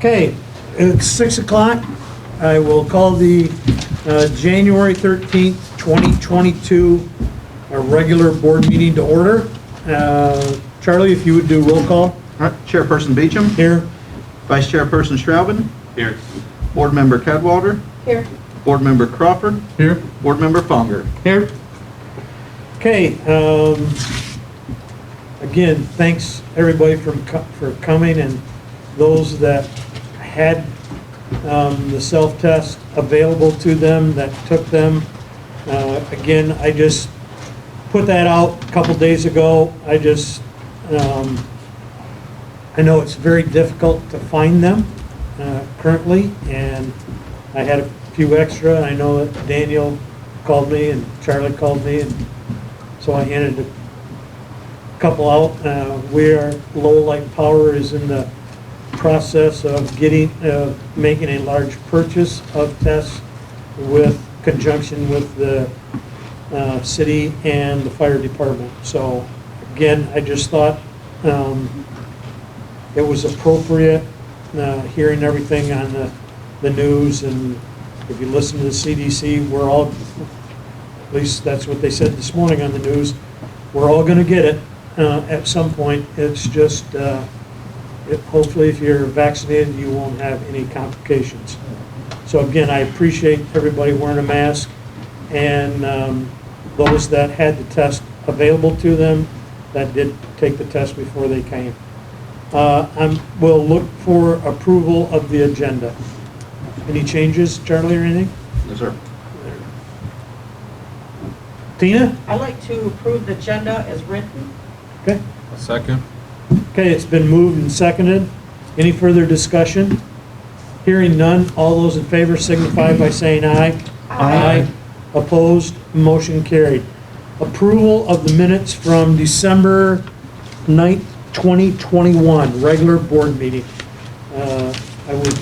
Okay, it's 6 o'clock. I will call the January 13th, 2022 regular board meeting to order. Charlie, if you would do roll call. All right, Chairperson Beecham. Here. Vice Chairperson Straubin. Here. Board Member Cadwalder. Here. Board Member Crawford. Here. Board Member Fonger. Here. Okay, again, thanks everybody for coming, and those that had the self-test available to them, that took them. Again, I just put that out a couple days ago. I know it's very difficult to find them currently, and I had a few extra. I know that Daniel called me and Charlie called me, and so I handed a couple out. Lowell and Power is in the process of making a large purchase of tests with conjunction with the city and the fire department. So again, I just thought it was appropriate, hearing everything on the news, and if you listen to the CDC, we're all, at least that's what they said this morning on the news, we're all going to get it at some point. It's just, hopefully if you're vaccinated, you won't have any complications. So again, I appreciate everybody wearing a mask, and those that had the test available to them, that did take the test before they came. We'll look for approval of the agenda. Any changes, Charlie, or anything? Yes, sir. Tina? I'd like to approve the agenda as written. Okay. A second. Okay, it's been moved and seconded. Any further discussion? Hearing none, all those in favor signify by saying aye. Aye. Opposed, motion carried. Approval of the minutes from December 9th, 2021, regular board meeting. I would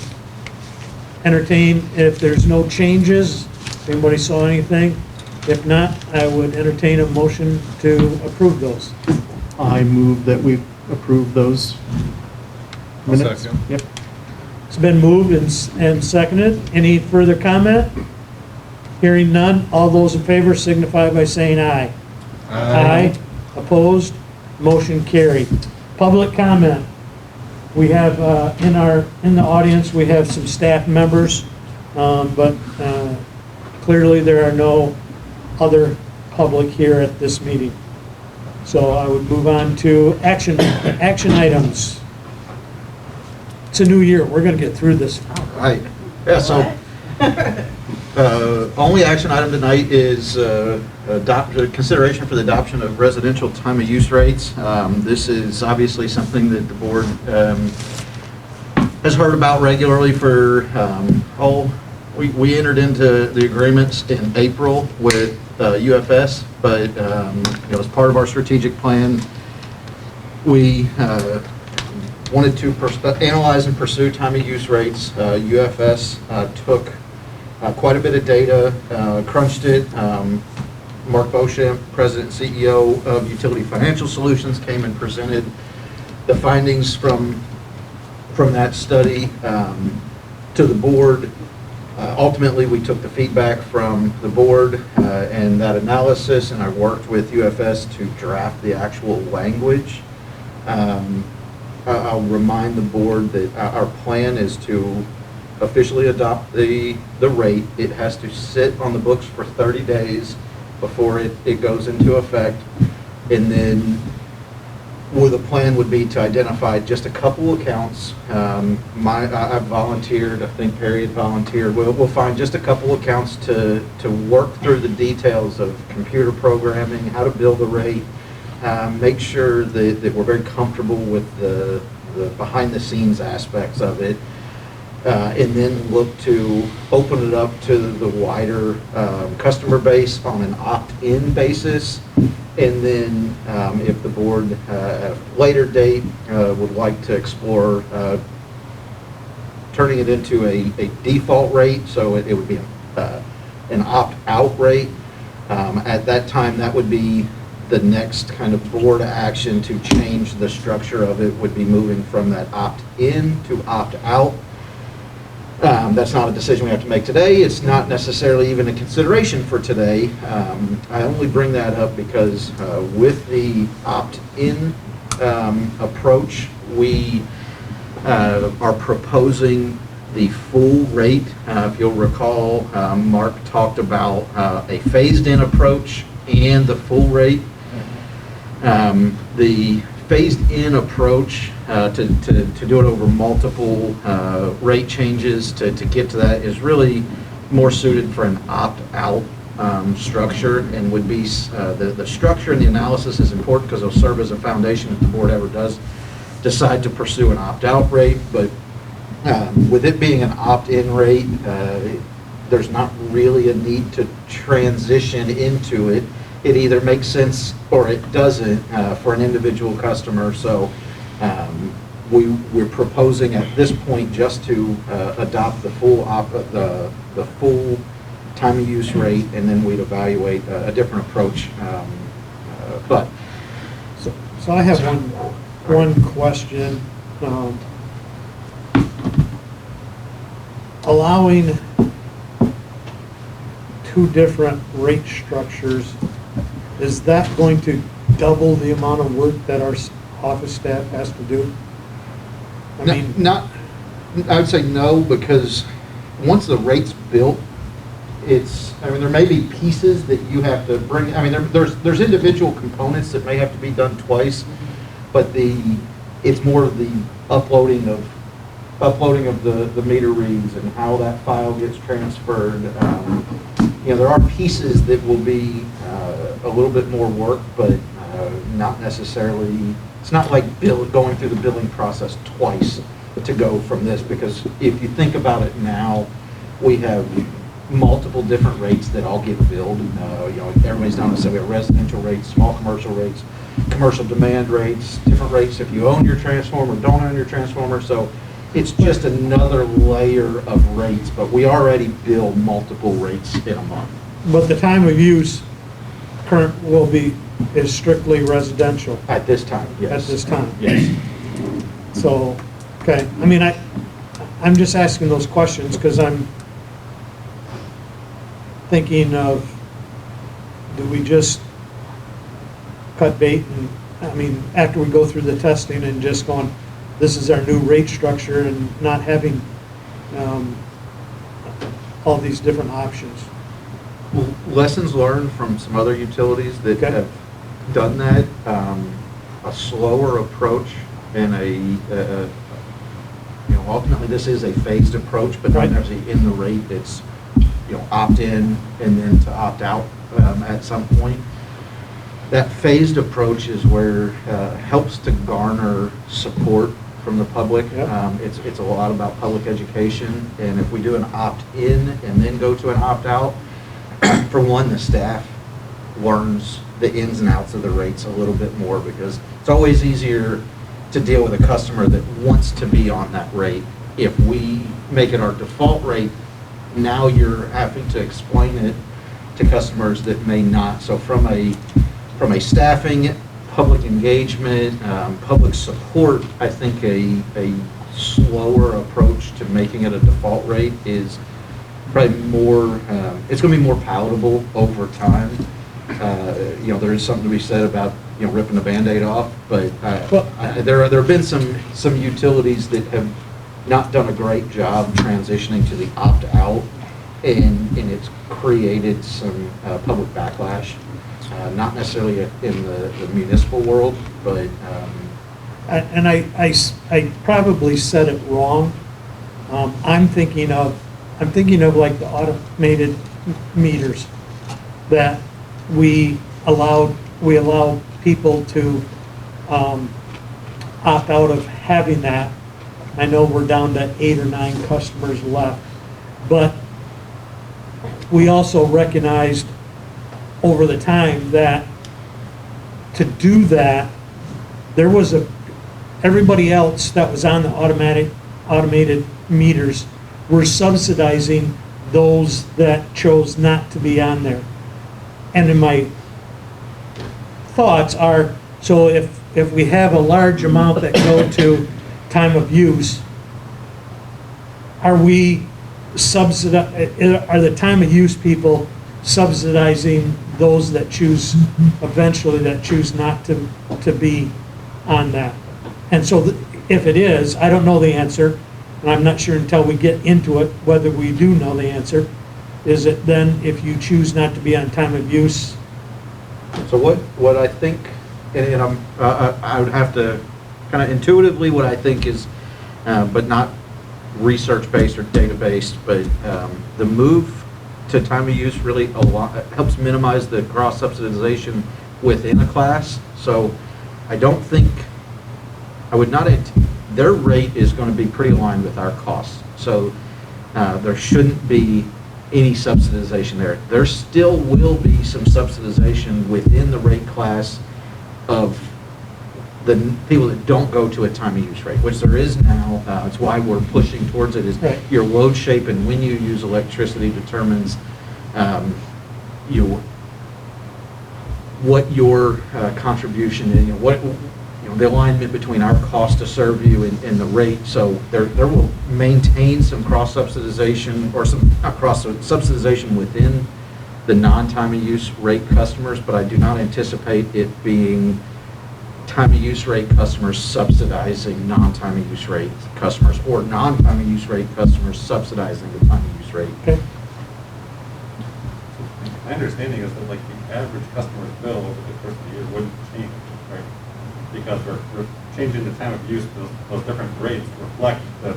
entertain, if there's no changes, if anybody saw anything. If not, I would entertain a motion to approve those. I move that we approve those minutes. Second. Yep. It's been moved and seconded. Any further comment? Hearing none, all those in favor signify by saying aye. Aye. Opposed? Motion carried. Public comment. We have, in the audience, we have some staff members, but clearly there are no other public here at this meeting. So I would move on to action items. It's a new year. We're going to get through this. All right. Yeah, so only action item tonight is consideration for the adoption of residential time of use rates. This is obviously something that the board has heard about regularly for, we entered into the agreements in April with UFS, but as part of our strategic plan, we wanted to analyze and pursue time of use rates. UFS took quite a bit of data, crunched it. Mark Beauchamp, President and CEO of Utility Financial Solutions, came and presented the findings from that study to the board. Ultimately, we took the feedback from the board and that analysis, and I worked with UFS to draft the actual language. I'll remind the board that our plan is to officially adopt the rate. It has to sit on the books for 30 days before it goes into effect, and then the plan would be to identify just a couple accounts. I've volunteered, I think Perry had volunteered. We'll find just a couple accounts to work through the details of computer programming, how to build a rate, make sure that we're very comfortable with the behind the scenes aspects of it, and then look to open it up to the wider customer base on an opt-in basis. And then if the board at a later date would like to explore turning it into a default rate, so it would be an opt-out rate. At that time, that would be the next kind of board action to change the structure of it, would be moving from that opt-in to opt-out. That's not a decision we have to make today. It's not necessarily even a consideration for today. I only bring that up because with the opt-in approach, we are proposing the full rate. If you'll recall, Mark talked about a phased-in approach and the full rate. The phased-in approach to do it over multiple rate changes to get to that is really more suited for an opt-out structure, and would be the structure and the analysis is important because it'll serve as a foundation if the board ever does decide to pursue an opt-out rate. But with it being an opt-in rate, there's not really a need to transition into it. It either makes sense or it doesn't for an individual customer. So we're proposing at this point just to adopt the full time of use rate, and then we'd evaluate a different approach. But So I have one question. Allowing two different rate structures, is that going to double the amount of work that our office staff has to do? I mean, I would say no, because once the rate's built, there may be pieces that you have to bring. I mean, there's individual components that may have to be done twice, but it's more of the uploading of the meter reads and how that file gets transferred. There are pieces that will be a little bit more work, but not necessarily. It's not like going through the billing process twice to go from this, because if you think about it now, we have multiple different rates that all get billed. Everybody's done this. So we have residential rates, small commercial rates, commercial demand rates, different rates if you own your transformer, don't own your transformer. So it's just another layer of rates, but we already bill multiple rates in a month. but the time of use is strictly residential At this time, yes. at this time. Yes. So, okay, I mean, I'm just asking those questions because I'm thinking of, do we just cut bait and, after we go through the testing and just going, this is our new rate structure, and not having all these different options? Lessons learned from some other utilities that Okay. have done that, a slower approach and ultimately this is a phased approach, but not Right. necessarily in the rate. It's, opt in and then to opt out at some point. That phased approach is where helps to garner support from the public. Yep. It's a lot about public education, and if we do an opt-in and then go to an opt-out, for one, the staff learns the ins and outs of the rates a little bit more, because it's always easier to deal with a customer that wants to be on that rate. If we make it our default rate, now you're having to explain it to customers that may not. So from a staffing, public engagement, public support, I think a slower approach to making it a default rate is probably more, it's going to be more palatable over time. There is something to be said about, ripping the Band-Aid off, but there have been some utilities that have not done a great job transitioning to the opt-out, and it's created some public backlash. Not necessarily in the municipal world, but I probably said it wrong. I'm thinking of like the automated meters that we allow people to opt out of having that. I know we're down to 8 or 9 customers left, but we also recognized over the time that to do that, there was everybody else that was on the automated meters were subsidizing those that chose not to be on there. And in my thoughts are, so if we have a large amount that go to time of use, are we are the time of use people subsidizing those that choose, eventually that choose not to be on that? And so if it is, I don't know the answer, and I'm not sure until we get into it whether we do know the answer. Is it then, if you choose not to be on time of use? So what I think, and I would have to kind of intuitively what I think is, but not research-based or data-based, but the move to time of use really helps minimize the cross-subsidization within a class. So I don't think, I would not, their rate is going to be pretty aligned with our costs. So there shouldn't be any subsidization there. There still will be some subsidization within the rate class of the people that don't go to a time of use rate, which there is now. It's why we're pushing towards it, is Right. your load shape and when you use electricity determines what your contribution is, the alignment between our cost to serve you and the rate. So there will maintain some cross subsidization, or some not cross subsidization within the non-time of use rate customers, but I do not anticipate it being time of use rate customers subsidizing non-time of use rate customers, or non-time of use rate customers subsidizing the time of use rate. Okay. My understanding is that like the average customer's bill over the course of the year wouldn't change, right? Because we're changing the time of use, those different rates reflect that,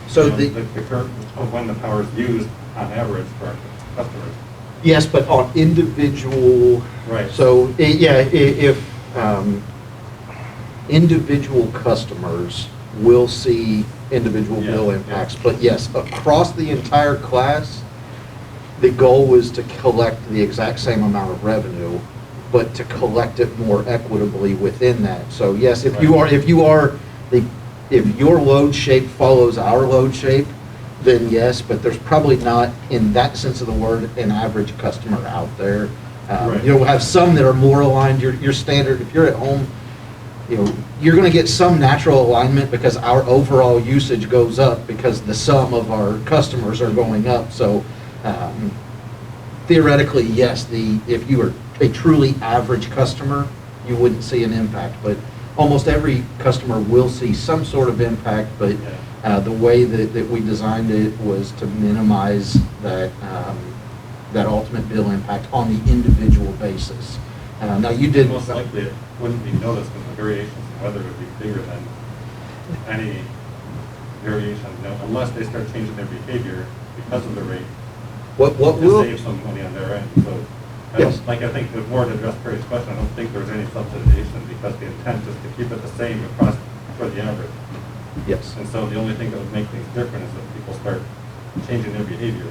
So the curve of when the power is used on average for our customers. Yes, but on individual. Right. So, if individual customers will see individual bill Yeah. impacts, but yes, across the entire class, the goal was to collect the exact same amount of revenue, but to collect it more equitably within that. So yes, if your load shape follows our load shape, then yes, but there's probably not, in that sense of the word, an average customer out there. Right. You'll have some that are more aligned. Your standard, if you're at home, you're going to get some natural alignment because our overall usage goes up because the sum of our customers are going up. So theoretically, yes, if you are a truly average customer, you wouldn't see an impact. But almost every customer will see some sort of impact. But the way that we designed it was to minimize that ultimate bill impact on the individual basis. Now you did. Most likely it wouldn't be noticed because the variations in weather would be bigger than any variation, unless they start changing their behavior because of the rate. What To will save some money on their end. So Yes. I think the more to address Perry's question, I don't think there's any subsidization because the intent is to keep it the same across for the average. Yes. And so the only thing that would make things different is if people start changing their behavior.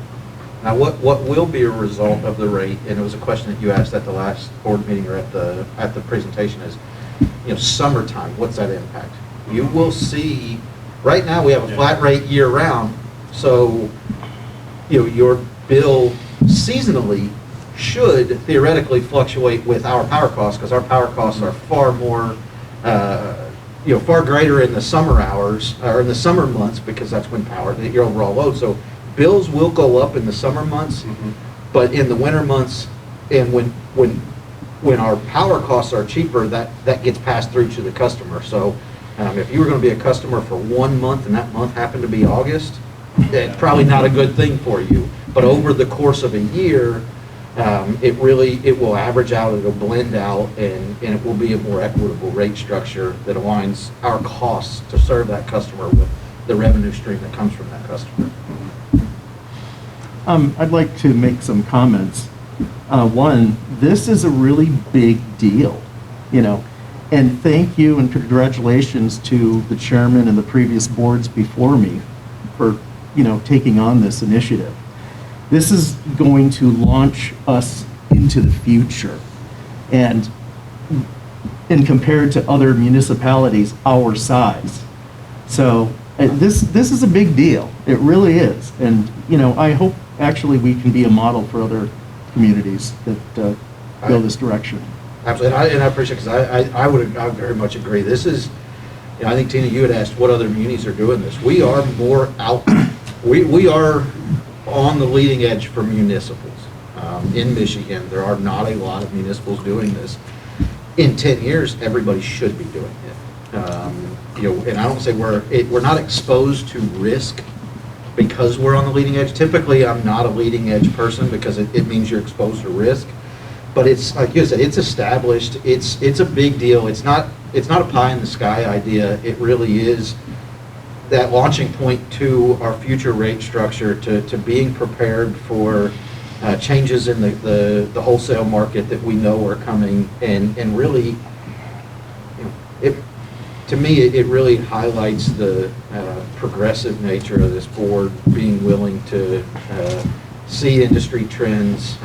Now, what will be a result of the rate, and it was a question that you asked at the last board meeting or at the presentation, is, summertime, what's that impact? You will see, right now, we have a flat rate year-round, so, your bill seasonally should theoretically fluctuate with our power costs, because our power costs are far more, far greater in the summer hours, or in the summer months, because that's when your overall load. So bills will go up in the summer months, but in the winter months, and when our power costs are cheaper, that gets passed through to the customer. So if you were going to be a customer for 1 month and that month happened to be August, it's probably not a good thing for you. But over the course of a year, it will average out, it'll blend out, and it will be a more equitable rate structure that aligns our costs to serve that customer with the revenue stream that comes from that customer. I'd like to make some comments. One, this is a really big deal, and thank you and congratulations to the chairman and the previous boards before me for, taking on this initiative. This is going to launch us into the future, and compared to other municipalities our size. So this is a big deal. It really is. And, I hope actually we can be a model for other communities that go this direction. Absolutely, and I appreciate it, because I would very much agree. This is, you know, I think, Tina, you had asked what other munis are doing this. We are more out, we are on the leading edge for municipals. In Michigan, there are not a lot of municipals doing this. In 10 years, everybody should be doing it. You know, and I don't say we're not exposed to risk because we're on the leading edge. Typically, I'm not a leading edge person because it means you're exposed to risk. But it's, like you said, it's established. It's a big deal. It's not a pie in the sky idea. It really is that launching point to our future rate structure, to being prepared for changes in the wholesale market that we know are coming, and really, you know, to me, it really highlights the progressive nature of this board, being willing to see industry trends,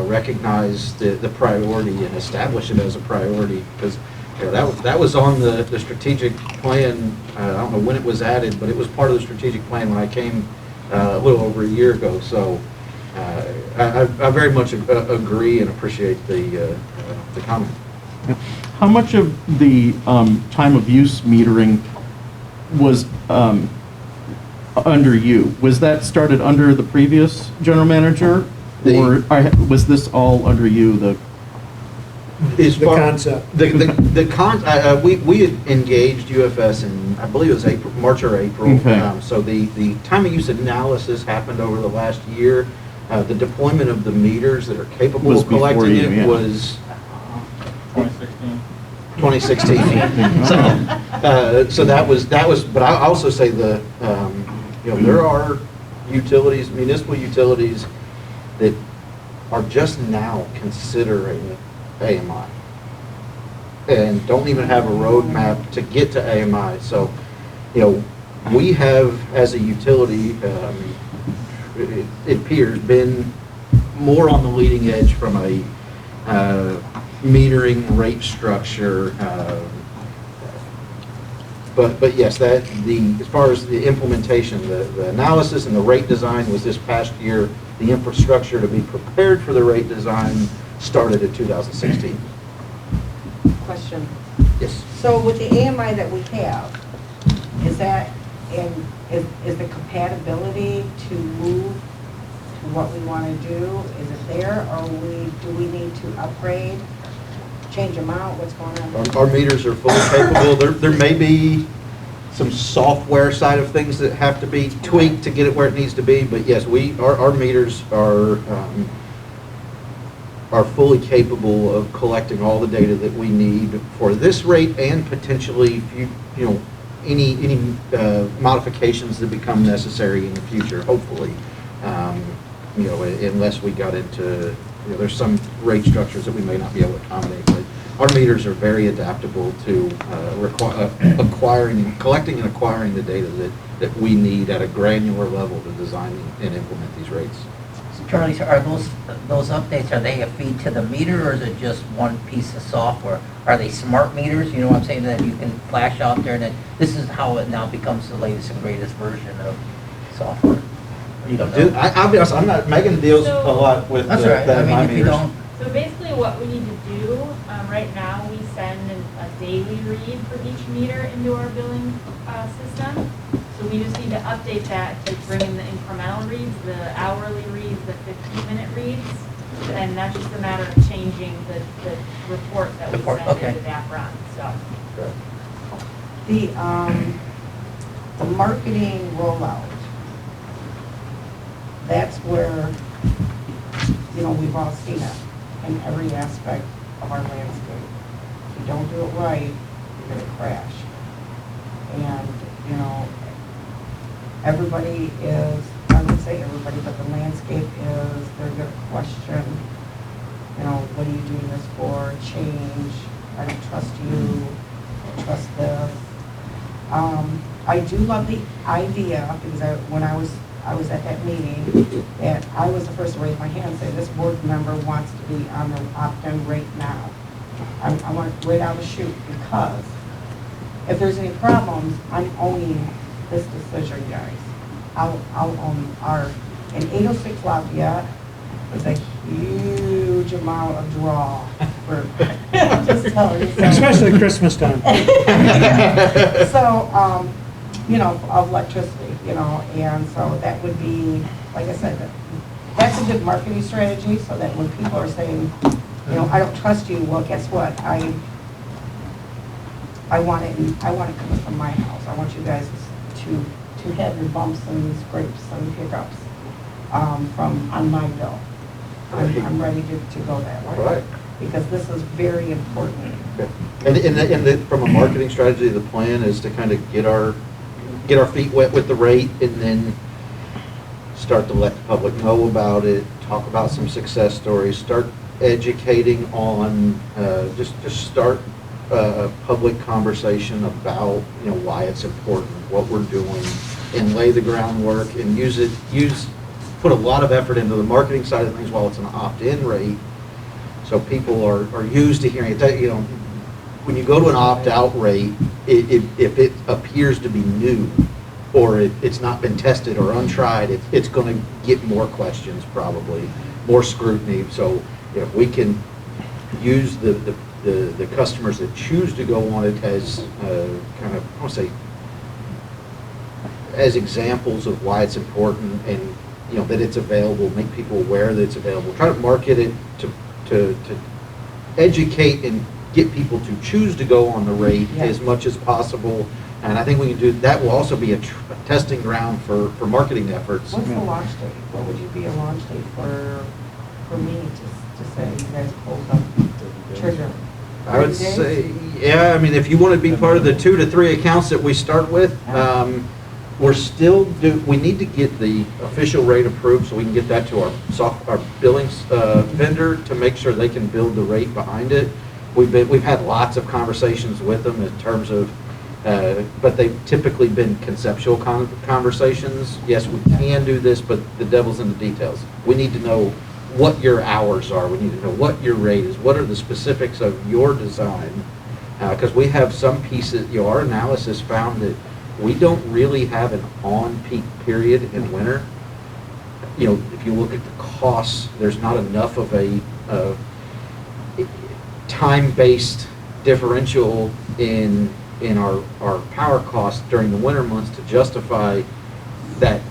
recognize the priority, and establish it as a priority, because you know, that was on the strategic plan. I don't know when it was added, but it was part of the strategic plan when I came a little over a year ago. So I very much agree and appreciate the comment. How much of the time of use metering was under you? Was that started under the previous general manager? Or was this all under you? The concept. We had engaged UFS in, I believe it was March or April. Okay. So the time of use analysis happened over the last year. The deployment of the meters that are capable Was of collecting before you, it yeah. was 2016. 2016. So that was, but I also say you know, there are utilities, municipal utilities that are just now considering AMI and don't even have a roadmap to get to AMI. So, you know, we have, as a utility, it appears, been more on the leading edge from a metering rate structure. But yes, as far as the implementation, the analysis and the rate design was this past year. The infrastructure to be prepared for the rate design started in 2016. Question. Yes. So with the AMI that we have, is that, is the compatibility to move to what we want to do, is it there, or do we need to upgrade, change them out, what's going on? Our meters are fully capable. There may be some software side of things that have to be tweaked to get it where it needs to be, but yes, our meters are fully capable of collecting all the data that we need for this rate and potentially, any modifications that become necessary in the future, hopefully. Unless we got into, there's some rate structures that we may not be able to accommodate, but our meters are very adaptable to collecting and acquiring the data that we need at a granular level to design and implement these rates. Charlie, so are those updates, are they a feed to the meter, or is it just one piece of software? Are they smart meters, you know what I'm saying, that you can flash out there, and that this is how it now becomes the latest and greatest version of software? Or you don't know? I'll be honest, I'm not, Megan deals a lot with That's all right, that I in my mean, if you meters. don't, So basically what we need to do, right now, we send a daily read for each meter into our billing system. So we just need to update that to bring in the incremental reads, the hourly reads, the 15-minute reads. And that's just a matter of changing the report that we send okay. into that run, so. The marketing rollout, that's where, we've all seen it in every aspect of our landscape. If you don't do it right, you're gonna crash. And, everybody is, I would say everybody, but the landscape is, they're gonna question, what are you doing this for? Change, I don't trust you, I don't trust this. I do love the idea, because when I was at that meeting, and I was the first to raise my hand and say, this board member wants to be on the opt-in rate now. I want it right out of the chute, because if there's any problems, I'm owning this decision, guys. I'll own our, and 806 Lafayette is a huge amount of draw expert. Just tell you. So- Especially Christmas time. So, you know, of electricity, you know, and so that would be, like I said, that's a good marketing strategy, so that when people are saying, you know, I don't trust you, well, guess what? I want it coming from my house. I want you guys to have your bumps and scrapes and hiccups on my bill. I'm ready to go that way. Right. Because this is very important. And from a marketing strategy, the plan is to kind of get our feet wet with the rate and then start to let the public know about it, talk about some success stories, start educating on, just start a public conversation about, you know, why it's important, what we're doing, and lay the groundwork and put a lot of effort into the marketing side of things while it's an opt-in rate. So people are used to hearing it. You know, when you go to an opt-out rate, if it appears to be new or it's not been tested or untried, it's going to get more questions probably, more scrutiny. So if we can use the customers that choose to go on it as kind of, I want to say, as examples of why it's important and, you know, that it's available, make people aware that it's available, try to market it to educate and get people to choose to go on the rate as much as possible. And I think we can do, that will also be a testing ground for marketing efforts. What's the launch date? What would you be a launch date for me to say you guys pulled the trigger? I would 30 days? say, yeah, I mean, if you want to be part of the 2 to 3 accounts that we start with, we need to get the official rate approved so we can get that to our billings vendor to make sure they can build the rate behind it. We've had lots of conversations with them in terms of, but they've typically been conceptual conversations. Yes, we can do this, but the devil's in the details. We need to know what your hours are. We need to know what your rate is. What are the specifics of your design? Because we have some pieces, you know, our analysis found that we don't really have an on-peak period in winter. You know, if you look at the costs, there's not enough of a time-based differential in our power costs during the winter months to justify that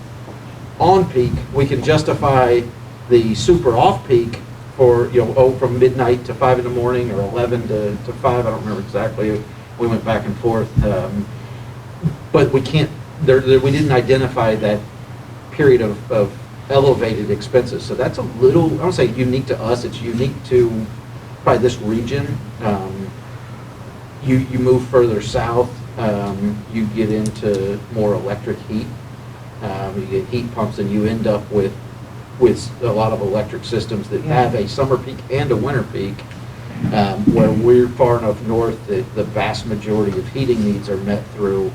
on-peak. We can justify the super off-peak for, you know, from midnight to 5 in the morning or 11 to 5, I don't remember exactly. We went back and forth. But we can't, we didn't identify that period of elevated expenses. So that's a little, I don't say unique to us, it's unique to probably this region. You move further south, you get into more electric heat. You get heat pumps and you end up with a lot of electric systems that have a summer peak and a winter peak. Where we're far enough north that the vast majority of heating needs are met through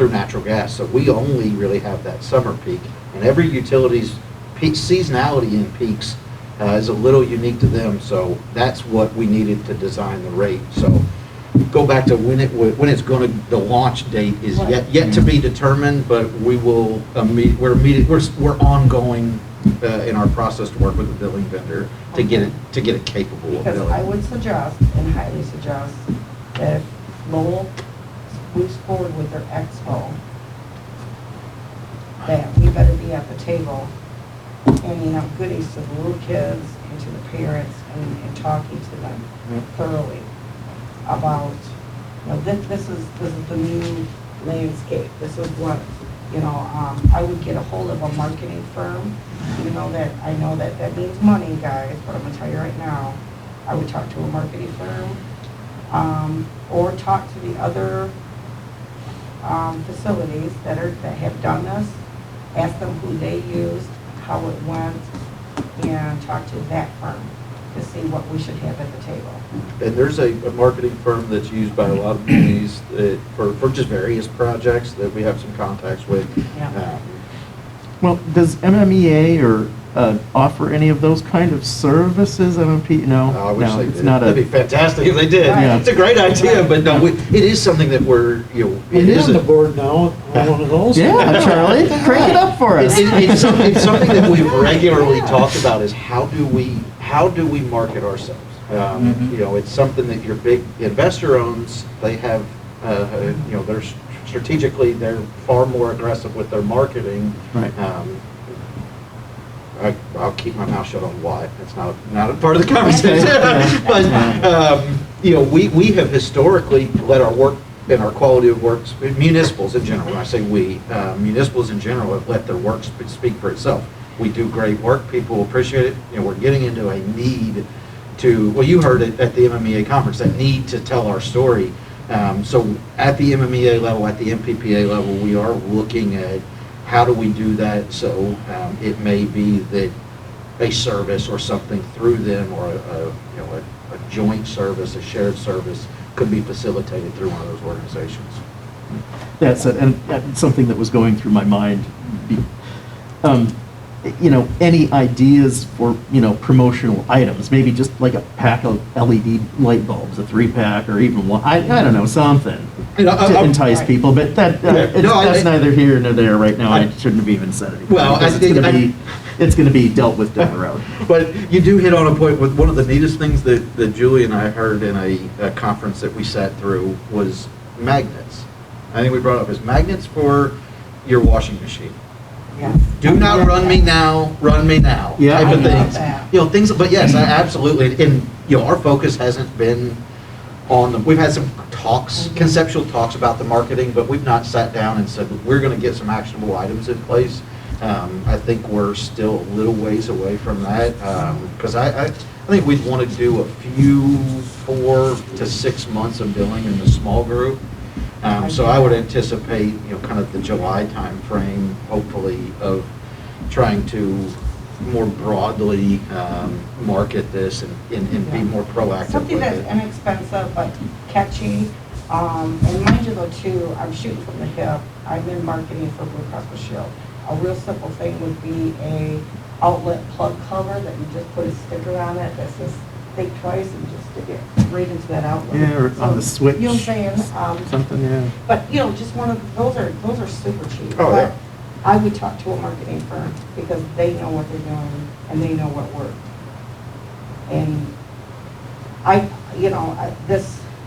natural gas. So we only really have that summer peak. And every utility's peak seasonality in peaks is a little unique to them. So that's what we needed to design the rate. So go back to when it's going to, the launch date is yet to be determined, but we will we're ongoing in our process to work with the billing vendor to get it capable of Because billing. I would suggest, and highly suggest, that if Lowell moves forward with their expo, that we better be at the table handing out goodies to the little kids and to the parents and talking to them thoroughly about, you know, this is the new landscape. This is what, you know, I would get a hold of a marketing firm, even though that I know that means money, guys, but I'm gonna tell you right now, I would talk to a marketing firm, or talk to the other facilities that have done this, ask them who they used, how it went, and talk to that firm to see what we should have at the table. And there's a marketing firm that's used by a lot of communities for just various projects that we have some contacts with. Yeah. Well, does MMEA or offer any of those kind of services, M&P? No, I wish no, they it's did. not That'd be a, fantastic if they did. Yeah. It's a great idea, but no, it is something that we're, you know, it You're is on the a. board now, on one of those. yeah, Charlie, crank it up for us. It's something that we've regularly talked about is how do we market ourselves? You know, it's something that your big investor owns. They have, you know, they're strategically, they're far more aggressive with their marketing. Right. I'll keep my mouth shut on why. It's not a part of the conversation. Yeah. But, you know, we have historically let our work and our quality of work, municipals in general, when I say we, municipals in general have let their work speak for itself. We do great work, people appreciate it. You know, we're getting into a need to, well, you heard it at the MMEA conference, that need to tell our story. So at the MMEA level, at the MPPA level, we are looking at how do we do that. So it may be that a service or something through them, or a joint service, a shared service, could be facilitated through one of those organizations. That's it, and that's something that was going through my mind. You know, any ideas for, you know, promotional items, maybe just like a pack of LED light bulbs, a 3-pack, or even one, I don't know, something to entice people, but that's neither here nor there right now. I shouldn't have even said anything. Well, because it's gonna be dealt with down the road. But you do hit on a point with one of the neatest things that Julie and I heard in a conference that we sat through was magnets. I think we brought up is magnets for your washing machine. Yes. Do not run me now, run me now. Yeah, type of I love things. that. You know, things, but yes, absolutely. And, you know, our focus hasn't been on the, we've had some talks, conceptual talks about the marketing, but we've not sat down and said, we're going to get some actionable items in place. I think we're still a little ways away from that, because I think we'd want to do a few 4 to 6 months of billing in the small group. So I would anticipate, you know, kind of the July timeframe, hopefully, of trying to more broadly market this and be more proactive Something with that's it. inexpensive but catchy. And mind you though too, I'm shooting from the hip. I've been marketing for Blue Cross Blue Shield. A real simple thing would be a outlet plug cover that you just put a sticker on it that says think twice and just stick it right into that outlet. Yeah, or on the switch. You know what I'm saying? Something, yeah. But, you know, just one of, those are super cheap. Oh, yeah. But I would talk to a marketing firm because they know what they're doing and they know what works. And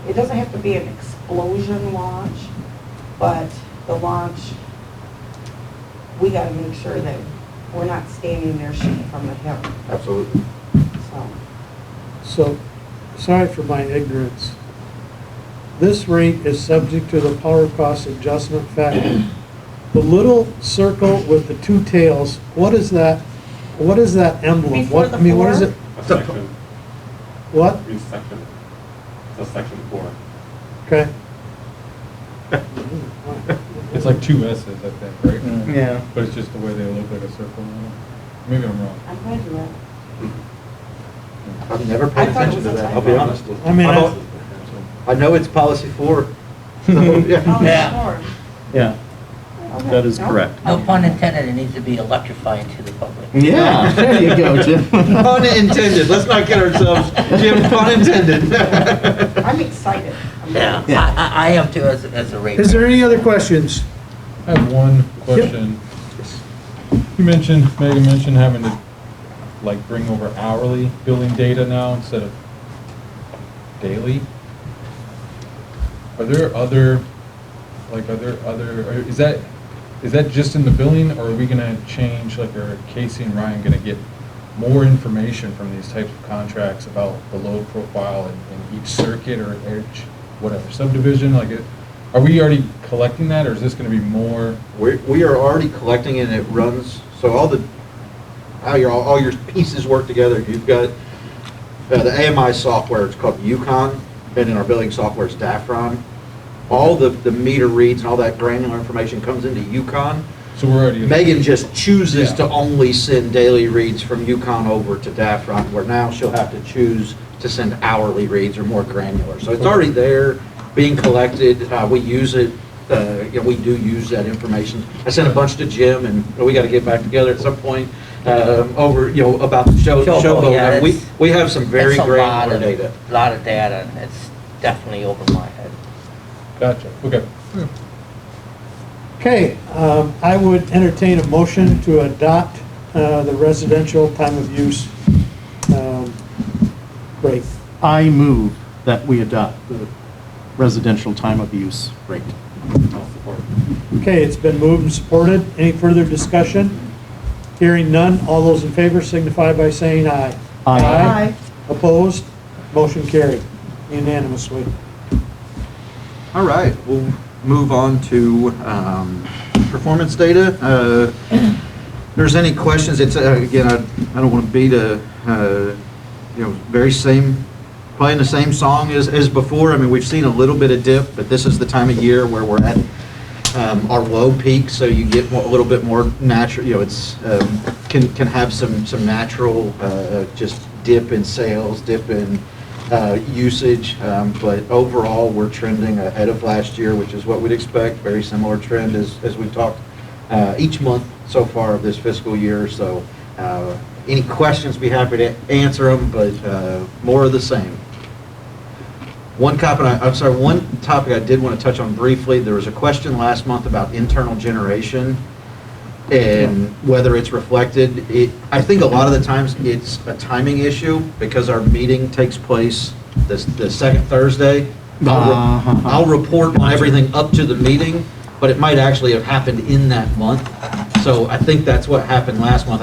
it doesn't have to be an explosion launch, but the launch, we gotta make sure that we're not standing there shooting from the hip, Absolutely. so. So, sorry for my ignorance. This rate is subject to the power cost adjustment factor. The little circle with the 2 tails, what is that? What is that emblem? Before What, the I mean, what is four? it? A section, What? each section. It's a section 4. Okay. It's like 2 S's, I think, right? Yeah. But it's just the way they look like a circle. Maybe I'm wrong. I'm glad you asked. I've never paid I thought it attention to was a that, I'll be typo. honest. I mean, I know it's policy 4. So, yeah. Oh, Yeah. sure. Yeah, Okay. that is No? correct. No pun intended, it needs to be electrifying to the public. Yeah, there you go, Jim. Pun intended, let's not get ourselves, Jim, pun intended. I'm excited. Yeah, Yeah. I am too, as a rate. Is there any other questions? I have one question. Megan mentioned having to like bring over hourly billing data now instead of daily. Are there other, is that just in the billing, or are we gonna change, like, are Casey and Ryan gonna get more information from these types of contracts about the load profile in each circuit or each, whatever, subdivision, are we already collecting that, or is this gonna be more? We are already collecting and it runs, so all your pieces work together. You've got the AMI software, it's called Yukon, and in our billing software is Dafron. All the meter reads and all that granular information comes into Yukon. So we're already. Megan just chooses Yeah. to only send daily reads from Yukon over to Dafron, where now she'll have to choose to send hourly reads or more granular. So it's already there, being collected. We use it, we do use that information. I sent a bunch to Jim, and we got to get back together at some point over, about the Showboat, showboat. yeah, We, it's- we have some very It's a lot granular of- data. Lot of data, and it's definitely over my head. Gotcha, okay. Okay, I would entertain a motion to adopt the residential time of use rate. I move that we adopt the residential time of use rate. I'll support. Okay, it's been moved and supported. Any further discussion? Hearing none, all those in favor signify by saying aye. Aye. Opposed? Motion carried unanimously. All right, we'll move on to performance data. If there's any questions, it's, again, I don't want to beat very same, playing the same song as before. I mean, we've seen a little bit of dip, but this is the time of year where we're at our low peak, so you get a little bit more natural, it's, can have some natural just dip in sales, dip in usage, but overall, we're trending ahead of last year, which is what we'd expect. Very similar trend as we've talked each month so far of this fiscal year. So any questions, be happy to answer them, but more of the same. One topic I did want to touch on briefly. There was a question last month about internal generation and whether it's reflected. I think a lot of the times it's a timing issue because our meeting takes place the second Thursday. I'll report on everything up to the meeting, but it might actually have happened in that month. So I think that's what happened last month.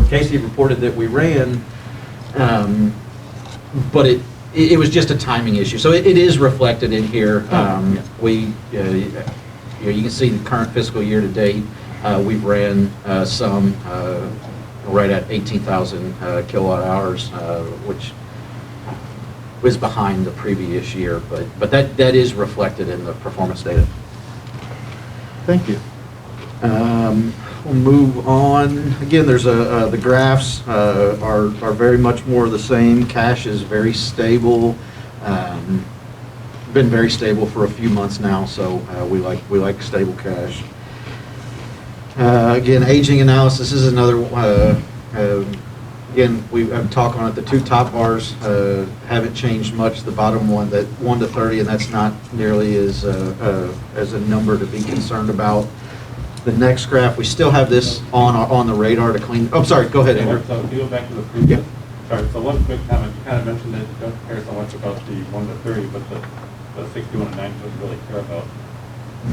Casey reported that we ran, but it was just a timing issue. So it is reflected in here. You can see the current fiscal year to date. We've ran some right at 18,000 kilowatt hours, which was behind the previous year, but that is reflected in the performance data. Thank you. We'll move on. Again, there's the graphs are very much more the same. Cash is very stable. Been very stable for a few months now, so we like stable cash. Again, aging analysis is another. Again, we have talked on it. The two top bars haven't changed much. The bottom one, that 1 to 30, and that's not nearly as a number to be concerned about. The next graph, we still have this on the radar to clean. Oh, sorry. Go ahead, Andrew. So if you go back to the previous, sorry, so one quick comment. You kind of mentioned that you don't care so much about the 1 to 30, but the 61 and 90 would really care about.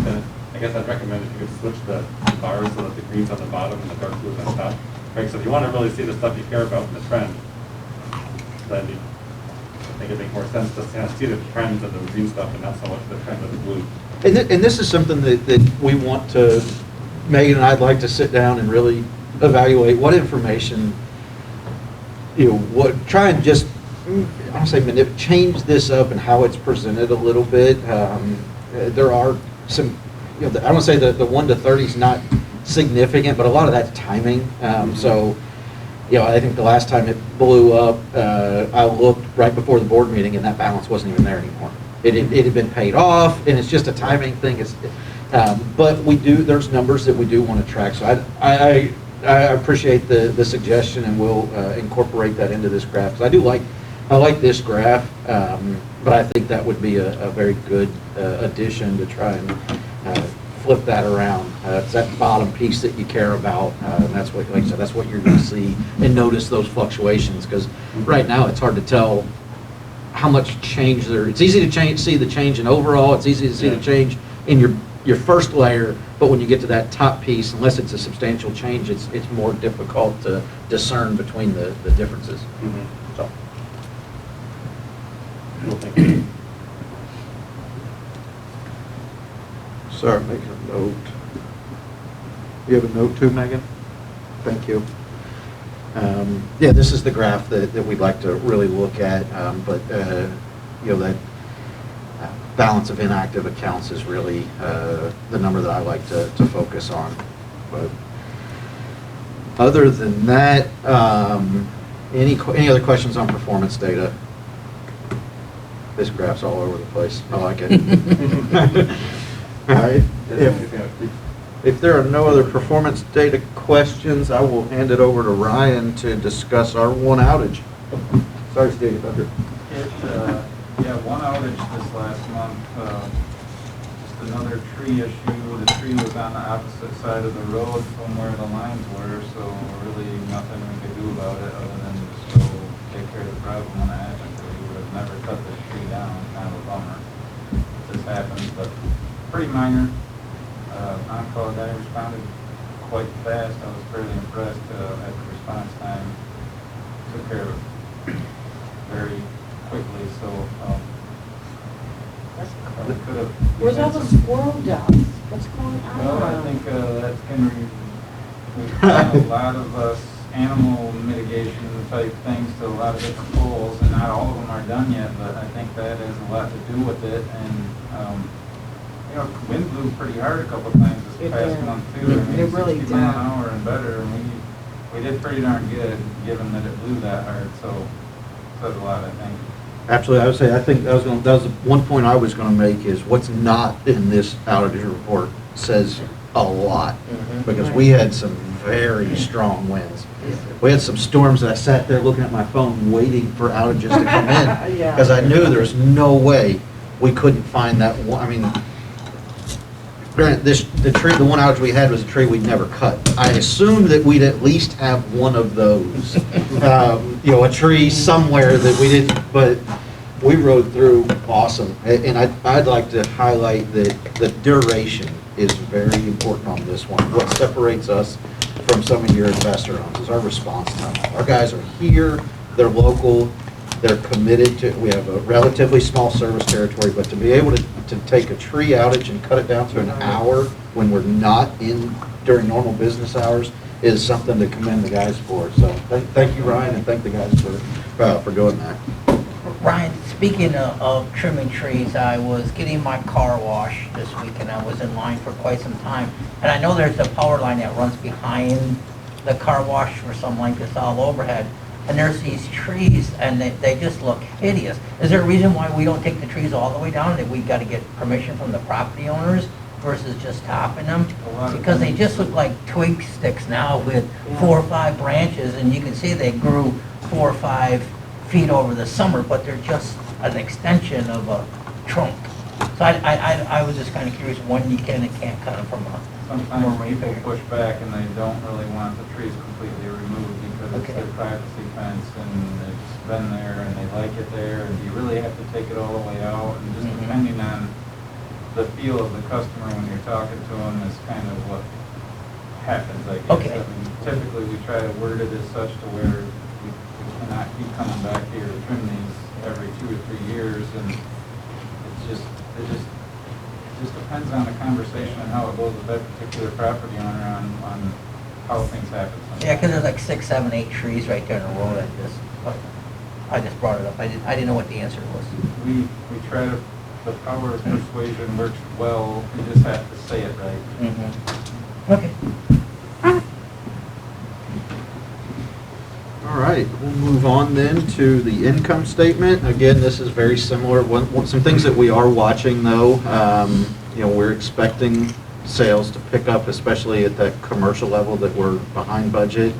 And I guess I'd recommend if you could switch the bars so that the green's on the bottom and the dark blue's on top. Right, so if you want to really see the stuff you care about in the trend, then I think it'd make more sense to kind of see the trends of the green stuff and not so much the trend of the blue. And this is something that we want to, Megan and I'd like to sit down and really evaluate what information, try and just, I don't say change this up and how it's presented a little bit. There are some, I don't want to say the 1 to 30 is not significant, but a lot of that's timing. So, I think the last time it blew up, I looked right before the board meeting and that balance wasn't even there anymore. It had been paid off, and it's just a timing thing. But there's numbers that we do want to track. So I appreciate the suggestion, and we'll incorporate that into this graph. Because I like this graph, but I think that would be a very good addition to try and flip that around. It's that bottom piece that you care about, and that's what, like I said, that's what you're going to see and notice those fluctuations. Because right now it's hard to tell how much change there. It's easy to see the change in overall. It's easy to see the change in your first layer, but when you get to that top piece, unless it's a substantial change, it's more difficult to discern between the differences. So. Cool, thank you. Sorry, I'm making a note. You have a note too, Megan? Thank you. Yeah, this is the graph that we'd like to really look at, but that balance of inactive accounts is really the number that I like to focus on. But other than that, any other questions on performance data? This graph's all over the place. I like it. All right. If there are no other performance data questions, I will hand it over to Ryan to discuss our one outage. Sorry, Steve. Yeah, one outage this last month, just another tree issue. The tree was on the opposite side of the road from where the lines were, so really nothing we could do about it other than just go take care of the problem when it happened. We would have never cut this tree down, kind of a bummer. This happens, but pretty minor. On-call guy responded quite fast. I was fairly impressed at the response time. Took care of it very quickly, so probably could have. Where's all the squirrel deaths? What's going on? Well, I think that's we've done a lot of animal mitigation type things to a lot of different poles, and not all of them are done yet, but I think that has a lot to do with it. And wind blew pretty hard a couple of times this It past did. month too. I mean, It really 60 mile did. an hour and better, and we did pretty darn good, given that it blew that hard, so says a lot, I think. Absolutely, I would say, I think that was one point I was gonna make is what's not in this outage report says a lot. Because we had some very strong winds. We had some storms that I sat there looking at my phone, waiting for outages to come in. Yeah. Because I knew there was no way we couldn't find that one, I mean, granted, the one outage we had was a tree we'd never cut. I assumed that we'd at least have one of those. A tree somewhere that we didn't, but we rode through awesome. And I'd like to highlight that the duration is very important on this one. What separates us from some of your investor homes is our response time. Our guys are here, they're local, they're committed to, we have a relatively small service territory, but to be able to take a tree outage and cut it down to an hour when we're not in during normal business hours is something to commend the guys for. So thank you, Ryan, and thank the guys for doing that. Ryan, speaking of trimming trees, I was getting my car washed this week and I was in line for quite some time. And I know there's a power line that runs behind the car wash for some length, it's all overhead. And there's these trees and they just look hideous. Is there a reason why we don't take the trees all the way down? That we got to get permission from the property owners versus just topping them? Because they just look like twig sticks now with 4 or 5 branches, and you can see they grew 4 or 5 feet over the summer, but they're just an extension of a trunk. So I was just kind of curious when you can and can't cut them from a Sometimes people push back and they don't really want the trees completely removed because it's their privacy fence and it's been there and they like it there, and you really have to take it all the way out, and just depending on the feel of the customer when you're talking to them is kind of what happens, I guess. Okay. I mean, typically we try to word it as such to where we cannot keep coming back here to trim these every 2 or 3 years, and it just depends on the conversation and how it goes with that particular property owner on how things happen. Yeah, because there's like 6, 7, 8 trees right there in the road. I just brought it up. I didn't know what the answer was. We try to, the power of persuasion works well, we just have to say it right. Okay. All right, we'll move on then to the income statement. Again, this is very similar. Some things that we are watching though, we're expecting sales to pick up, especially at that commercial level that we're behind budget.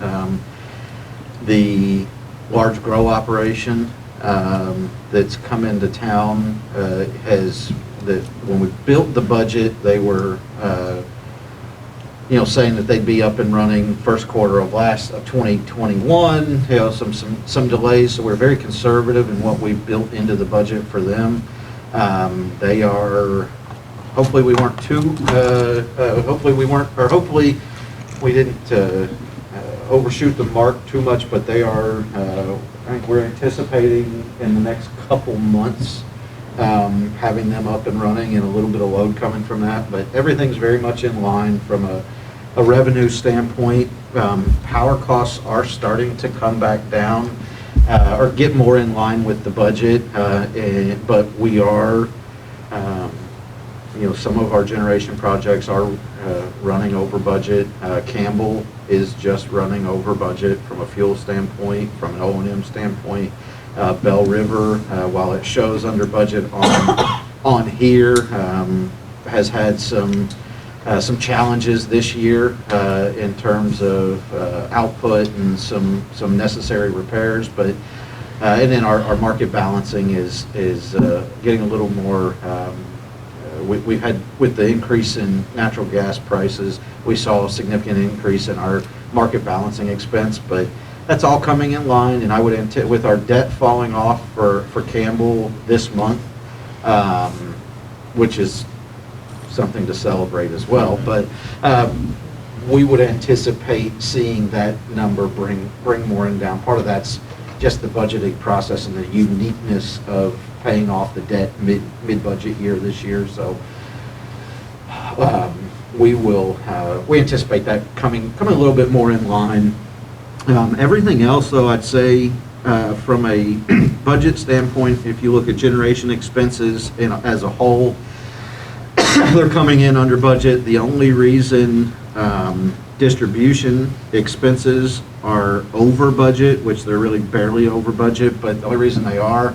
The large grow operation that's come into town when we built the budget, they were saying that they'd be up and running first quarter of 2021, some delays, so we're very conservative in what we've built into the budget for them. They are, hopefully we didn't overshoot the mark too much, but they are, I think we're anticipating in the next couple months having them up and running and a little bit of load coming from that, but everything's very much in line from a revenue standpoint. Power costs are starting to come back down or get more in line with the budget, but we are, some of our generation projects are running over budget. Campbell is just running over budget from a fuel standpoint, from an O&M standpoint. Bell River, while it shows under budget on here, has had some some challenges this year in terms of output and some necessary repairs, but and then our market balancing is getting a little more. We've had, with the increase in natural gas prices, we saw a significant increase in our market balancing expense, but that's all coming in line, and I would anticipate with our debt falling off for Campbell this month, which is something to celebrate as well, but we would anticipate seeing that number bring more in down. Part of that's just the budgeting process and the uniqueness of paying off the debt mid-budget year this year, so we anticipate that coming a little bit more in line. Everything else, though, I'd say from a budget standpoint, if you look at generation expenses as a whole, they're coming in under budget. The only reason distribution expenses are over budget, which they're really barely over budget, but the only reason they are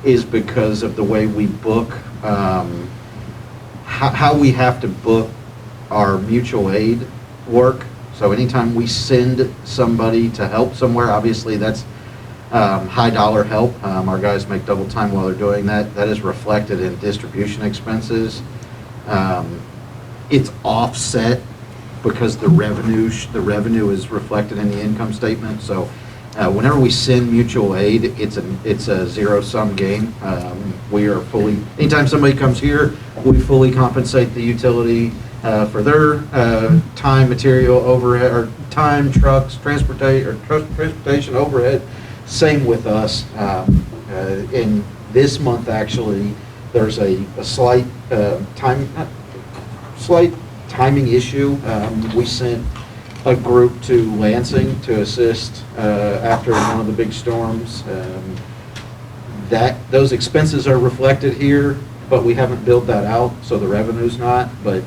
is because of the way we book, how we have to book our mutual aid work. So anytime we send somebody to help somewhere, obviously that's high dollar help. Our guys make double time while they're doing that. That is reflected in distribution expenses. It's offset because the revenue is reflected in the income statement. So whenever we send mutual aid, it's a zero-sum game. We are anytime somebody comes here, we fully compensate the utility for their time, material, overhead, or time, trucks, transportation, overhead. Same with us. In this month, actually, there's a slight timing issue. We sent a group to Lansing to assist after one of the big storms. Those expenses are reflected here, but we haven't billed that out, so the revenue's not. But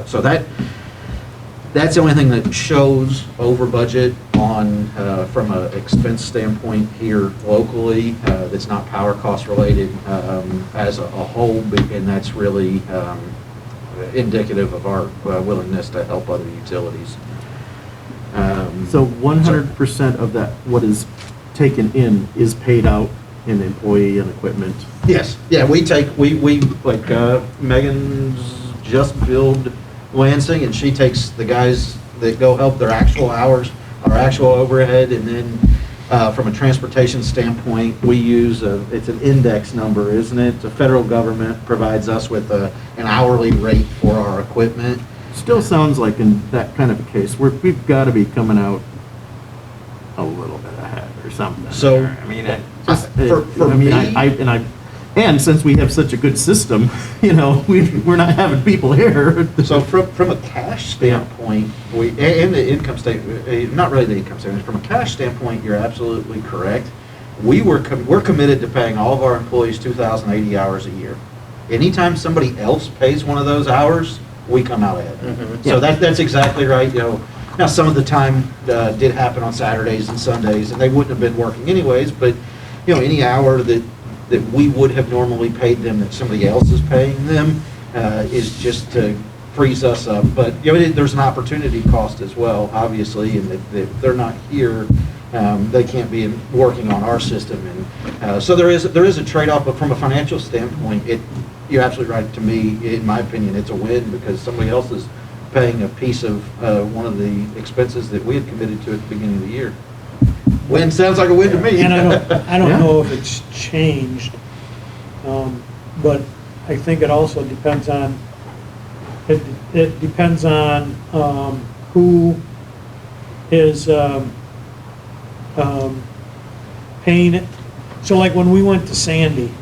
so that's the only thing that shows over budget on from an expense standpoint here locally. That's not power cost related as a whole, and that's really indicative of our willingness to help other utilities. So 100% of that, what is taken in, is paid out in employee and equipment? Yes, yeah, we like Megan's just billed Lansing, and she takes the guys that go help their actual hours, our actual overhead, and then from a transportation standpoint, we use it's an index number, isn't it? The federal government provides us with an hourly rate for our equipment. Still sounds like in that kind of a case, we've got to be coming out a little bit ahead or something. So, I mean, and since we have such a good system, we're not having people here. So from a cash standpoint, and the income statement, not really the income statement, from a cash standpoint, you're absolutely correct. We're committed to paying all of our employees 2,080 hours a year. Anytime somebody else pays one of those hours, we come out ahead. Mm-hmm. So that's exactly right. Now some of the time did happen on Saturdays and Sundays, and they wouldn't have been working anyways. But any hour that we would have normally paid them that somebody else is paying them is just to frees us up. But there's an opportunity cost as well, obviously, and if they're not here, they can't be working on our system, and so there is a trade-off. But from a financial standpoint, you're absolutely right. To me, in my opinion, it's a win because somebody else is paying a piece of one of the expenses that we had committed to at the beginning of the year. Win sounds like a win to me. And I don't know if it's changed, but I think it also depends on who is paying it. So like when we went to Sandy,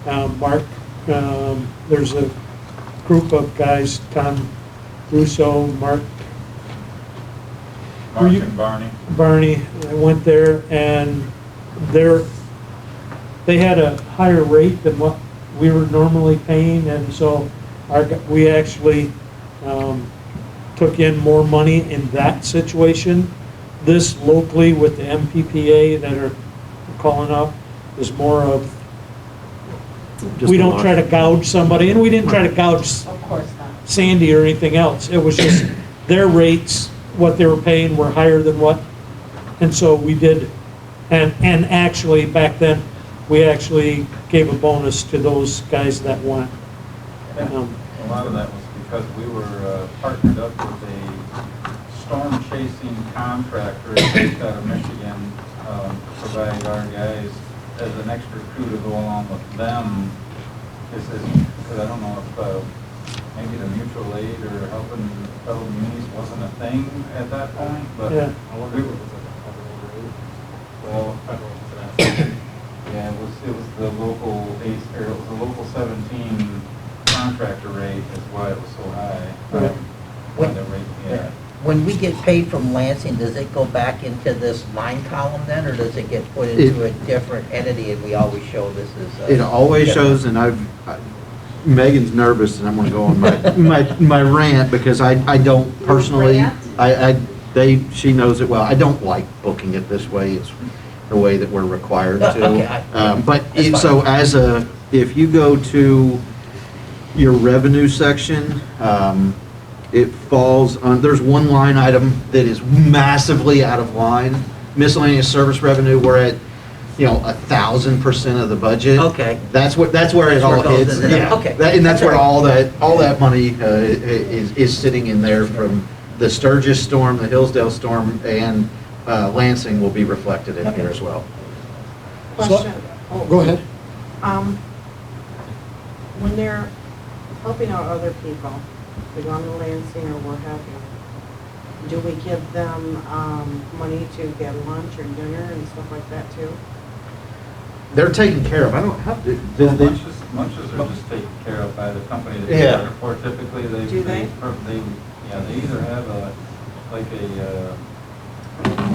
Mark, there's a group of guys, Tom Russo, Mark and Barney, I went there, and they had a higher rate than what we were normally paying, and so we actually took in more money in that situation. This locally with the MPPA that are calling up is more of, Just we don't try to gouge somebody, and we didn't try to gouge Of course not. Sandy or anything else. It was just their rates, what they were paying were higher than what, and so we did. And actually, back then, we actually gave a bonus to those guys that won. A lot of that was because we were partnered up with a storm chasing contractor based out of Michigan, to provide our guys as an extra crew to go along with them. Because I don't know if maybe the mutual aid or helping fellow munis wasn't a thing at that point, but Yeah. we were, well, yeah, it was the local ace, or it was the local 17 contractor rate is why it was so high. Right. Why the rate, yeah. When we get paid from Lansing, does it go back into this line column then, or does it get put into a different entity and we always show this as? It always shows, and Megan's nervous, and I'm gonna go on my rant, because I don't personally, she knows it well. I don't like booking it this way. It's the way that we're required to. Okay, But that's so fine. if you go to your revenue section, it falls on, there's one line item that is massively out of line. Miscellaneous service revenue, we're at, 1,000% of the budget. Okay. That's where it That's all where it goes, hits. isn't it? Yeah. Okay. And that's where That's all that money is sitting in there from the Sturgis storm, the Hillsdale storm, and Lansing will be reflected in here as well. Question. Go ahead. When they're helping out other people, they go on to Lansing or what have you, do we give them money to get lunch or dinner and stuff like that too? They're taken care of. I don't have to. Lunches are just taken care of by the company that Yeah. they work for. Typically, they either have a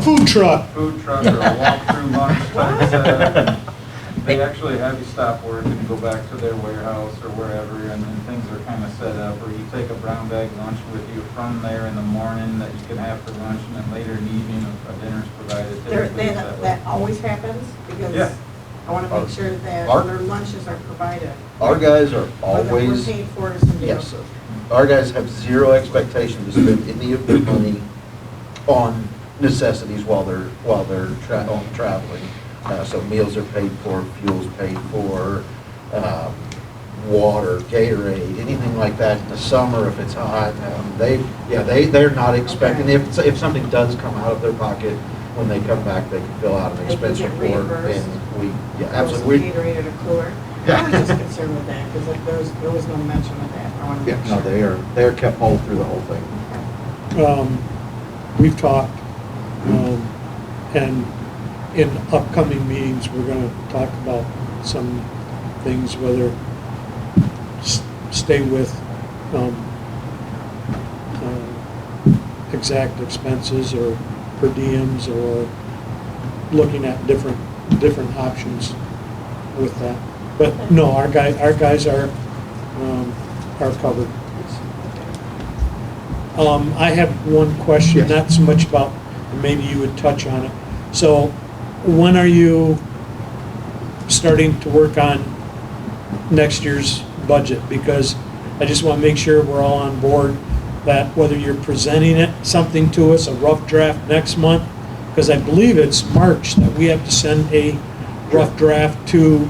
Food truck. food truck or a walk-through lunch type setup. They actually have you stop work and go back to their warehouse or wherever, and then things are kind of set up, or you take a brown bag lunch with you from there in the morning that you can have for lunch, and then later in the evening, a dinner's provided. Typically it's that way. That always happens? Yeah. Because I want to make sure that Our- their lunches are provided. Our guys are Whether we're always, paid for it or somebody yes, else. our guys have zero expectation to spend any of their money on necessities while they're traveling. So meals are paid for, fuel's paid for, water, Gatorade, anything like that in the summer if it's hot. They're not expecting, if something does come out of their pocket, when they come back, they can fill out an They can expense get report. reimbursed. And There was absolutely. some Gatorade at a cooler. I was just concerned with that, because there was no mention of that. I want to Yeah, make no, sure. they are kept whole through the whole thing. We've talked, and in upcoming meetings, we're gonna talk about some things, whether stay with exact expenses or per diems, or looking at different options with that. But no, our guys are covered. I have one question, Yes. not so much about, maybe you would touch on it. So when are you starting to work on next year's budget? Because I just want to make sure we're all on board, that whether you're presenting something to us, a rough draft next month, because I believe it's March that we have to send a rough draft to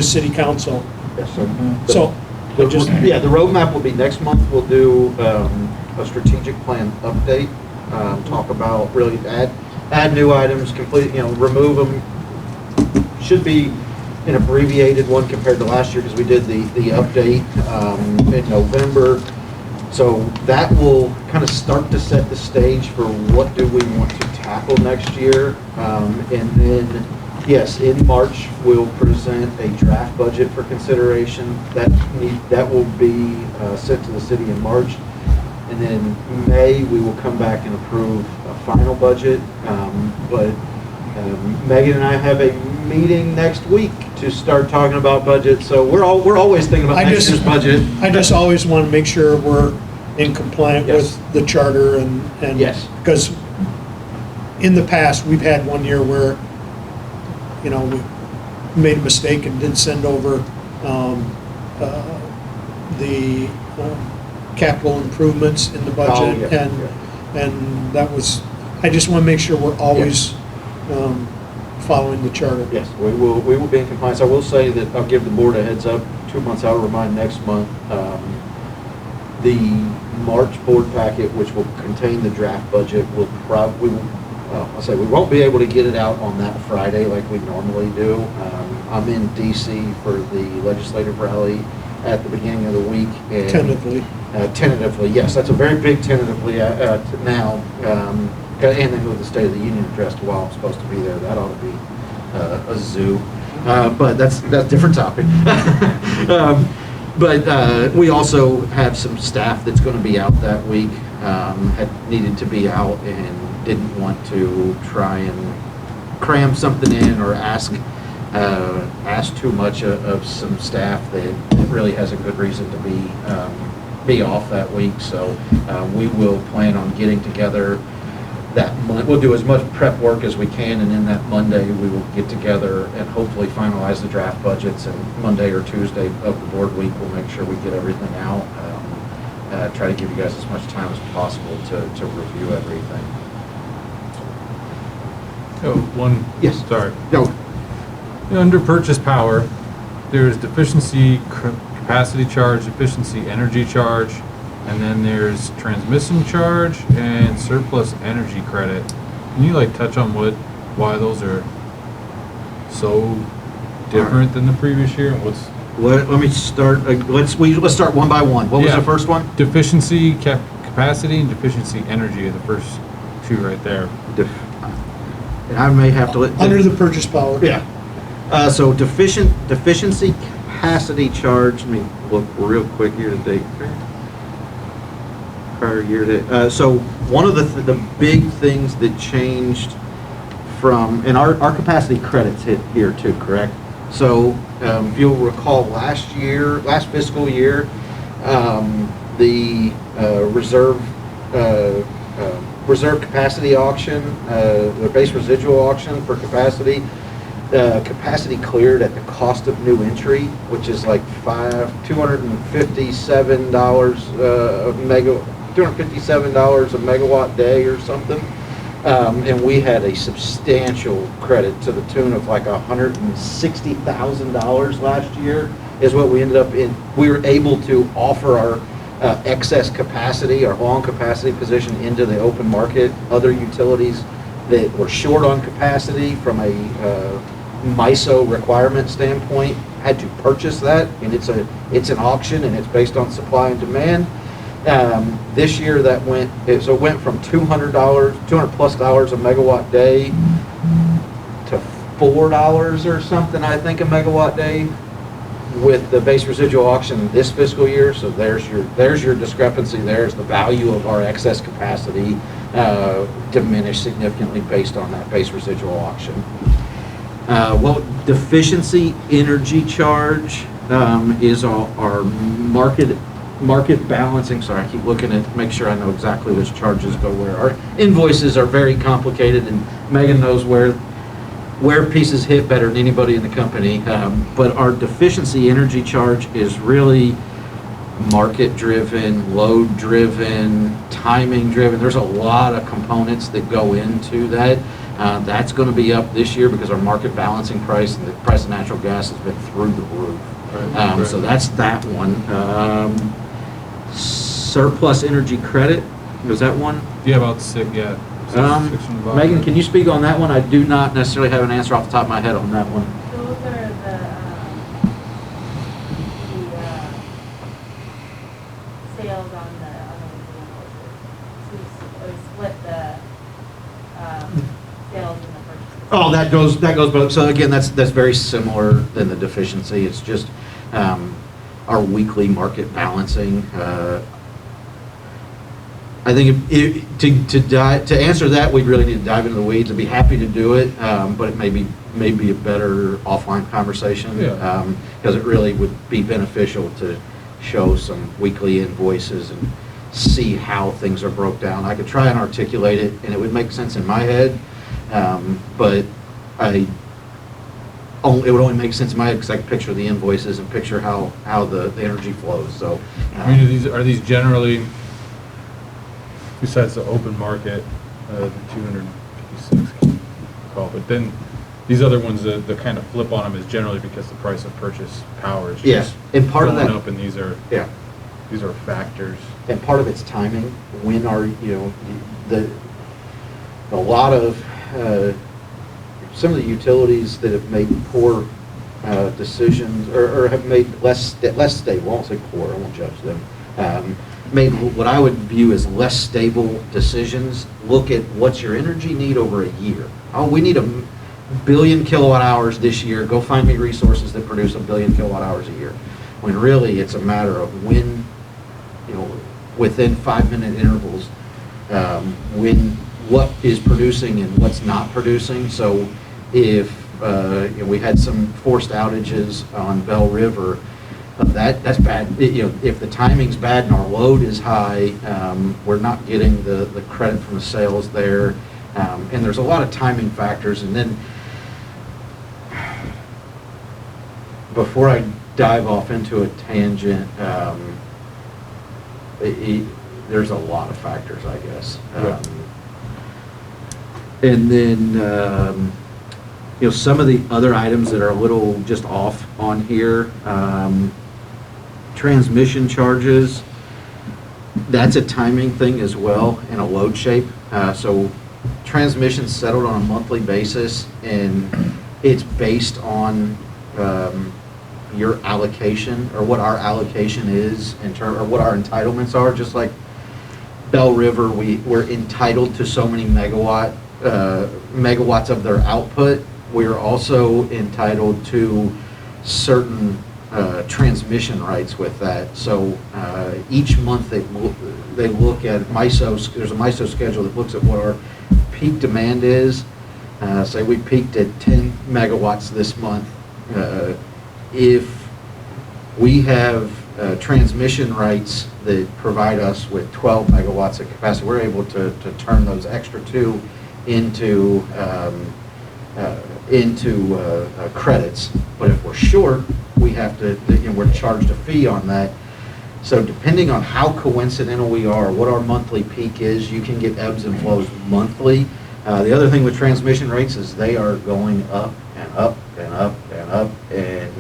city council. Yes, So, I just, the roadmap will be next month. We'll do a strategic plan update, talk about, really add new items, remove them. Should be an abbreviated one compared to last year, because we did the update in November. So that will kind of start to set the stage for what do we want to tackle next year. And then, yes, in March, we'll present a draft budget for consideration. That will be sent to the city in March. And then May, we will come back and approve a final budget. But Megan and I have a meeting next week to start talking about budget. So we're always thinking about next year's budget. I just always want to make sure we're in compliant Yes. with the charter and. Yes. Because in the past, we've had one year where, we made a mistake and didn't send over the capital improvements in the budget, yeah, and that was, I just want to make sure we're always following the charter. Yes, we will be in compliance. I will say that I'll give the board a heads up, 2 months out, remind next month. The March board packet, which will contain the draft budget, will probably, I'll say we won't be able to get it out on that Friday like we normally do. I'm in DC for the legislative rally at the beginning of the week. And tentatively, yes, that's a very big tentatively now. And then with the State of the Union address while I'm supposed to be there, that ought to be a zoo. But that's a different topic. But we also have some staff that's going to be out that week, had needed to be out and didn't want to try and cram something in or ask too much of some staff that really has a good reason to be off that week. So we will plan on getting together that month. We'll do as much prep work as we can, and in that Monday we will get together and hopefully finalize the draft budgets, and Monday or Tuesday of the board week we'll make sure we get everything out. Try to give you guys as much time as possible to review everything. Yes. Sorry. No. Under purchase power, there's deficiency capacity charge, deficiency energy charge, and then there's transmission charge and surplus energy credit. Can you touch on why those are so different than the previous year? And what's Let me start. Let's start one by one. What was the first one? Deficiency capacity and deficiency energy are the first two right there. And I may have to Under the purchase power. Yeah. So deficiency capacity charge. Let me look real quick year to date. Prior year to. So one of the big things that changed from, and our capacity credits hit here too, correct? So if you'll recall last fiscal year, the reserve capacity auction, the base residual auction for capacity, capacity cleared at the cost of new entry, which is like $257 a megawatt day or something. And we had a substantial credit to the tune of like $160,000 last year is what we ended up in. We were able to offer our excess capacity, our long capacity position into the open market. Other utilities that were short on capacity from a MISO requirement standpoint had to purchase that, and it's an auction and it's based on supply and demand. This year it went from $200 plus a megawatt day to $4 or something, I think, a megawatt day with the base residual auction this fiscal year. So there's your discrepancy. There's the value of our excess capacity diminished significantly based on that base residual auction. Deficiency energy charge is our market balancing. Sorry, I keep looking at make sure I know exactly which charges go where. Our invoices are very complicated, and Megan knows where pieces hit better than anybody in the company. But our deficiency energy charge is really market-driven, load-driven, timing-driven. There's a lot of components that go into that. That's going to be up this year because our market balancing price and the price of natural gas has been through the roof. Right. So that's that one. Surplus energy credit, was that one? Yeah, about six. Yeah. Megan, can you speak on that one? I do not necessarily have an answer off the top of my head on that one. Those are the sales on the vehicles. So we split the sales and the purchases. Oh, that goes both. So again, that's very similar than the deficiency. It's just our weekly market balancing. I think to answer that, we really need to dive into the weeds. I'd be happy to do it, but it may be a better offline conversation. Yeah. Because it really would be beneficial to show some weekly invoices and see how things are broke down. I could try and articulate it, and it would make sense in my head, but it would only make sense in my head because I can picture the invoices and picture how the energy flows, so. I mean, are these generally, besides the open market, the 256 call, but then these other ones, the kind of flip on them is generally because the price of purchase power is Yes, just and part of going that. up, and these are factors. And part of it's timing. When are, a lot of, some of the utilities that have made poor decisions, or have made less stable, I won't say poor, I won't judge them, made what I would view as less stable decisions. Look at what's your energy need over a year. Oh, we need 1 billion kilowatt hours this year. Go find me resources that produce 1 billion kilowatt hours a year. When really it's a matter of when, within 5-minute intervals, what is producing and what's not producing. So if we had some forced outages on Bell River, that's bad. If the timing's bad and our load is high, we're not getting the credit from the sales there. And there's a lot of timing factors. And then before I dive off into a tangent, there's a lot of factors, I guess. And then, some of the other items that are a little just off on here, transmission charges, that's a timing thing as well and a load shape. So transmission's settled on a monthly basis, and it's based on your allocation, or what our allocation is in terms, or what our entitlements are. Just like Bell River, we're entitled to so many megawatts of their output. We're also entitled to certain transmission rights with that. So each month they look at MISO. There's a MISO schedule that looks at what our peak demand is. Say we peaked at 10 megawatts this month. If we have transmission rights that provide us with 12 megawatts of capacity, we're able to turn those extra 2 into credits. But if we're short, we have to, we're charged a fee on that. So depending on how coincidental we are, what our monthly peak is, you can get ebbs and flows monthly. The other thing with transmission rates is they are going up and up and up and up, and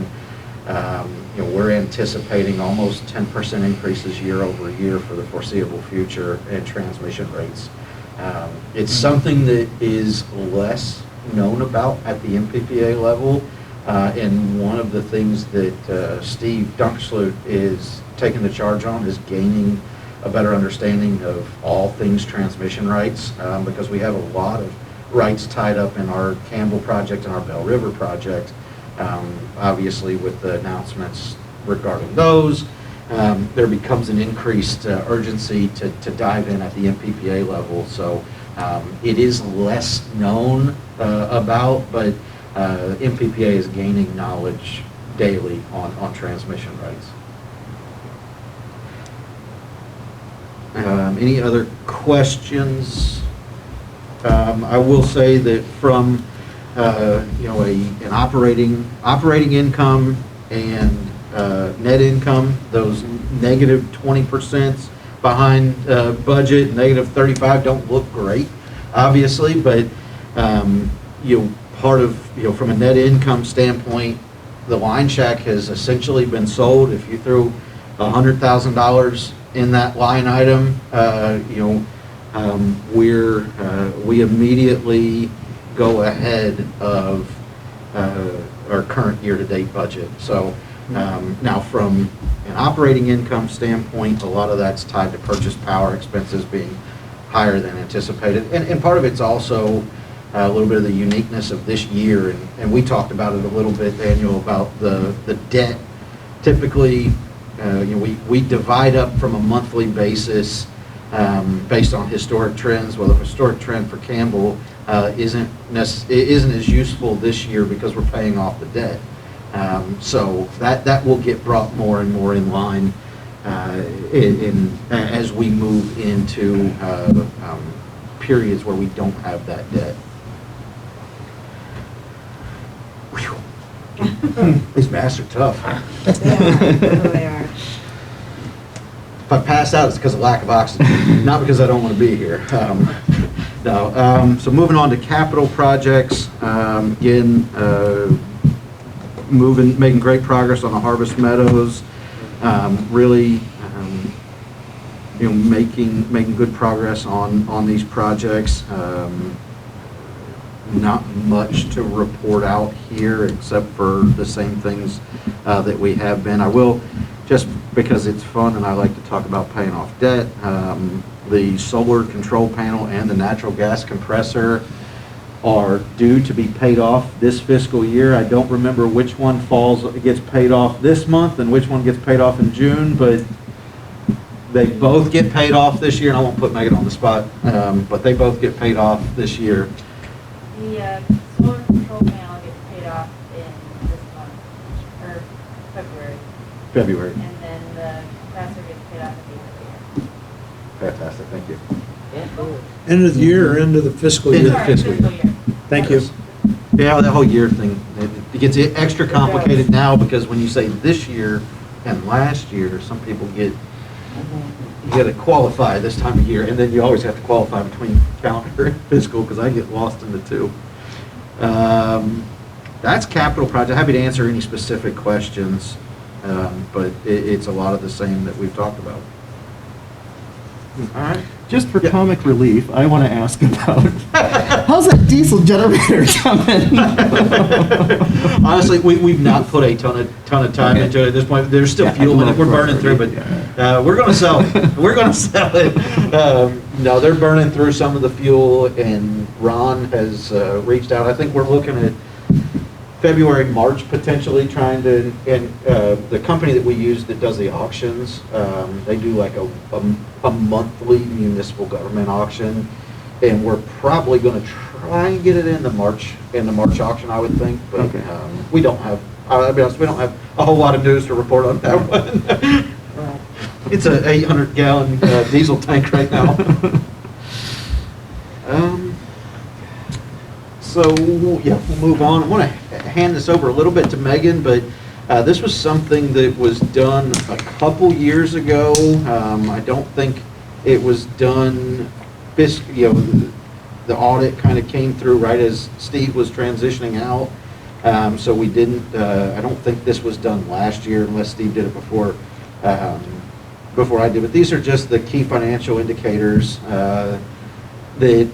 we're anticipating almost 10% increases year over year for the foreseeable future in transmission rates. It's something that is less known about at the MPPA level, and one of the things that Steve Dunkersloot is taking the charge on is gaining a better understanding of all things transmission rights, because we have a lot of rights tied up in our Campbell project and our Bell River project. Obviously, with the announcements regarding those, there becomes an increased urgency to dive in at the MPPA level. So it is less known about, but MPPA is gaining knowledge daily on transmission rights. Any other questions? I will say that from an operating income and net income, those negative 20% behind budget, negative 35 don't look great, obviously, but part of, from a net income standpoint, the line shack has essentially been sold. If you threw $100,000 in that line item, we immediately go ahead of our current year-to-date budget. So now from an operating income standpoint, a lot of that's tied to purchase power expenses being higher than anticipated. And part of it's also a little bit of the uniqueness of this year. And we talked about it a little bit, Daniel, about the debt. Typically, we divide up from a monthly basis based on historic trends. Well, the historic trend for Campbell isn't as useful this year because we're paying off the debt. So that will get brought more and more in line as we move into periods where we don't have that debt. Whew. These masks are tough. They are. If I pass out, it's because of lack of oxygen, not because I don't want to be here. So moving on to capital projects, again, making great progress on the Harvest Meadows, really, making good progress on these projects. Not much to report out here except for the same things that we have been. I will, just because it's fun and I like to talk about paying off debt, the solar control panel and the natural gas compressor are due to be paid off this fiscal year. I don't remember which one gets paid off this month and which one gets paid off in June, but they both get paid off this year, and I won't put Megan on the spot, but they both get paid off this year. The solar control panel gets paid off in this month, or February. And then the compressor gets paid off at the end of the year. Fantastic, thank you. End of the year or end of the fiscal End of year? the fiscal year. Thank you. Yeah, that whole year thing, it gets extra complicated now because when you say this year and last year, some people you got to qualify this time of year, and then you always have to qualify between calendar and fiscal because I get lost in the two. That's capital project. Happy to answer any specific questions, but it's a lot of the same that we've talked about. All right. Just for comic relief, I want to ask about, how's that diesel generator coming? Honestly, we've not put a ton of time into it at this point. There's still fuel in it. We're burning through, but we're going to sell it. We're going to sell it. No, they're burning through some of the fuel, and Ron has reached out. I think we're looking at February, March, potentially trying to, and the company that we use that does the auctions, they do like a monthly municipal government auction, and we're probably going to try and get it in the March auction, I would think, but we don't have, I'll be honest, we don't have a whole lot of news to report on that one. It's an 800-gallon diesel tank right now. So, yeah, we'll move on. I want to hand this over a little bit to Megan, but this was something that was done a couple years ago. I don't think it was done, the audit kind of came through right as Steve was transitioning out. So we didn't, I don't think this was done last year unless Steve did it before I did. But these are just the key financial indicators that,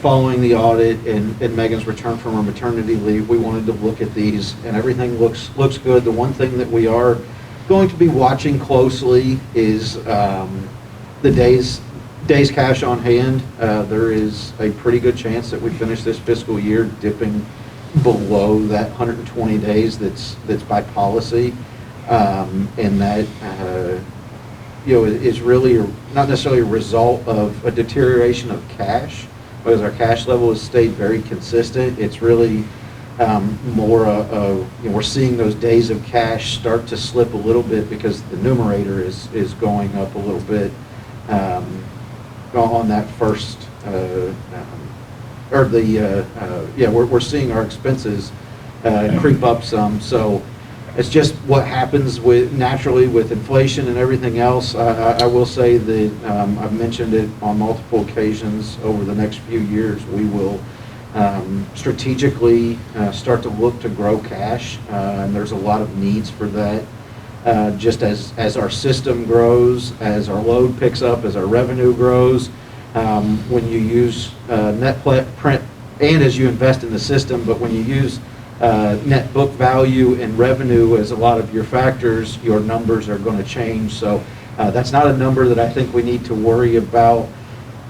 following the audit and Megan's return from her maternity leave, we wanted to look at these, and everything looks good. The one thing that we are going to be watching closely is the days cash on hand. There is a pretty good chance that we finish this fiscal year dipping below that 120 days that's by policy, and that is really not necessarily a result of a deterioration of cash, because our cash level has stayed very consistent. It's really more of, we're seeing those days of cash start to slip a little bit because the numerator is going up a little bit on that first, we're seeing our expenses creep up some. So it's just what happens naturally with inflation and everything else. I will say that I've mentioned it on multiple occasions over the next few years. We will strategically start to look to grow cash, and there's a lot of needs for that. Just as our system grows, as our load picks up, as our revenue grows, when you use net print, and as you invest in the system, but when you use net book value and revenue as a lot of your factors, your numbers are going to change. So that's not a number that I think we need to worry about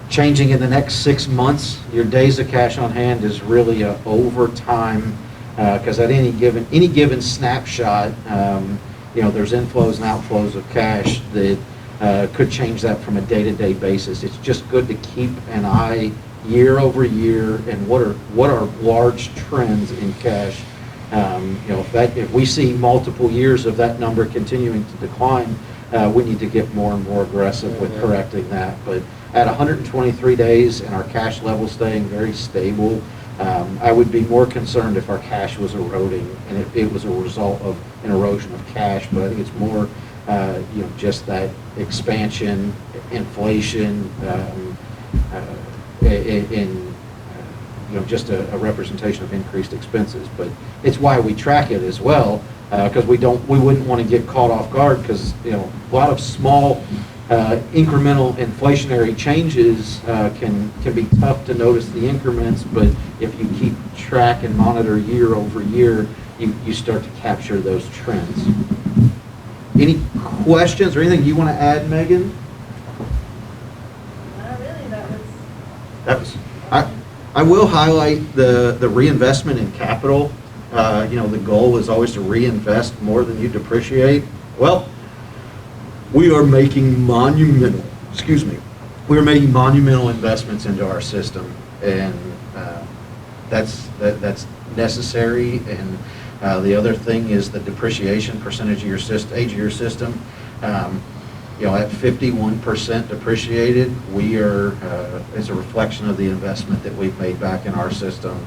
changing in the next 6 months. Your days of cash on hand is really over time, because at any given snapshot, there's inflows and outflows of cash that could change that from a day-to-day basis. It's just good to keep an eye year over year and what are large trends in cash. If we see multiple years of that number continuing to decline, we need to get more and more aggressive with correcting that. But at 123 days and our cash level staying very stable, I would be more concerned if our cash was eroding and it was a result of an erosion of cash, but I think it's more, just that expansion, inflation, just a representation of increased expenses. But it's why we track it as well, because we wouldn't want to get caught off guard, because, a lot of small incremental inflationary changes can be tough to notice the increments, but if you keep track and monitor year over year, you start to capture those trends. Any questions or anything you want to add, Megan? Not really, That was, I will highlight the reinvestment in capital. The goal is always to reinvest more than you depreciate. Well, we are making monumental investments into our system, and that's necessary. And the other thing is the depreciation percentage of your age of your system. At 51% depreciated, we are, it's a reflection of the investment that we've made back in our system.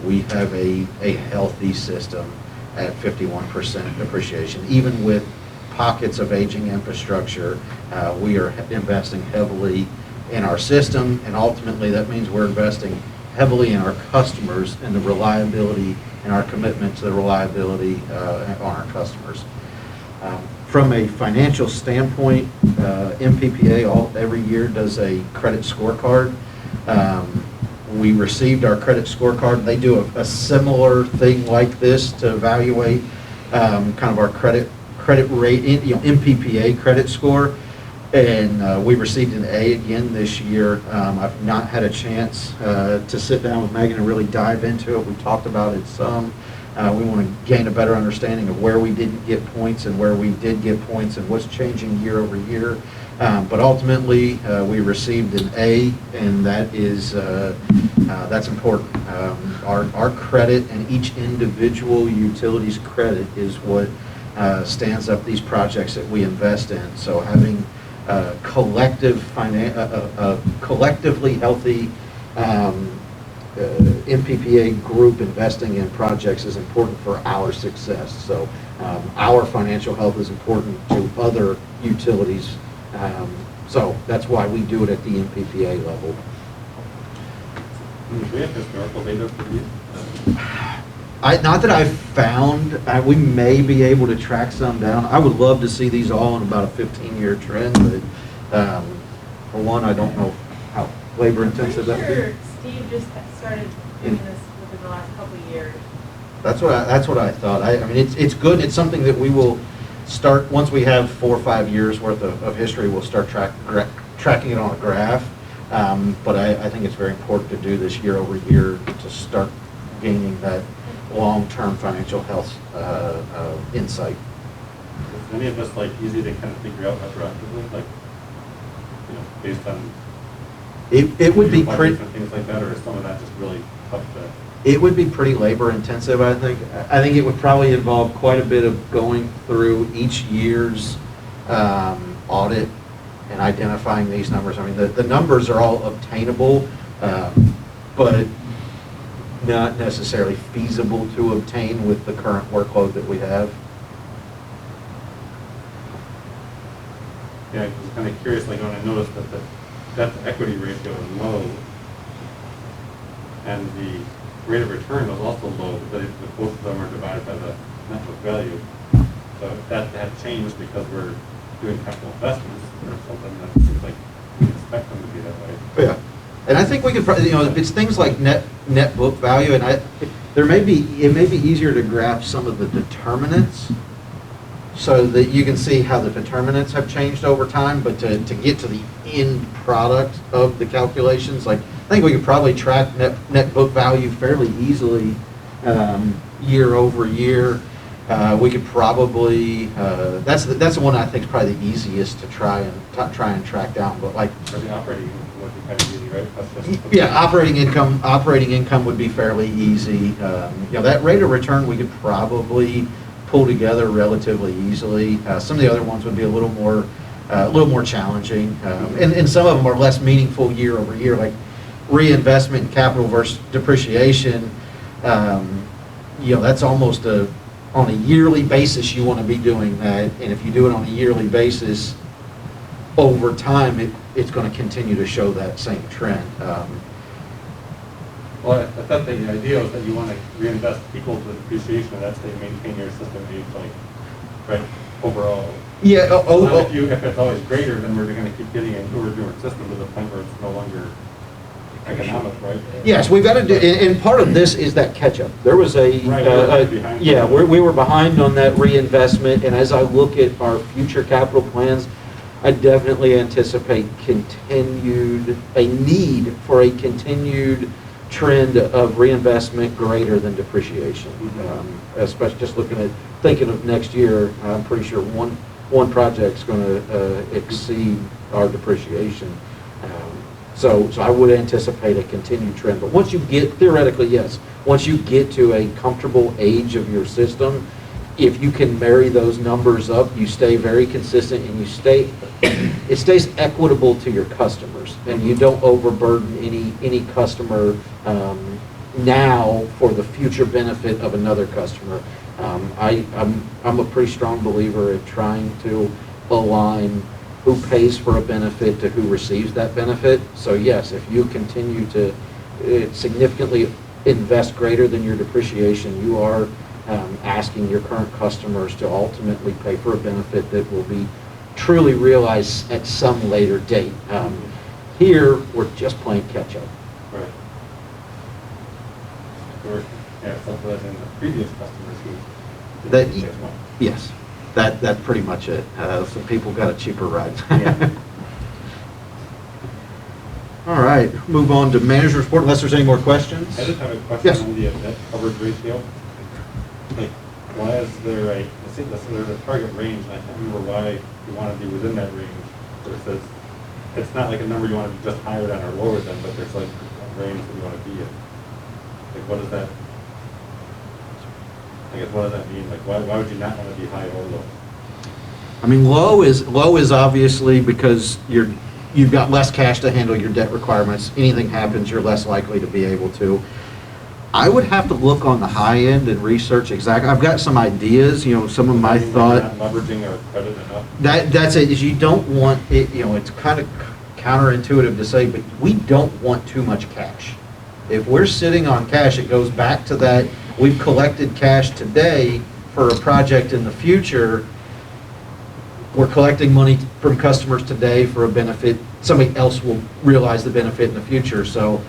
We have a healthy system at 51% depreciation. Even with pockets of aging infrastructure, we are investing heavily in our system, and ultimately that means we're investing heavily in our customers and the reliability and our commitment to the reliability on our customers. From a financial standpoint, MPPA every year does a credit scorecard. We received our credit scorecard. They do a similar thing like this to evaluate kind of our credit rate, MPPA credit score. And we received an A again this year. I've not had a chance to sit down with Megan and really dive into it. We talked about it some. We want to gain a better understanding of where we didn't get points and where we did get points and what's changing year over year. But ultimately, we received an A, and that's important. Our credit and each individual utility's credit is what stands up these projects that we invest in. So having collectively healthy MPPA group investing in projects is important for our success. So our financial health is important to other utilities. So that's why we do it at the MPPA level. Do we have historical data for these? Not that I've found. We may be able to track some down. I would love to see these all in about a 15-year trend, but for one, I don't know how labor intensive that would be. Steve just started doing this within the last couple of years. That's what I thought. I mean, it's good. It's something that we will start once we have 4 or 5 years worth of history. We'll start tracking it on a graph. But I think it's very important to do this year over year to start gaining that long-term financial health insight. Is any of this easy to kind of figure out retroactively, based on it would be pretty and things like that, or is some of that just really tough to? It would be pretty labor intensive, I think. I think it would probably involve quite a bit of going through each year's audit and identifying these numbers. I mean, the numbers are all obtainable, but not necessarily feasible to obtain with the current workload that we have. Yeah, I was kind of curious, when I noticed that the debt to equity ratio is low, and the rate of return was also low, but both of them are divided by the net book value. So if that had changed because we're doing capital investments or something, that seems like we expect them to be that way. Yeah, and I think we could probably, it's things like net book value, and it may be easier to graph some of the determinants so that you can see how the determinants have changed over time, but to get to the end product of the calculations, I think we could probably track net book value fairly easily year over year. We could probably that's the one I think is probably the easiest to try and track down. But For the operating would be kind of easy, right? Operating income would be fairly easy. That rate of return we could probably pull together relatively easily. Some of the other ones would be a little more challenging, and some of them are less meaningful year over year. reinvestment in capital versus depreciation, that's almost on a yearly basis, you want to be doing that. And if you do it on a yearly basis, over time, it's going to continue to show that same trend. Well, I thought the idea was that you want to reinvest equal to the depreciation, and that's to maintain your system age, like, right, overall. Yeah. If it's always greater, then we're going to keep getting a newer system to the point where it's no longer economic, right? Yes, we've got to do, and part of this is that catch-up. There was we were behind on that reinvestment, and as I look at our future capital plans, I definitely anticipate a need for a continued trend of reinvestment greater than depreciation. Especially just thinking of next year, I'm pretty sure one project's going to exceed our depreciation. So I would anticipate a continued trend. But once you get, theoretically, yes, once you get to a comfortable age of your system, if you can marry those numbers up, you stay very consistent and it stays equitable to your customers, and you don't overburden any customer now for the future benefit of another customer. I'm a pretty strong believer in trying to align who pays for a benefit to who receives that benefit. So yes, if you continue to significantly invest greater than your depreciation, you are asking your current customers to ultimately pay for a benefit that will be truly realized at some later date. Here, we're just playing catch up. Right. Or, subsidizing the previous customers who Yes, that's pretty much it. Some people got a cheaper ride. Yeah. All right, move on to manager's report unless there's any more questions. I just have a question Yes. on the debt coverage ratio. Like, why is there there's a target range, and I can't remember why you want to be within that range, versus, it's not like a number you want to be just higher than or lower than, but there's like a range that you want to be in. Like, what does that, I guess, what does that mean? Like, why would you not want to be high or low? I mean, low is obviously because you've got less cash to handle your debt requirements. Anything happens, you're less likely to be able to. I would have to look on the high end and research exactly. I've got some ideas, some of my thought. Not leveraging our credit enough? That's it, is you don't want it, it's kind of counterintuitive to say, but we don't want too much cash. If we're sitting on cash, it goes back to that, we've collected cash today for a project in the future. We're collecting money from customers today for a benefit. Somebody else will realize the benefit in the future. So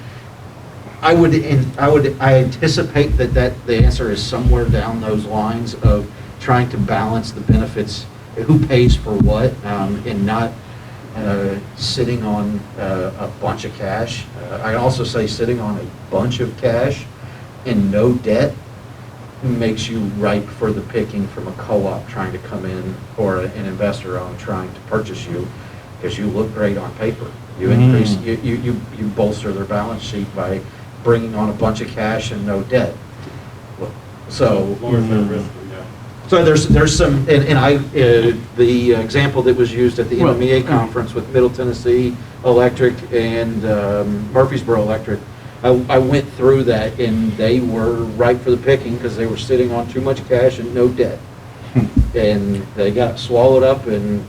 I anticipate that the answer is somewhere down those lines of trying to balance the benefits, who pays for what, and not sitting on a bunch of cash. I also say sitting on a bunch of cash and no debt makes you ripe for the picking from a co-op trying to come in, or an investor owned trying to purchase you, because you look great on paper. You increase, you bolster their balance sheet by bringing on a bunch of cash and no debt. So Lowers their risk, yeah. So there's some, the example that was used at the NMEA conference with Middle Tennessee Electric and Murfreesboro Electric, I went through that, and they were ripe for the picking because they were sitting on too much cash and no debt. And they got swallowed up, and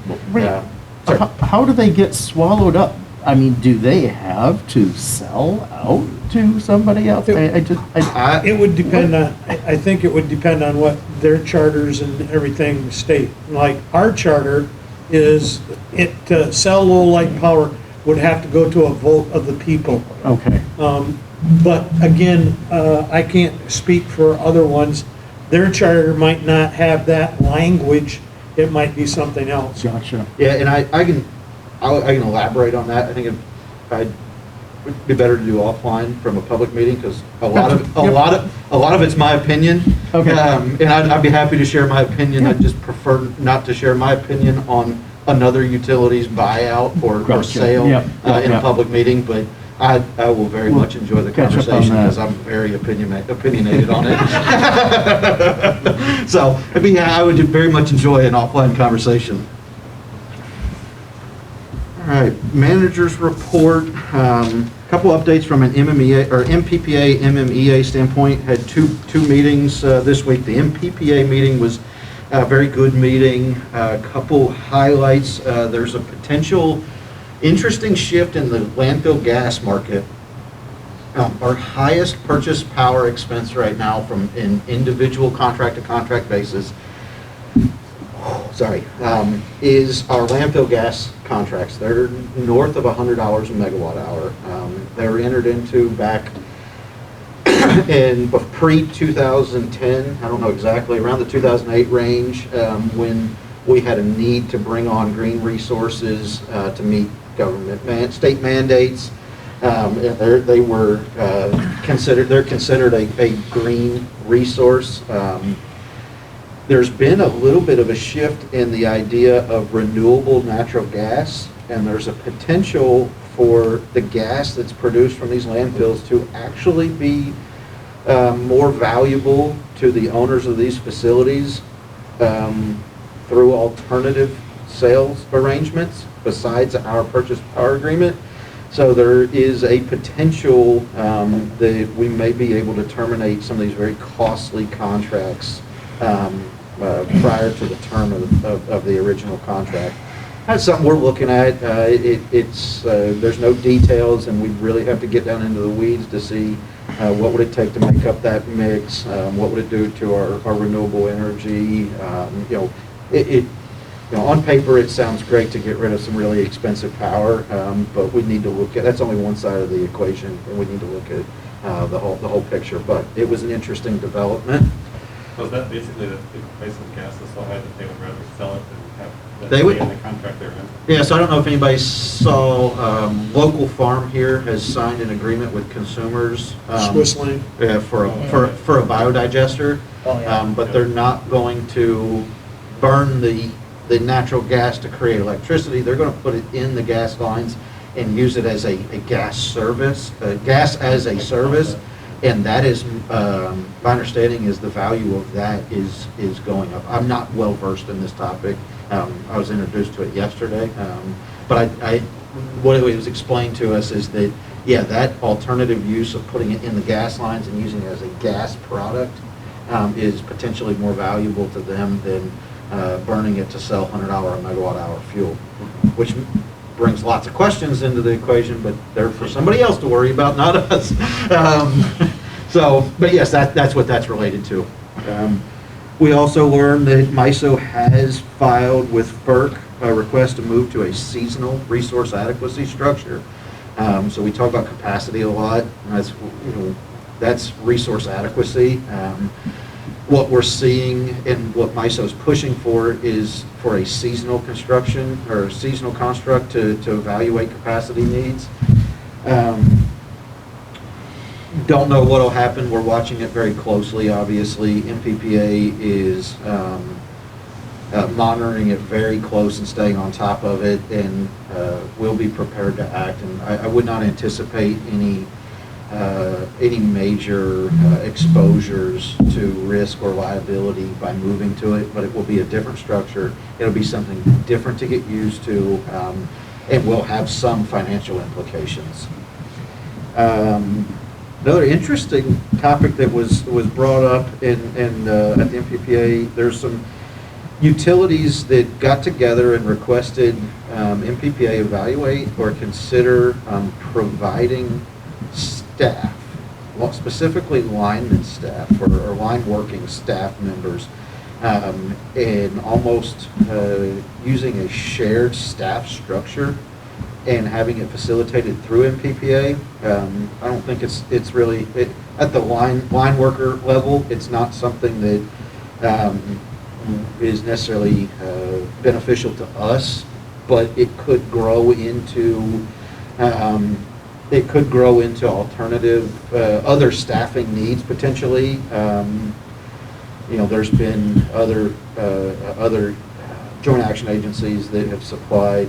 how do they get swallowed up? I mean, do they have to sell out to somebody else? It would depend on, I think it would depend on what their charters and everything state. Like, our charter is, to sell low light power would have to go to a vote of the people. Okay. But again, I can't speak for other ones. Their charter might not have that language. It might be something else. Gotcha. yeah, and I can elaborate on that. I think it'd be better to do offline from a public meeting, because a lot of it's my opinion. Okay. And I'd be happy to share my opinion. I'd just prefer not to share my opinion on another utility's buyout or sale in a public meeting, but I will very much enjoy the conversation, because I'm very opinionated on it. So, I would very much enjoy an offline conversation. All right, managers report, couple updates from an MMEA, or MPPA, MMEA standpoint. Had two meetings this week. The MPPA meeting was a very good meeting. Couple highlights. There's a potential interesting shift in the landfill gas market. Our highest purchase power expense right now from an individual contract to contract basis, is our landfill gas contracts. They're north of $100 a megawatt hour. They were entered into back in pre-2010, I don't know exactly, around the 2008 range, when we had a need to bring on green resources to meet government state mandates. They're considered a green resource. There's been a little bit of a shift in the idea of renewable natural gas, and there's a potential for the gas that's produced from these landfills to actually be more valuable to the owners of these facilities through alternative sales arrangements besides our purchase power agreement. So there is a potential that we may be able to terminate some of these very costly contracts prior to the term of the original contract. That's something we're looking at. There's no details, and we really have to get down into the weeds to see what would it take to make up that mix, what would it do to our renewable energy. On paper, it sounds great to get rid of some really expensive power, but we need to look at, that's only one side of the equation, and we need to look at the whole picture. But it was an interesting development. So is that basically the price of gas is so high that they would rather sell it than have that They would- in the contract they're in? Yeah, so I don't know if anybody saw, local farm here has signed an agreement with consumers. Swiss Lane. For a biodigester. Oh, yeah. But they're not going to burn the natural gas to create electricity. They're going to put it in the gas lines and use it as a gas service, gas as a service. And that is, my understanding is the value of that is going up. I'm not well versed in this topic. I was introduced to it yesterday. But what it was explained to us is that, yeah, that alternative use of putting it in the gas lines and using it as a gas product is potentially more valuable to them than burning it to sell $100 a megawatt hour fuel, which brings lots of questions into the equation, but they're for somebody else to worry about, not us. But yes, that's what that's related to. We also learned that MISO has filed with FERC a request to move to a seasonal resource adequacy structure. So we talk about capacity a lot. That's resource adequacy. What we're seeing and what MISO is pushing for is for a seasonal construction or a seasonal construct to evaluate capacity needs. Don't know what will happen. We're watching it very closely, obviously. MPPA is monitoring it very close and staying on top of it, and we'll be prepared to act. And I would not anticipate any major exposures to risk or liability by moving to it, but it will be a different structure. It'll be something different to get used to, and will have some financial implications. Another interesting topic that was brought up at the MPPA, there's some utilities that got together and requested MPPA evaluate or consider providing staff, specifically lineman staff or line working staff members, and almost using a shared staff structure and having it facilitated through MPPA. I don't think it's really, at the line worker level, it's not something that is necessarily beneficial to us, but it could grow into alternative, other staffing needs potentially. There's been other joint action agencies that have supplied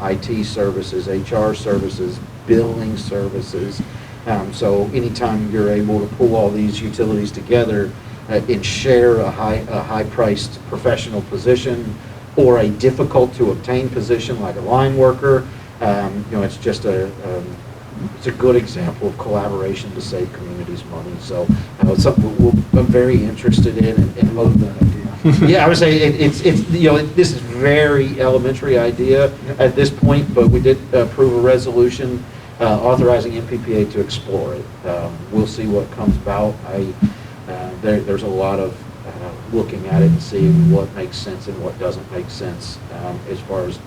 IT services, HR services, billing services. So anytime you're able to pull all these utilities together and share a high-priced professional position or a difficult to obtain position like a line worker, It's just it's a good example of collaboration to save communities money. So it's something I'm very interested in and hope that idea. Yeah, I would say it's this is very elementary idea at this point, but we did approve a resolution authorizing MPPA to explore it. We'll see what comes about. There's a lot of looking at it and seeing what makes sense and what doesn't make sense as far as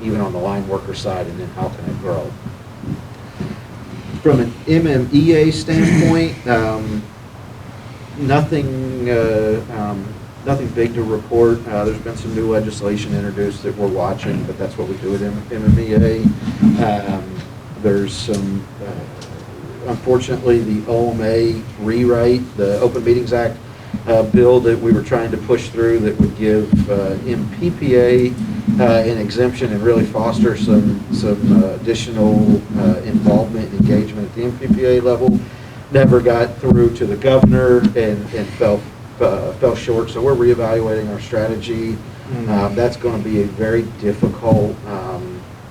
even on the line worker side, and then how can it grow. From an MMEA standpoint, nothing big to report. There's been some new legislation introduced that we're watching, but that's what we do with MMEA. There's some, unfortunately, the OMA rewrite, the Open Meetings Act bill that we were trying to push through that would give MPPA an exemption and really foster some additional involvement and engagement at the MPPA level. Never got through to the governor and fell short. So we're reevaluating our strategy. That's going to be a very difficult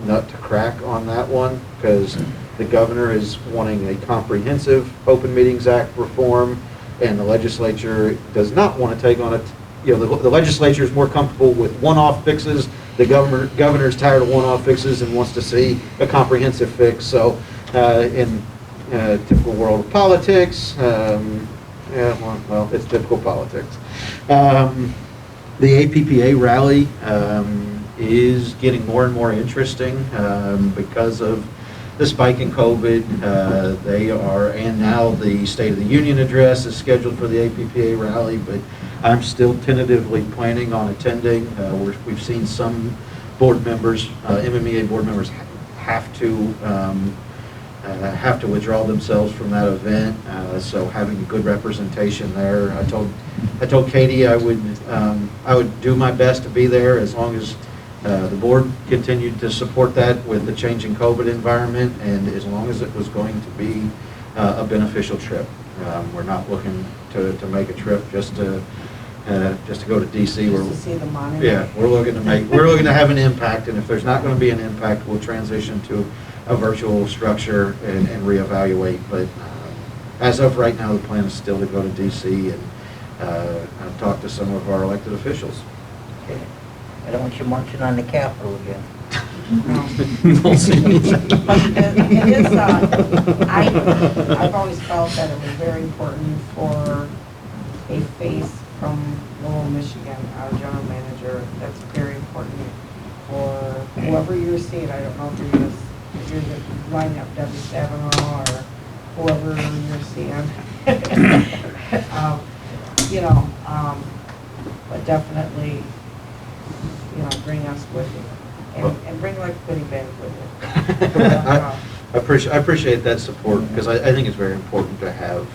nut to crack on that one, because the governor is wanting a comprehensive Open Meetings Act reform, and the legislature does not want to take on it. The legislature is more comfortable with one-off fixes. The governor is tired of one-off fixes and wants to see a comprehensive fix. So in typical world of politics, it's typical politics. The APPA rally is getting more and more interesting because of the spike in COVID. And now the State of the Union address is scheduled for the APPA rally, but I'm still tentatively planning on attending. We've seen some board members, MMEA board members, have to withdraw themselves from that event. So having a good representation there, I told Katie I would do my best to be there as long as the board continued to support that with the changing COVID environment, and as long as it was going to be a beneficial trip. We're not looking to make a trip just to go to DC. Just to see the monument. Yeah, we're looking to have an impact, and if there's not going to be an impact, we'll transition to a virtual structure and reevaluate. But as of right now, the plan is still to go to DC and talk to some of our elected officials. Okay. I don't want you marching on the Capitol again. But it is, I've always felt that it was very important for a face from Lowell, Michigan, our general manager. That's very important for whoever you're seeing. I don't know if you're lining up Debbie Stabenow or whoever you're seeing. But definitely, bring us with you. And bring like a goodie bag with you. I appreciate that support, because I think it's very important to have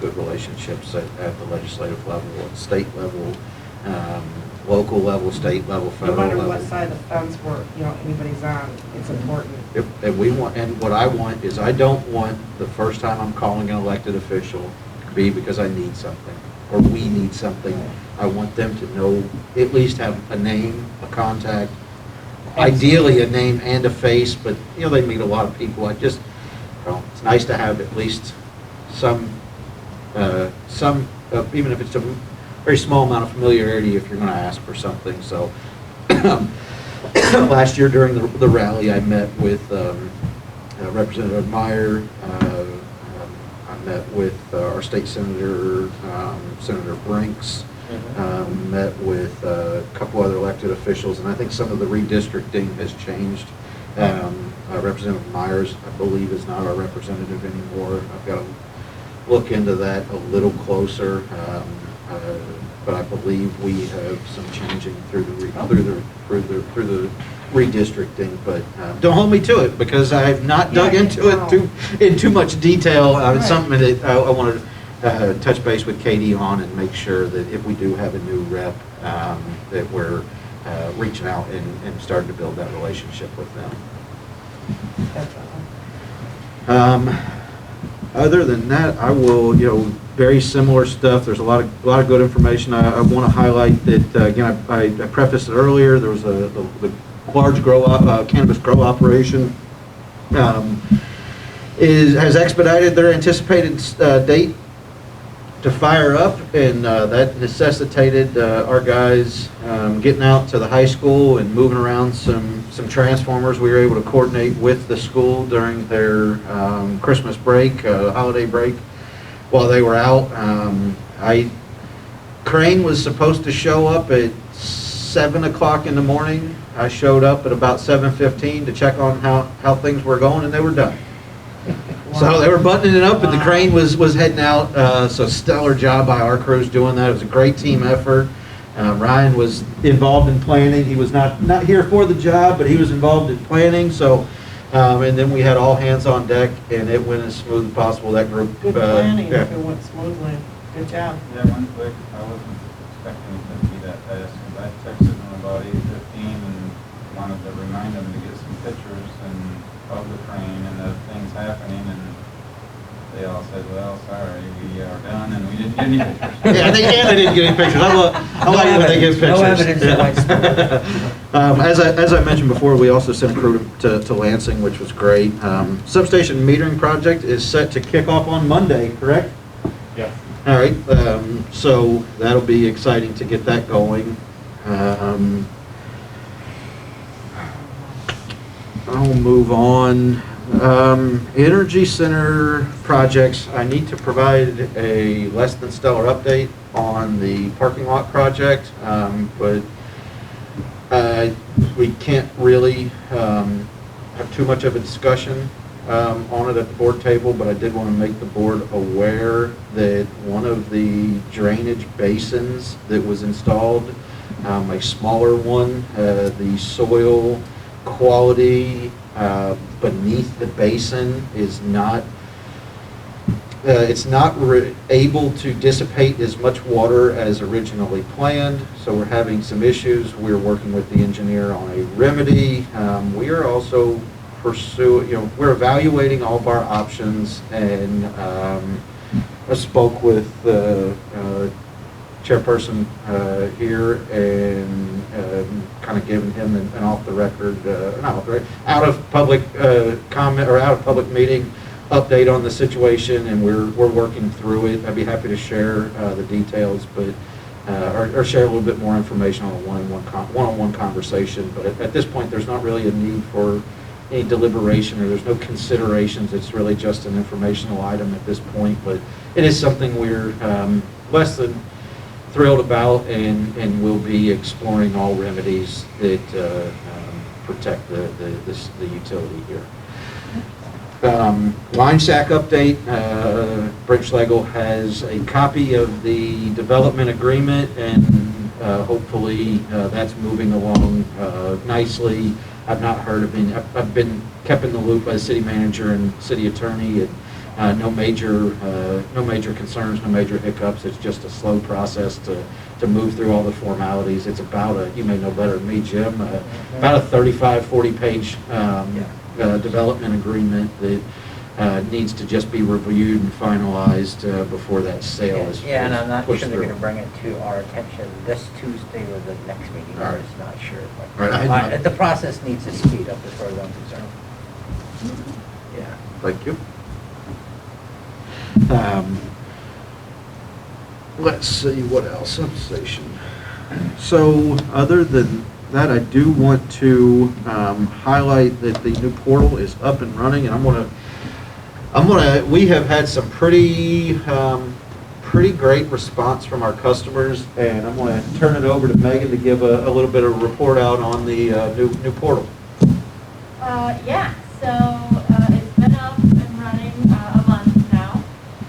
good relationships at the legislative level, at state level, local level, state level, federal level. No matter what side of the fence anybody's on, it's important. Yep. And what I want is, I don't want the first time I'm calling an elected official to be because I need something or we need something. I want them to know, at least have a name, a contact, ideally a name and a face, but they meet a lot of people. It's nice to have at least some even if it's a very small amount of familiarity if you're going to ask for something. So last year during the rally, I met with Representative Meyer. I met with our state senator, Senator Brinks. Met with a couple other elected officials, and I think some of the redistricting has changed. Representative Myers, I believe, is not our representative anymore. I've got to look into that a little closer, but I believe we have some changing through the redistricting. But don't hold me to it, because I've not dug into it in too much detail. It's something that I wanted to touch base with Katie on and make sure that if we do have a new rep, that we're reaching out and starting to build that relationship with them. Other than that, I will, very similar stuff. There's a lot of good information. I want to highlight that, again, I prefaced it earlier. There was the large cannabis grow operation, has expedited their anticipated date to fire up, and that necessitated our guys getting out to the high school and moving around some transformers. We were able to coordinate with the school during their Christmas break, holiday break, while they were out. Crane was supposed to show up at 7 o'clock in the morning. I showed up at about 7:15 to check on how things were going, and they were done. So they were buttoning it up, and the crane was heading out. So stellar job by our crews doing that. It was a great team effort. Ryan was involved in planning. He was not here for the job, but he was involved in planning. So, and then we had all hands on deck, and it went as smooth as possible. That group. Good planning, Yeah. if it went smoothly. Good job. Yeah, it went quick. I wasn't expecting it to be that fast, because I texted them about 8:15 and wanted to remind them to get some pictures of the crane and the things happening, and they all said, well, sorry, we are done, and we didn't get any pictures. Yeah, they didn't get any pictures. I like it when they get pictures. No evidence of my As I mentioned before, we also sent a crew to Lansing, which was great. Substation metering project is set to kick off on Monday, correct? Yeah. All right, so that'll be exciting to get that going. I'll move on. Energy Center projects, I need to provide a less than stellar update on the parking lot project, but we can't really have too much of a discussion on it at the board table, but I did want to make the board aware that one of the drainage basins that was installed, a smaller one, the soil quality beneath the basin is not it's not able to dissipate as much water as originally planned, so we're having some issues. We're working with the engineer on a remedy. We are also we're evaluating all of our options, and I spoke with chairperson here and kind of giving him an off the record, out of public comment or out of public meeting update on the situation, and we're working through it. I'd be happy to share the details, but or share a little bit more information on a one-on-one conversation. But at this point, there's not really a need for any deliberation, or there's no considerations. It's really just an informational item at this point, but it is something we're less than thrilled about, and we'll be exploring all remedies that protect the utility here. Line shack update. Brent Schlegel has a copy of the development agreement, and hopefully that's moving along nicely. I've not heard of any. I've been kept in the loop by the city manager and city attorney, and no major concerns, no major hiccups. It's just a slow process to move through all the formalities. It's about you may know better than me, Jim, about a 35-40 page development agreement that needs to just be reviewed and finalized before that sale is Yeah, and I'm not sure pushed they're through. going to bring it to our attention this Tuesday or the next meeting. All right. I'm just not sure. All right, But the process needs to speed up as far as I'm concerned. Yeah, thank you. Let's see, what else? Substation. So, other than that, I do want to highlight that the new portal is up and running, and we have had some pretty great response from our customers, and I'm going to turn it over to Megan to give a little bit of a report out on the new portal. Yeah, so it's been up and running a month now,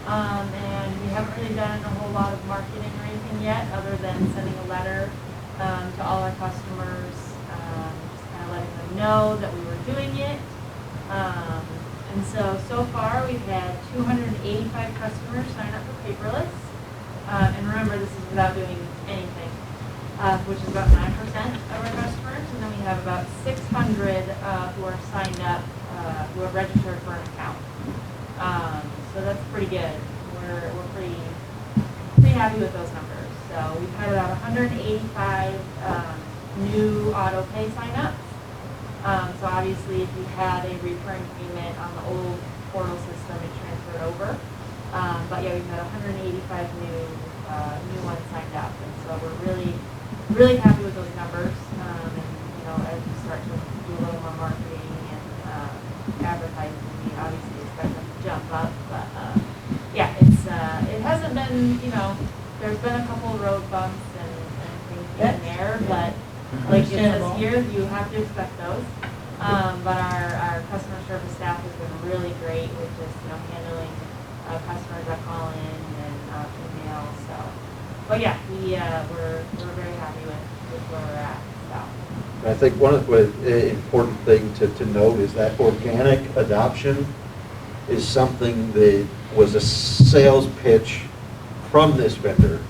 and we haven't really done a whole lot of marketing or anything yet, other than sending a letter to all our customers, just kind of letting them know that we were doing it. And so far we've had 285 customers sign up for paperless, and remember, this is without doing anything, which is about 9% of our customers, and then we have about 600 who are signed up, who are registered for an account. So that's pretty good. We're pretty happy with those numbers. So we've had about 185 new auto pay signups, So obviously, if you had a recurring payment on the old portal system, it transferred over. But yeah, we've had 185 new ones signed up, and so we're really happy with those numbers. And as we start to do a little more marketing and advertising, we obviously expect them to jump up. But yeah, it hasn't been, there's been a couple of road bumps and things here and there, but like it says here, you have to expect those. But our customer service staff has been really great with just handling customers that call in and email. So, but yeah, we're very happy with where we're at. So. I think one of the important thing to note is that organic adoption is something that was a sales pitch from this vendor,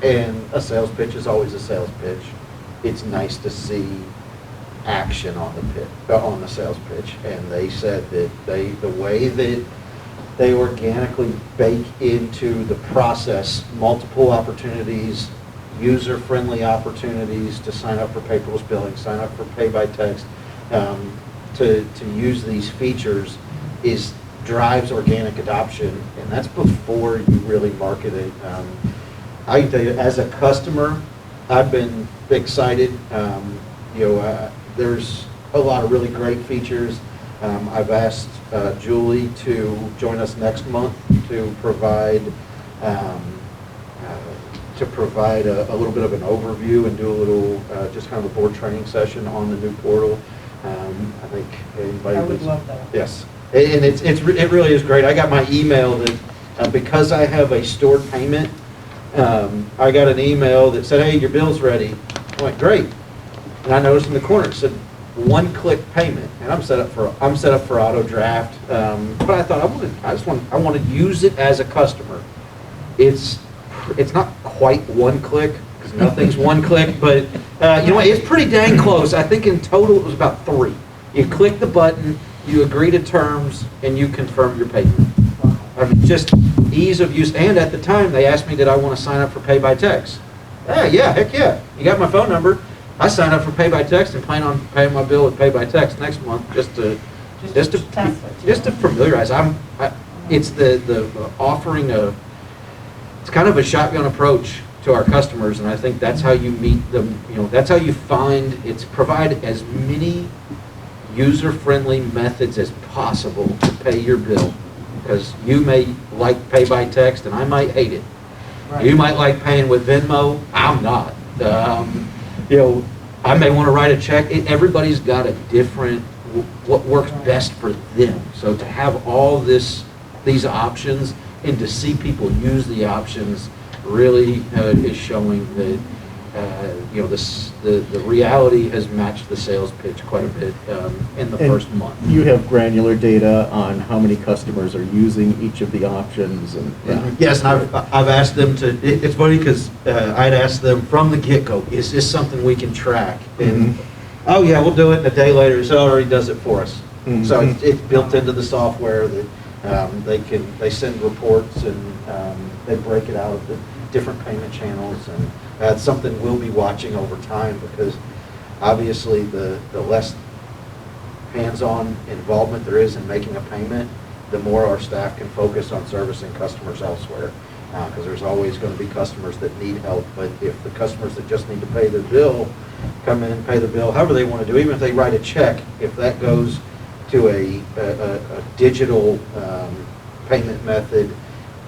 and a sales pitch is always a sales pitch. It's nice to see action on the sales pitch, and they said that the way that they organically bake into the process multiple opportunities, user-friendly opportunities to sign up for paperless billing, sign up for pay by text, to use these features drives organic adoption, and that's before you really market it. I can tell you, as a customer, I've been excited. There's a lot of really great features. I've asked Julie to join us next month to provide a little bit of an overview and do a little just kind of a board training session on the new portal. I think anybody I would love that. Yes, and it really is great. I got my email that because I have a stored payment, I got an email that said, "Hey, your bill's ready." I went, "Great," and I noticed in the corner it said one-click payment, and I'm set up for auto draft. But I thought I want to use it as a customer. It's not quite one click because nothing's one click, but it's pretty dang close. I think in total it was about 3. You click the button, you agree to terms, and you confirm your payment. I mean, just ease of use. And at the time, they asked me, did I want to sign up for pay by text? Yeah, heck yeah. You got my phone number. I signed up for pay by text and plan on paying my bill with pay by text next month just to familiarize. It's the offering of, it's kind of a shotgun approach to our customers, and I think that's how you meet them. That's how you provide as many user-friendly methods as possible to pay your bill, because you may like pay by text and I might hate it. Right. You might like paying with Venmo. I'm not. I may want to write a check. Everybody's got a different, what works best for them. So to have all these options and to see people use the options really is showing that the reality has matched the sales pitch quite a bit in the first month. You have granular data on how many customers are using each of the options, and yes, and I've asked them to. It's funny because I'd asked them from the get-go, is this something we can track? And oh yeah, we'll do it. And a day later, it already does it for us. So it's built into the software that they send reports and they break it out of the different payment channels, and that's something we'll be watching over time, because obviously the less hands-on involvement there is in making a payment, the more our staff can focus on servicing customers elsewhere, because there's always going to be customers that need help. But if the customers that just need to pay their bill come in and pay the bill however they want to do, even if they write a check, if that goes to a digital payment method,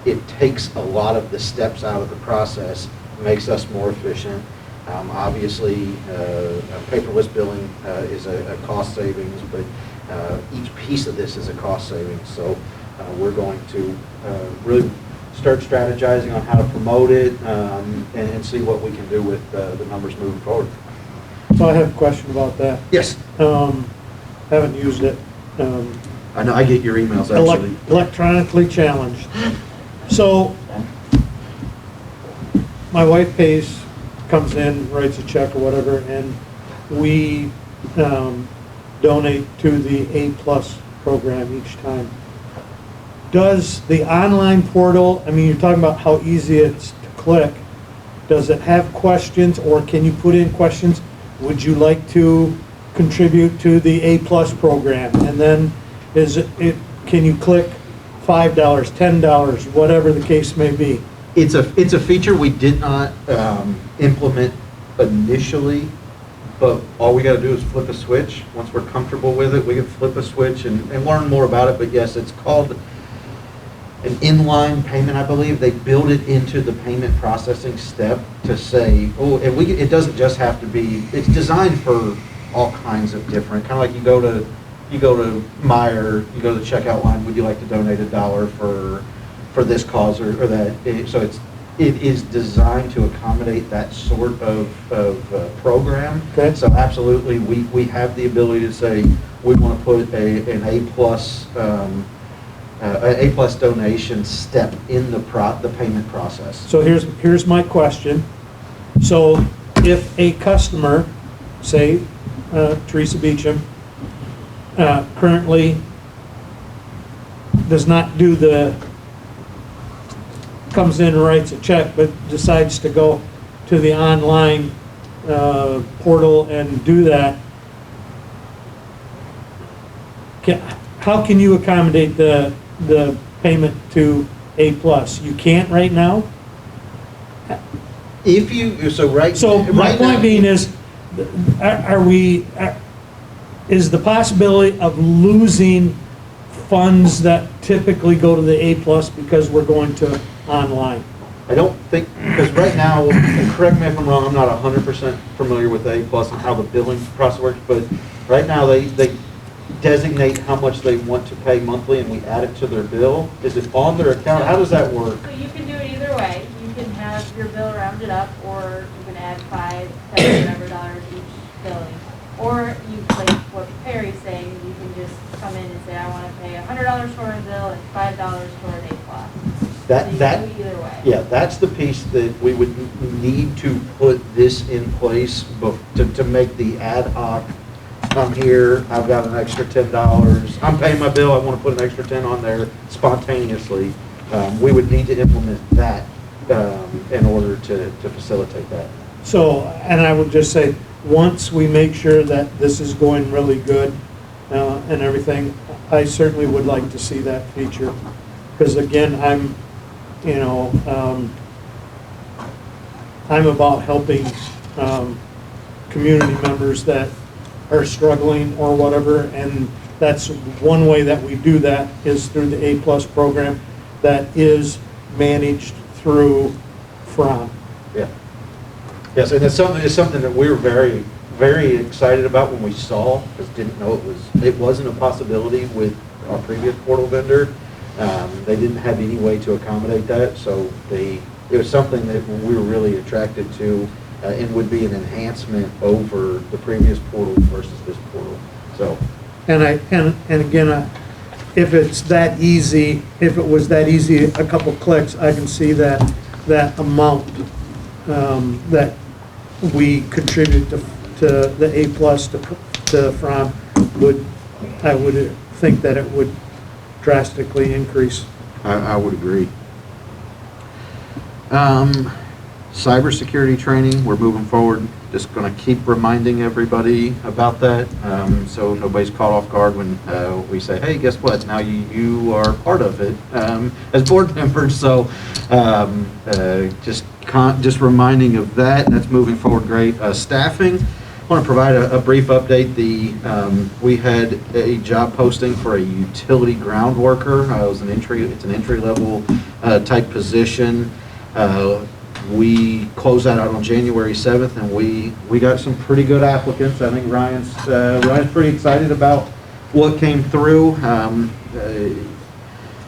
it takes a lot of the steps out of the process, makes us more efficient. Obviously, paperless billing is a cost savings, but each piece of this is a cost savings. So we're going to really start strategizing on how to promote it and see what we can do with the numbers moving forward. So I have a question about that. Yes. Haven't used it. I know, I get your emails actually. Electronically challenged. So my wife comes in, writes a check or whatever, and we donate to the A+ program each time. Does the online portal, I mean, you're talking about how easy it's to click, does it have questions, or can you put in questions? Would you like to contribute to the A+ program? And then can you click $5, $10, whatever the case may be? It's a feature we did not implement initially, but all we got to do is flip a switch. Once we're comfortable with it, we can flip a switch and learn more about it. But yes, it's called an inline payment, I believe. They build it into the payment processing step to say, oh, and it doesn't just have to be, it's designed for all kinds of different, kind of like you go to Meijer, you go to the checkout line, would you like to donate $1 for this cause or that? So it is designed to accommodate that sort of program. Okay. So absolutely, we have the ability to say, we want to put an A+ donation step in the payment process. So here's my question. So if a customer, say Teresa Beecham, currently does not do comes in and writes a check, but decides to go to the online portal and do that, how can you accommodate the payment to A+? You can't right now? So My point being is, is the possibility of losing funds that typically go to the A+ because we're going to online? I don't think, because right now, and correct me if I'm wrong, I'm not 100% familiar with A+ and how the billing process works, but right now they designate how much they want to pay monthly and we add it to their bill. Is it on their account? How does that work? So you can do it either way. You can have your bill rounded up, or you can add $5, $7, whatever dollars each billing. Or you, like what Perry's saying, you can just come in and say, I want to pay $100 toward a bill and $5 toward A+. So you can do either way. Yeah, that's the piece that we would need to put this in place to make the ad hoc. I'm here, I've got an extra $10. I'm paying my bill, I want to put an extra 10 on there spontaneously. We would need to implement that in order to facilitate that. So, and I would just say, once we make sure that this is going really good and everything, I certainly would like to see that feature. Because again, I'm about helping community members that are struggling or whatever, and that's one way that we do that is through the A+ program that is managed through FROM. Yeah. Yes, and it's something that we were very, very excited about when we saw, because didn't know it wasn't a possibility with our previous portal vendor. They didn't have any way to accommodate that, so it was something that we were really attracted to, and would be an enhancement over the previous portal versus this portal. So. And again, if it's that easy, if it was that easy, a couple clicks, I can see that amount that we contribute to the A+ to FROM I would think that it would drastically increase. I would agree. Cybersecurity training, we're moving forward. Just going to keep reminding everybody about that, so nobody's caught off guard when we say, hey, guess what? Now you are part of it as board members. So just reminding of that. That's moving forward great. Staffing, I want to provide a brief update. We had a job posting for a utility ground worker. It's an entry level type position. We closed that out on January 7th, and we got some pretty good applicants. I think Ryan's pretty excited about what came through.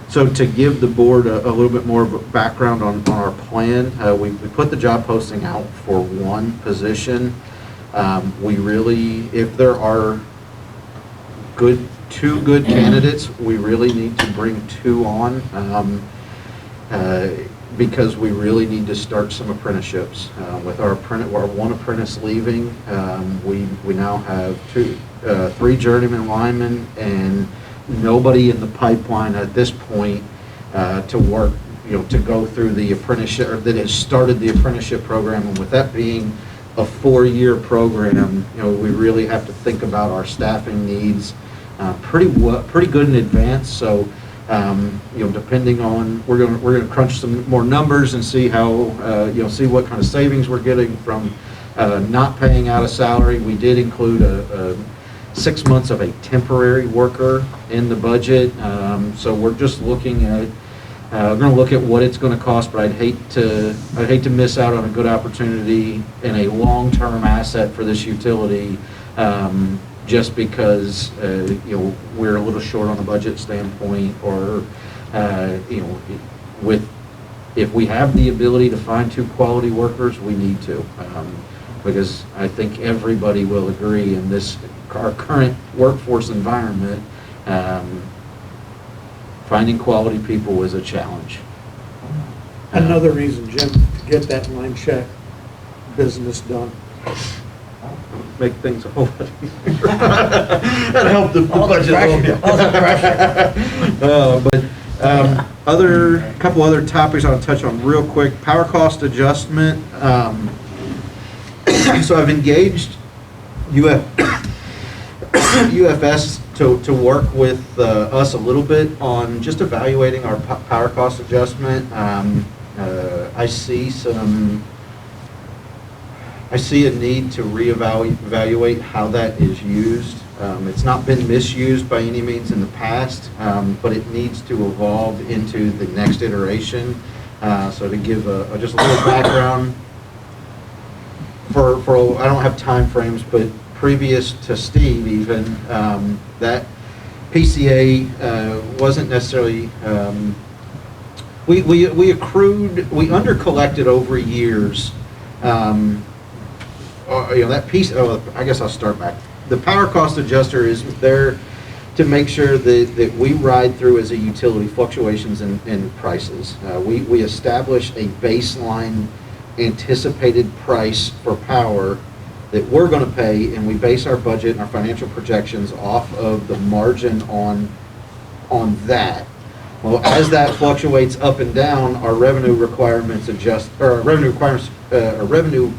So to give the board a little bit more of a background on our plan, we put the job posting out for one position. If there are two good candidates, we really need to bring two on. Because we really need to start some apprenticeships. With our one apprentice leaving, we now have three journeyman linemen and nobody in the pipeline at this point to work, to go through the apprenticeship, or that has started the apprenticeship program. And with that being a 4-year program, we really have to think about our staffing needs pretty good in advance. So, depending on, we're gonna crunch some more numbers and see how, see what kind of savings we're getting from not paying out a salary. We did include a 6 months of a temporary worker in the budget. So we're just looking at, we're going to look at what it's going to cost, but I'd hate to miss out on a good opportunity and a long-term asset for this utility, just because we're a little short on a budget standpoint, or if we have the ability to find 2 quality workers, we need to, because I think everybody will agree in our current workforce environment, finding quality people is a challenge. Another reason, Jim, to get that line check business done. Make things a whole lot easier. That helped the budget a little bit. But couple other topics I'll touch on real quick. Power cost adjustment. So I've engaged UFS to work with us a little bit on just evaluating our power cost adjustment. I see a need to reevaluate how that is used. It's not been misused by any means in the past, but it needs to evolve into the next iteration. So to give just a little background, I don't have time frames, but previous to Steve even, that PCA wasn't necessarily, we under-collected over years. That piece, I guess I'll start back. The power cost adjuster is there to make sure that we ride through as a utility fluctuations in prices. We establish a baseline anticipated price for power that we're going to pay, and we base our budget and our financial projections off of the margin on that. Well, as that fluctuates up and down, our revenue requirements adjust, or our revenue requirements, our revenue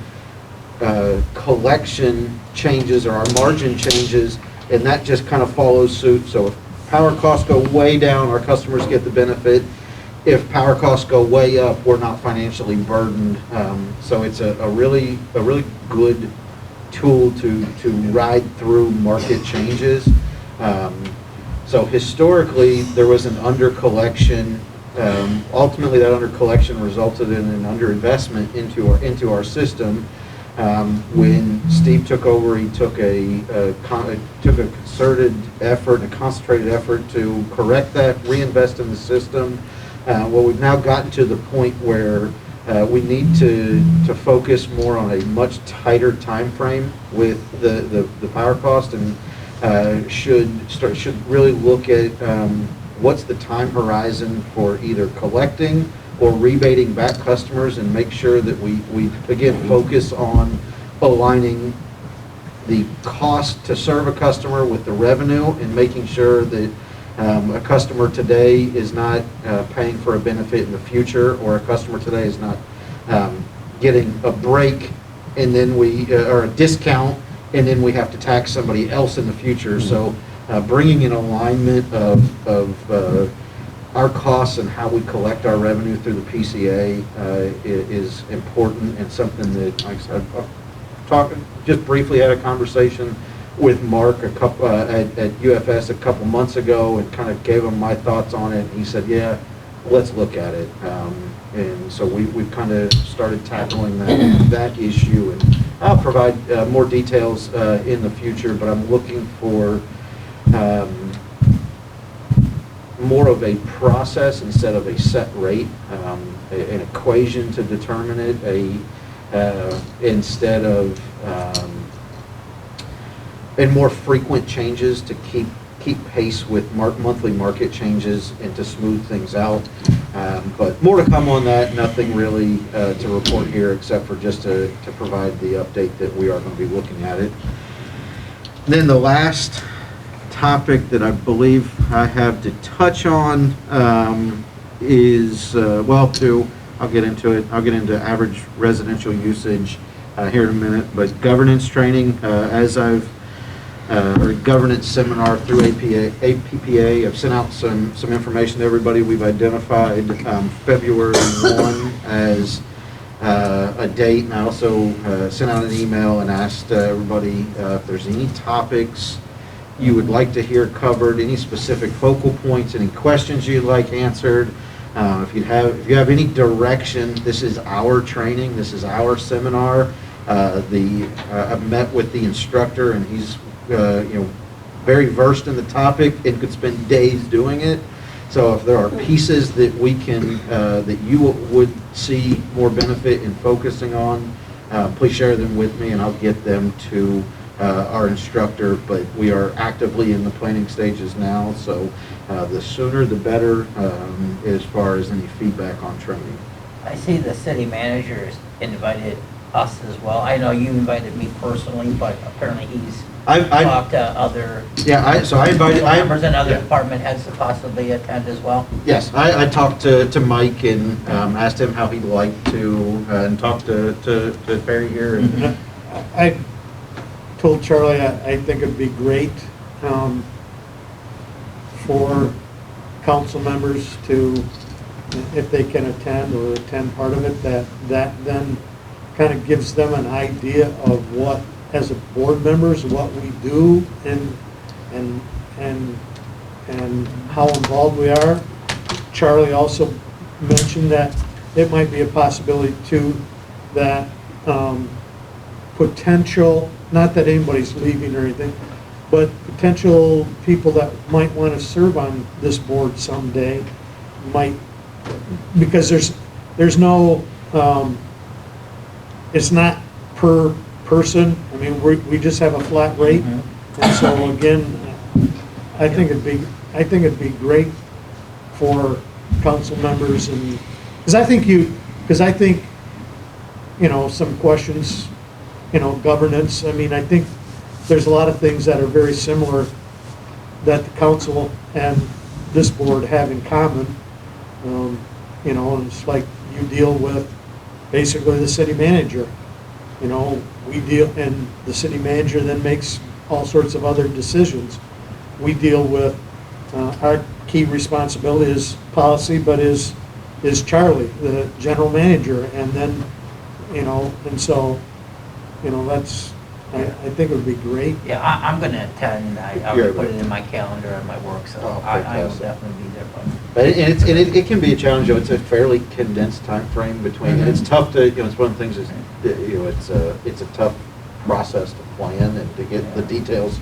collection changes, or our margin changes, and that just kind of follows suit. So if power costs go way down, our customers get the benefit. If power costs go way up, we're not financially burdened. So it's a really good tool to ride through market changes. So historically, there was an under-collection. Ultimately, that under-collection resulted in an under-investment into our system. When Steve took over, he took a concerted effort, a concentrated effort to correct that, reinvest in the system. Well, we've now gotten to the point where we need to focus more on a much tighter time frame with the power cost, and should really look at what's the time horizon for either collecting or rebating back customers, and make sure that we again focus on aligning the cost to serve a customer with the revenue, and making sure that a customer today is not paying for a benefit in the future, or a customer today is not getting a break and then or a discount, and then we have to tax somebody else in the future. So bringing in alignment of our costs and how we collect our revenue through the PCA is important, and something that, like I said, just briefly had a conversation with Mark at UFS a couple months ago, and kind of gave him my thoughts on it. And he said, yeah, let's look at it. And so we've kind of started tackling that issue, and I'll provide more details in the future, but I'm looking for more of a process instead of a set rate, an equation to determine it, instead of and more frequent changes to keep pace with monthly market changes and to smooth things out. But more to come on that. Nothing really to report here, except for just to provide the update that we are going to be looking at it. And then the last topic that I believe I have to touch on is, I'll get into it. I'll get into average residential usage here in a minute, but governance training, or governance seminar through APPA. I've sent out some information to everybody. We've identified February 1 as a date, and I also sent out an email and asked everybody if there's any topics you would like to hear covered, any specific focal points, any questions you'd like answered. If you have any direction, this is our training, this is our seminar. I've met with the instructor, and he's very versed in the topic and could spend days doing it. So if there are pieces that we can, that you would see more benefit in focusing on, please share them with me and I'll get them to our instructor. But we are actively in the planning stages now, so the sooner the better as far as any feedback on training. I see the city managers invited us as well. I know you invited me personally, but apparently he's talked to other I invited members and other department heads to possibly attend as well. Yes, I talked to Mike and asked him how he'd like to, and talked to Barry here. And I told Charlie I think it'd be great for council members to, if they can attend or attend part of it, that then kind of gives them an idea of what, as a board members, what we do and how involved we are. Charlie also mentioned that it might be a possibility too that potential, not that anybody's leaving or anything, but potential people that might want to serve on this board someday might, because there's no, it's not per person. I mean, we just have a flat rate. And so again, I think it'd be great for council members, and because I think some questions, governance. I mean, I think there's a lot of things that are very similar that the council and this board have in common. And it's like you deal with basically the city manager. We deal, and the city manager then makes all sorts of other decisions. We deal with, our key responsibility is policy, but is Charlie, the general manager, and then, and so, that's, I think it would be great. Yeah, I'm going to attend. I already put it in my calendar and my work, so I will definitely be there. But it can be a challenge. It's a fairly condensed time frame between. It's tough to, it's one of the things is, it's a tough process to plan and to get the details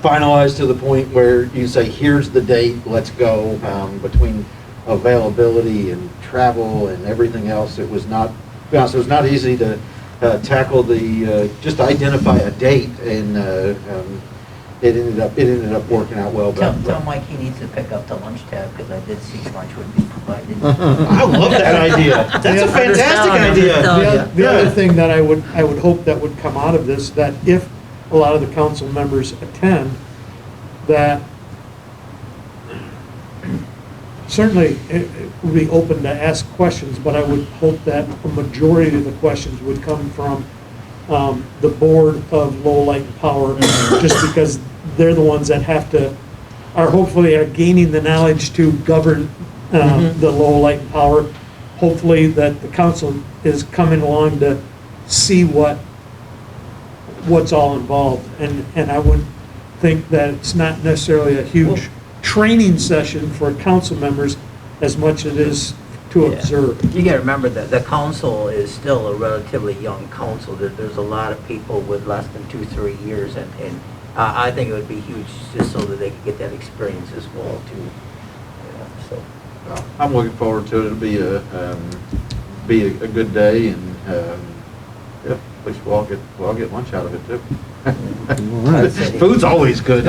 finalized to the point where you say, here's the date, let's go. Between availability and travel and everything else, it was not easy to tackle just identify a date, and it ended up working out well. Tell Mike he needs to pick up the lunch tab, because I did see lunch would be provided. I love that idea. That's a fantastic idea. The other thing that I would hope that would come out of this, that if a lot of the council members attend, that certainly it would be open to ask questions, but I would hope that a majority of the questions would come from the board of Lowell Light and Power, just because they're the ones that hopefully are gaining the knowledge to govern the Lowell Light and Power. Hopefully that the council is coming along to see what's all involved, and I would think that it's not necessarily a huge training session for council members as much as it is to observe. You got to remember that the council is still a relatively young council. There's a lot of people with less than 2-3 years, and I think it would be huge just so that they could get that experience as well too. So I'm looking forward to it. It'll be a good day, and at least we'll all get lunch out of it too. Food's always good.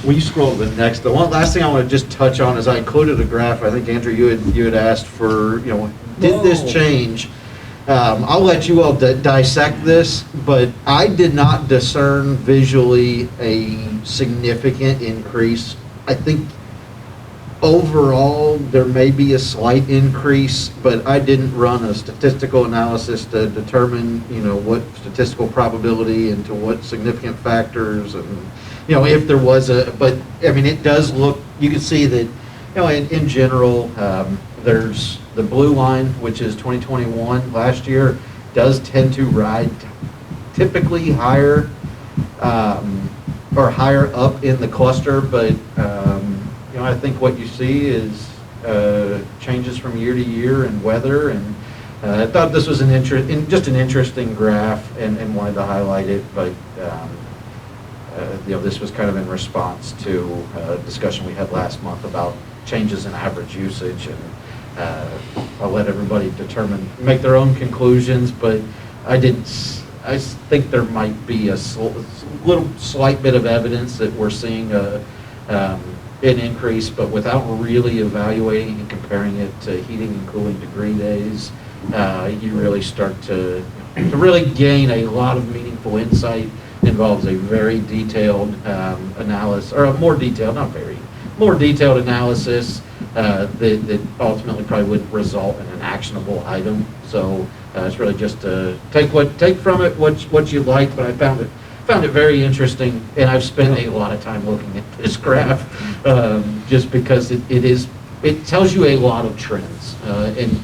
Will you scroll to the next? The one last thing I want to just touch on is I included a graph. I think Andrew, you had asked for, did this change? I'll let you all dissect this, but I did not discern visually a significant increase. I think overall, there may be a slight increase, but I didn't run a statistical analysis to determine, what statistical probability and to what significant factors and, if there was but, I mean, it does look, you can see that, in general, there's the blue line, which is 2021 last year, does tend to ride typically higher, or higher up in the cluster, but, I think what you see is changes from year to year and weather, and I thought this was just an interesting graph and wanted to highlight it, but this was kind of in response to a discussion we had last month about changes in average usage, and I'll let everybody make their own conclusions, but I think there might be a little slight bit of evidence that we're seeing an increase, but without really evaluating and comparing it to heating and cooling degree days, you really start to really gain a lot of meaningful insight. It involves a very detailed analysis, or a more detailed analysis that ultimately probably wouldn't result in an actionable item. So it's really just to take from it what you like, but I found it very interesting, and I've spent a lot of time looking at this graph, just because it tells you a lot of trends, and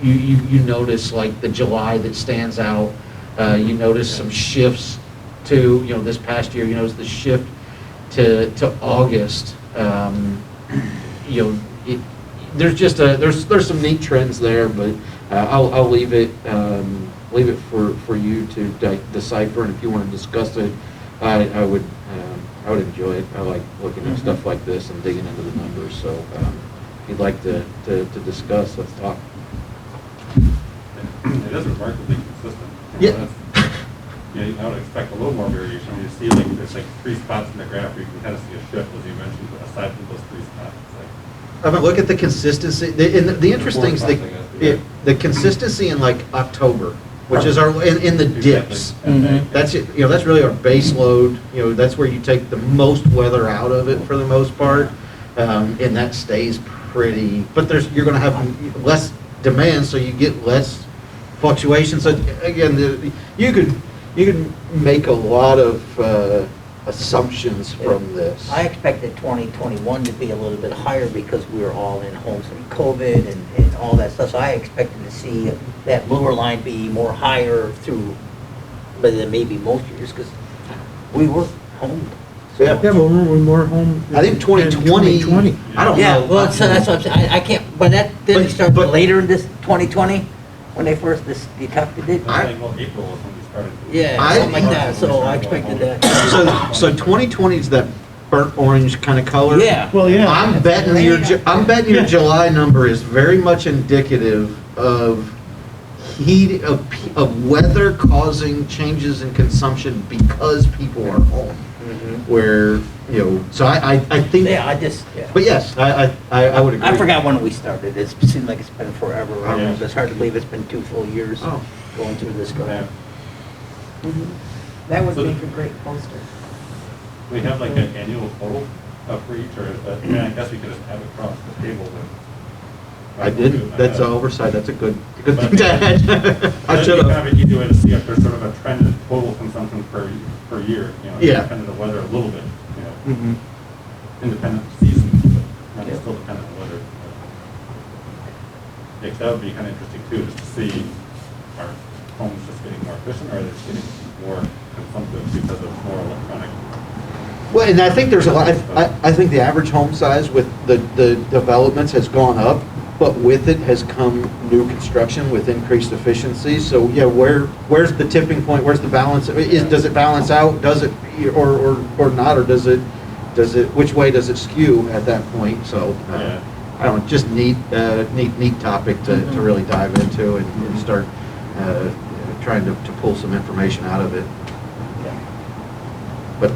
you notice like the July that stands out, you notice some shifts to this past year, you notice the shift to August, there's some neat trends there, but I'll leave it for you to decipher, and if you want to discuss it, I would enjoy it. I like looking at stuff like this and digging into the numbers. So if you'd like to discuss, let's talk. It is remarkably consistent. Yeah. I would expect a little more variation. When you see there's like 3 spots in the graph where you can kind of see a shift, as you mentioned, but aside from those 3 spots. I mean, look at the consistency. The interesting is the consistency in like October, which is in the dips. Mm-hmm. That's it. That's really our base load. That's where you take the most weather out of it for the most part, and that stays pretty. But you're going to have less demand, so you get less fluctuation. So again, you could make a lot of assumptions from this. I expected 2021 to be a little bit higher because we were all in homes from COVID and all that stuff. So I expected to see that lower line be more higher through, but than maybe most years, because we were home. So Yeah. Yeah, but weren't we more home? I think 2020. I don't yeah, know. well, so that's what I'm saying. I can't, but that didn't start but- later in this 2020 when they first detected it. I think, well, April was when we started. Yeah, something like that. So I expected that. So 2020 is that burnt orange kind of color. Yeah. Well, yeah. I'm betting your July number is very much indicative of of weather causing changes in consumption because people are home. Where so I think. Yeah, I just. Yeah. But yes, I would agree. I forgot when we started. It seemed like it's been forever. Yeah. It's hard to believe it's been 2 full years Oh. going through this. Yeah. That would make a great poster. We have like an annual total for each, or is that, I guess we could just have it across the table. I didn't. That's an oversight. That's a good thing to add. I should Kind have. of an easy way to see if there's sort of a trend in total consumption per year, Yeah. independent of weather a little bit, Mhm. independent of season, but not still dependent on weather. Yeah, 'cause that would be kind of interesting too, just to see, are homes just getting more efficient, or are they just getting more consumptive because of more electronic? Well, and I think there's a lot. I think the average home size with the developments has gone up, but with it has come new construction with increased efficiency. So yeah, where's the tipping point? Where's the balance? Does it balance out? Does it or not? Or does it which way does it skew at that point? So I don't know, just neat topic to really dive into and start trying to pull some information out of it. But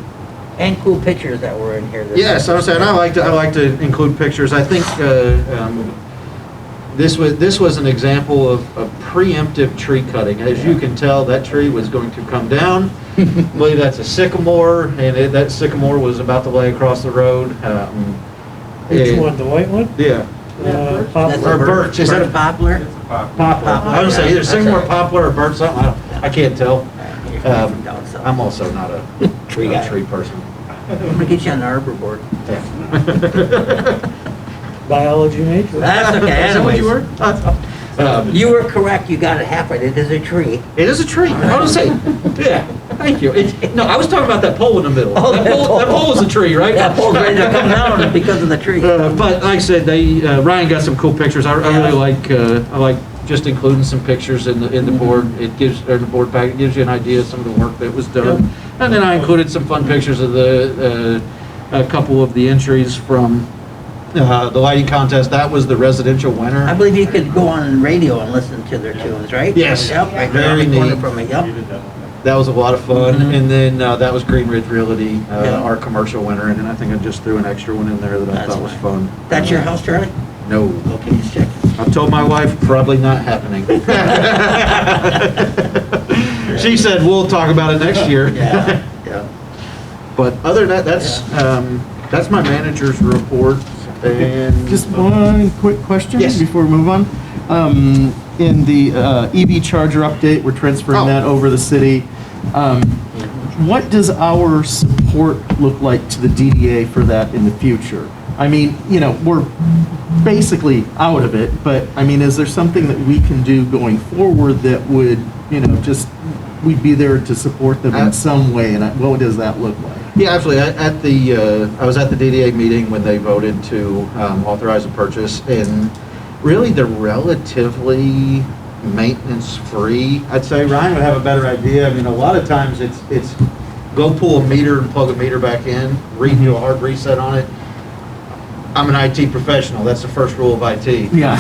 And cool pictures that were in here. yes, I was saying I like to include pictures. I think this was an example of preemptive tree cutting. As you can tell, that tree was going to come down. I believe that's a sycamore, and that sycamore was about to lay across the road. Which And- one, the white one? Yeah. That's Poplar. a Or birch, is that a poplar? It's a pop. poplar? I was gonna say either sycamore, poplar, or birch, something, I can't tell. I'm also not a Tree guy. tree person. I'm gonna get you on the arbor board. Biology major. That's okay, Is that what you were? anyways. You were correct, you got it half right, it is a tree. It is a tree. I was saying, yeah, thank you. No, I was talking about that pole in the middle. Oh, That pole is a tree, right? That pole's ready to come down because of the tree. But like I said, Ryan got some cool pictures. I really I like just including some pictures in the board. It gives, or the board pack, it gives you an idea of some of the work that was done. And then I included some fun pictures of a couple of the entries from the lighting contest. That was the residential winner. I believe you could go on radio and listen to their tunes, right? Yes. Yep, right there on Very the corner neat. from it, You yep. did that one. That was a lot of fun. Mhm. And then that was Green Ridge Realty, Yeah. our commercial winner. And then I think I just threw an extra one in there that I That's thought was fine. fun. That's your house, Charlie? No. Okay, just check. I've told my wife, probably not happening. She said, we'll talk about it next year. Yeah, yeah. But other than that, that's my manager's report. And Just one quick question Yes. before we move on. In the EV charger update, we're transferring Oh. that over the city. What does our support look like to the DDA for that in the future? I mean, we're basically out of it, but I mean, is there something that we can do going forward that would, we'd be there to support them in some way, and what does that look like? yeah, absolutely. I was at the DDA meeting when they voted to authorize a purchase, and really they're relatively maintenance-free. I'd say Ryan would have a better idea. I mean, a lot of times it's go pull a meter and plug a meter back in, do a hard reset on it. I'm an IT professional. That's the first rule of IT. Yeah.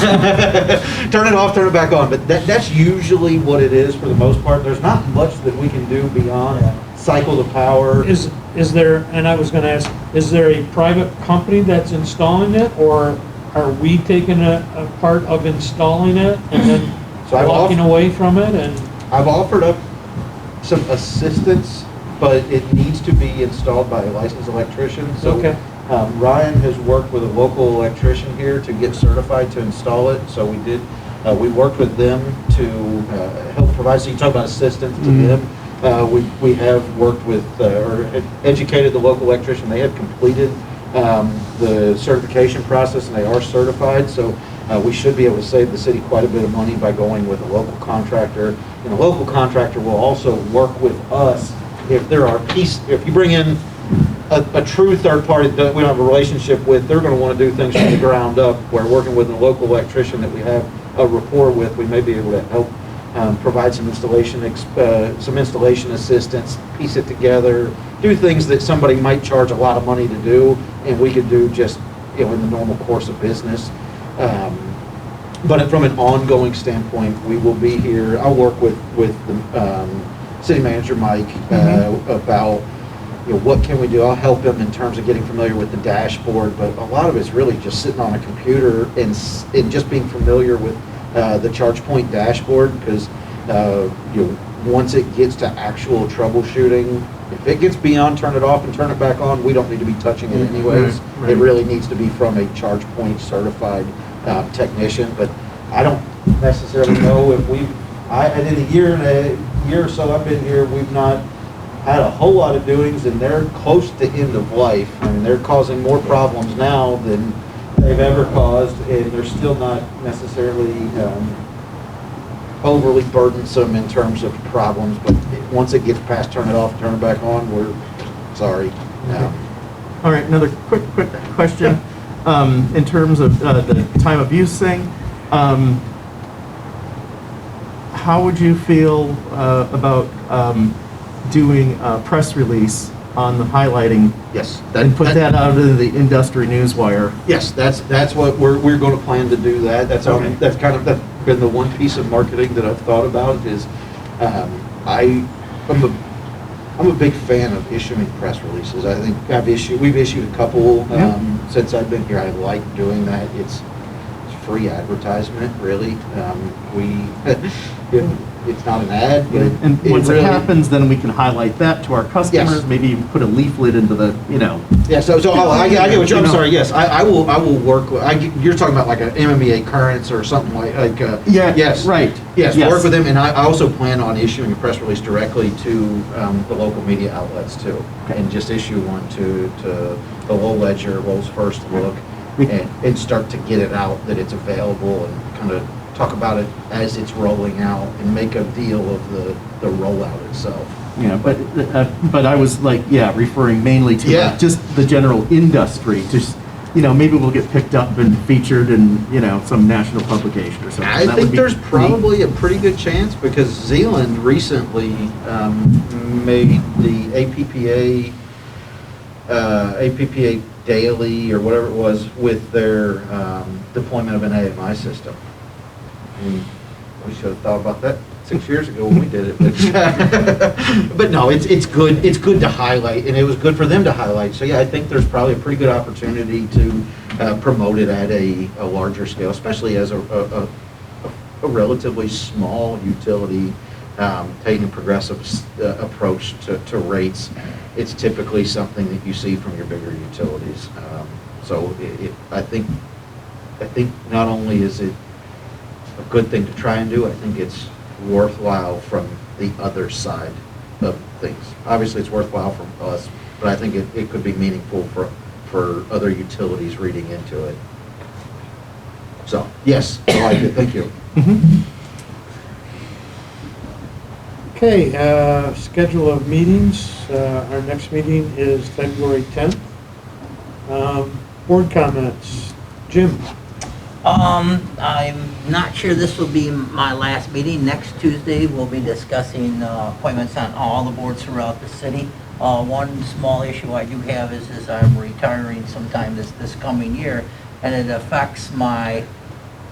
Turn it off, turn it back on. But that's usually what it is for the most part. There's not much that we can do beyond cycle the power. Is there, and I was gonna ask, is there a private company that's installing it, or are we taking a part of installing it and then So I've walking away from it and? I've offered up some assistance, but it needs to be installed by a licensed electrician. So Okay. Ryan has worked with a local electrician here to get certified to install it. So we did, we worked with them to help provide, so you talk about assistance to them. We have worked with, or educated the local electrician. They have completed the certification process and they are certified. So we should be able to save the city quite a bit of money by going with a local contractor. And a local contractor will also work with us if there are if you bring in a true third party that we don't have a relationship with, they're going to want to do things from the ground up. Where working with a local electrician that we have a rapport with, we may be able to help provide some installation assistance, piece it together, do things that somebody might charge a lot of money to do, and we could do just in the normal course of business. But from an ongoing standpoint, we will be here. I'll work with the city manager, Mike, about what can we do. I'll help him in terms of getting familiar with the dashboard, but a lot of it's really just sitting on a computer and just being familiar with the ChargePoint dashboard, because once it gets to actual troubleshooting, if it gets beyond turn it off and turn it back on, we don't need to be touching it anyways. Right. It really needs to be from a ChargePoint certified technician, but I don't necessarily know if in a year or so I've been here, we've not had a whole lot of doings, and they're close to end of life. I mean, they're causing more problems now than they've ever caused, and they're still not necessarily overly burdensome in terms of problems, but once it gets past turn it off, turn it back on, we're sorry. All right, another quick question. In terms of the time of use thing, how would you feel about doing a press release on the highlighting Yes. and put that out into the industry newswire? Yes, that's what we're going to plan to do that. That's been the one piece of marketing that I've thought about is I'm a big fan of issuing press releases. I think we've issued a couple since I've been here. I like doing that. It's free advertisement, really. it's not an ad, but And once it really- happens, then we can highlight that to our customers, Yes. maybe even put a leaflet into the, Yeah, I get what you're, I'm You know. sorry, yes, I will work, you're talking about like an MMA Currents or something like, Yeah, yes. right. Yes, Yes. work with them, and I also plan on issuing a press release directly to the local media outlets too, and just issue one to the Lowell Ledger, Lowell's First Look, and start to get it out that it's available and kind of talk about it as it's rolling out and make a deal of the rollout itself. Yeah, but I was like, referring mainly to Yeah. like, just the general industry, just, maybe we'll get picked up and featured in, some national publication or something. I That think would be there's neat. probably a pretty good chance because Zealand recently made the APPA daily or whatever it was with their deployment of an AMI system. And we should have thought about that 6 years ago when we did it. But no, it's good. It's good to highlight, and it was good for them to highlight. So yeah, I think there's probably a pretty good opportunity to promote it at a larger scale, especially as a relatively small utility taking a progressive approach to rates. It's typically something that you see from your bigger utilities. So I think not only is it a good thing to try and do, I think it's worthwhile from the other side of things. Obviously, it's worthwhile from us, but I think it could be meaningful for other utilities reading into it. So, yes, I like it, thank you. Mhm. Okay, schedule of meetings. Our next meeting is February 10th. Board comments. Jim? I'm not sure this will be my last meeting. Next Tuesday, we'll be discussing appointments on all the boards throughout the city. One small issue I do have is I'm retiring sometime this coming year, and it affects my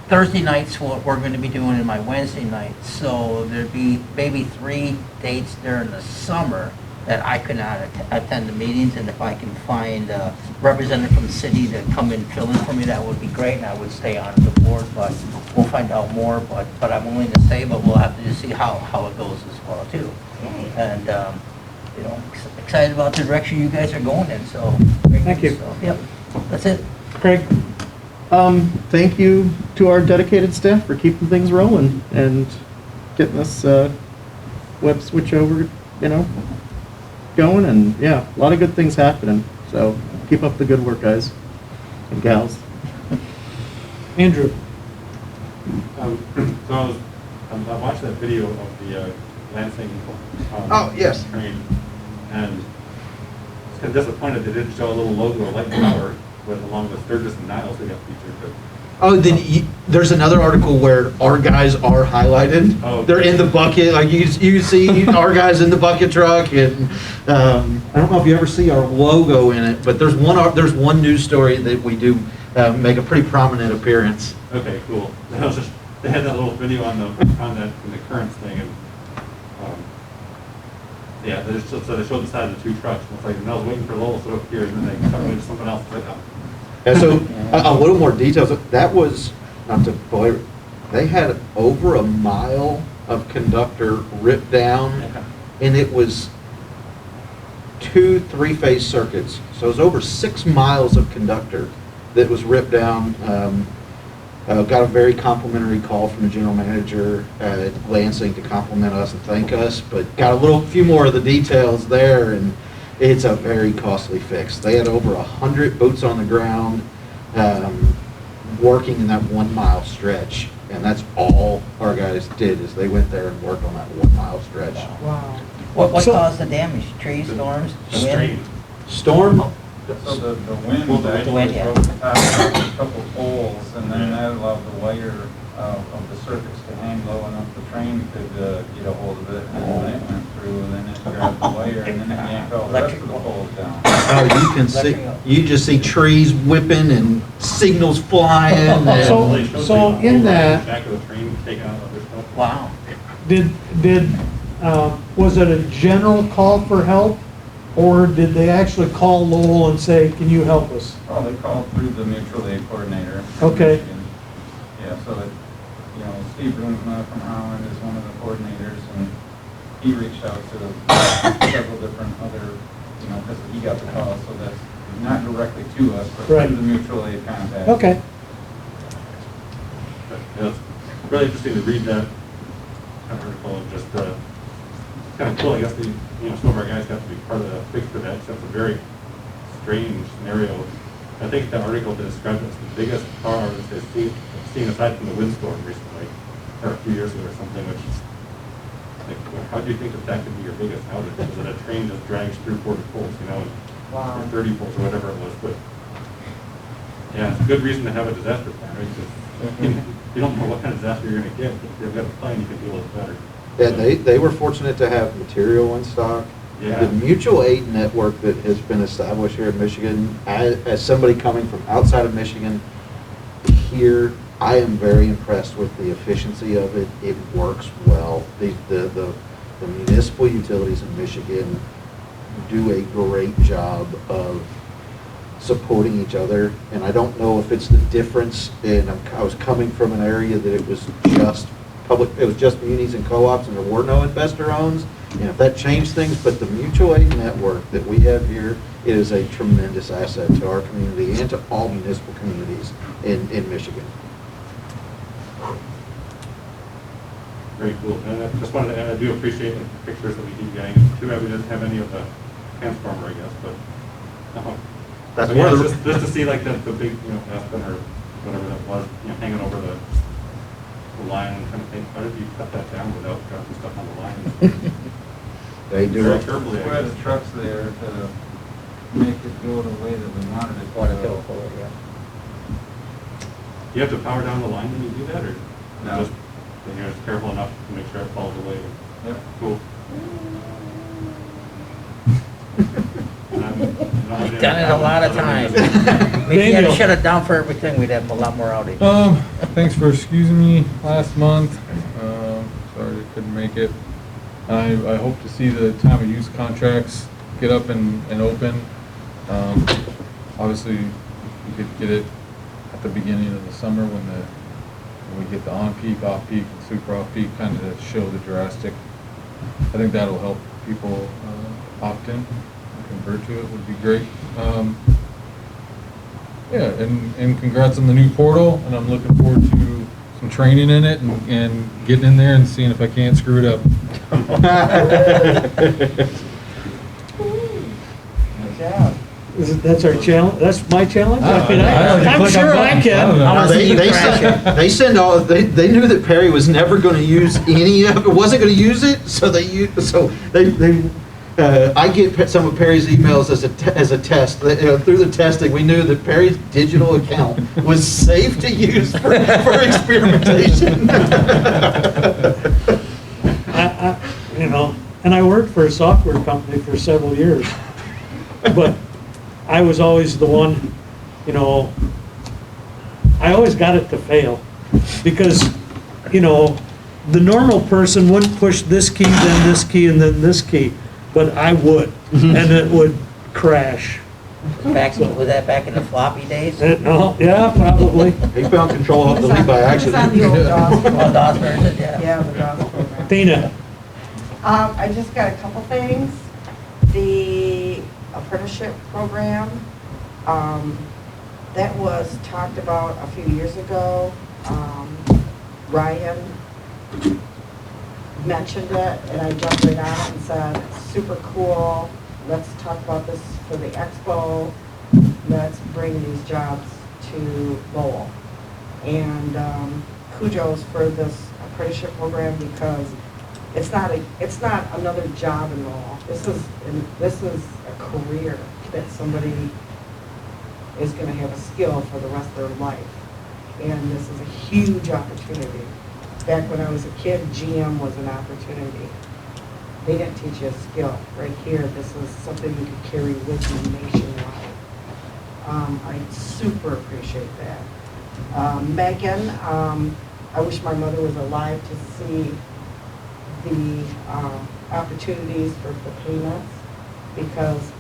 Thursday nights, what we're going to be doing, and my Wednesday nights. So there'd be maybe 3 dates during the summer that I could not attend the meetings, and if I can find a representative from the city to come and fill in for me, that would be great, and I would stay on the board, but we'll find out more, but I'm willing to stay, but we'll have to just see how it goes as well, too. And, excited about the direction you guys are going in, so. Thank you. So, yep, that's it. Craig? Thank you to our dedicated staff for keeping things rolling and getting this web switch over, going, and a lot of good things happening. So keep up the good work, guys and gals. Andrew? So I watched that video of the Lansing. Oh, yes. Train, and I was kind of disappointed they didn't show a little logo of Light Power with along with Sturgis and Niles who got featured. But Oh, then there's another article where our guys are highlighted. Oh, okay. They're in the bucket, like you see our guys in the bucket truck, and I don't know if you ever see our logo in it, but there's one news story that we do make a pretty prominent appearance. Okay, cool. They had that little video on the Currents thing, and they showed the side of the 2 trucks. And it's like, and I was waiting for Lowell to up here, and then they started to something else. Like, oh. And so a little more details. That was not to belabor. They had over a mile of conductor ripped down, and it was 2 3-phase circuits. So it was over 6 miles of conductor that was ripped down. Got a very complimentary call from the general manager at Lansing to compliment us and thank us, but got a few more of the details there, and it's a very costly fix. They had over 100 boots on the ground working in that 1 mile stretch, and that's all our guys did is they went there and worked on that 1 mile stretch. Wow. What So- caused the damage? Trees, storms, Strain. Storm? So the wind Well, the actually wind, yeah. broke the top of a couple poles, and then that allowed the wire of the circuits to hang low enough the train could get a hold of it, and then it went through, and then it grabbed the wire, and then it yanked all the rest of the poles down. Oh, you just see trees whipping and signals flying. And So- They showed so the in whole that- back of the train taking out other stuff. Wow. Was it a general call for help, or did they actually call Lowell and say, can you help us? Oh, they called through the mutual aid coordinator. Okay. Yeah, so you know, Steve Brunsma from Holland is one of the coordinators, and he reached out to several different other, you know, because he got the call, so that's not directly to us, but Right. to the mutual aid contact. Okay. Yeah, it's really interesting to read that article and just kind of cool. I guess some of our guys got to be part of the fix for that. That's a very strange scenario. I think the article described it as the biggest car outage they've seen aside from the windstorm recently, or a few years ago or something. Which, like, how do you think that could be your biggest outage? Is it a train that drags through 40 poles, Wow. or 30 poles, or whatever it was? But yeah, it's a good reason to have a disaster plan, right? 'Cause you don't know what kind of disaster you're going to get, but if you've got a plan, you can deal with it better. Yeah, they were fortunate to have material in stock. Yeah. The mutual aid network that has been established here in Michigan, as somebody coming from outside of Michigan, here, I am very impressed with the efficiency of it. It works well. The municipal utilities in Michigan do a great job of supporting each other, and I don't know if it's the difference in, I was coming from an area that it was just public, it was just munis and co-ops, and there were no investor owns, and if that changed things, but the mutual aid network that we have here is a tremendous asset to our community and to all municipal communities in Michigan. Very cool. And I just wanted to add, I do appreciate the pictures that we keep getting. Too bad we didn't have any of the transformer, I guess, but. That's But yeah, one of the- just to see like the big, aspen or whatever that was, hanging over the line and kind of think, how did you cut that down without dropping stuff on the line? They do Very it. carefully, We I had guess. the trucks there to make it go the way that we wanted it to Want to go. go forward, yeah. You have to power down the line when you do that, or? No. Just, then you're just careful enough to make sure it falls away? Yep. Cool. We've done it a lot of times. Maybe you had to shut it down for everything, we'd have a lot more outage. Thanks for excusing me last month. Sorry I couldn't make it. I hope to see the time of use contracts get up and open. Obviously, you could get it at the beginning of the summer when we get the on-peak, off-peak, and super off-peak, kind of to show the drastic. I think that'll help people opt in, convert to it would be great. Yeah, and congrats on the new portal, and I'm looking forward to some training in it and getting in there and seeing if I can't screw it up. Good job. That's our challenge, that's my challenge? I mean, I don't I'm click on sure I buttons. I don't can. know. I wanna see you crash it. They send all, they knew that Perry was never going to use any of it, wasn't going to use it, so I get some of Perry's emails as a test. Through the testing, we knew that Perry's digital account was safe to use for experimentation. And I worked for a software company for several years, but I was always the one, I always got it to fail, because, the normal person wouldn't push this key, then this key, and then this key, but I would, and it would crash. Was that back in the floppy days? No, yeah, probably. He found control of the lead by It's on the accident. old DOS Well, program. DOS version, yeah. Yeah, the DOS program. Tina, I just got a couple things. The apprenticeship program, that was talked about a few years ago. Ryan mentioned it, and I jumped right on it and said, it's super cool. Let's talk about this for the expo. Let's bring these jobs to Lowell. And kudos for this apprenticeship program, because it's not another job in Lowell. This is a career that somebody is going to have a skill for the rest of their life. And this is a huge opportunity. Back when I was a kid, GM was an opportunity. They didn't teach you a skill. Right here, this is something you could carry with you nationwide. I super appreciate that. Megan, I wish my mother was alive to see the opportunities for the payments, because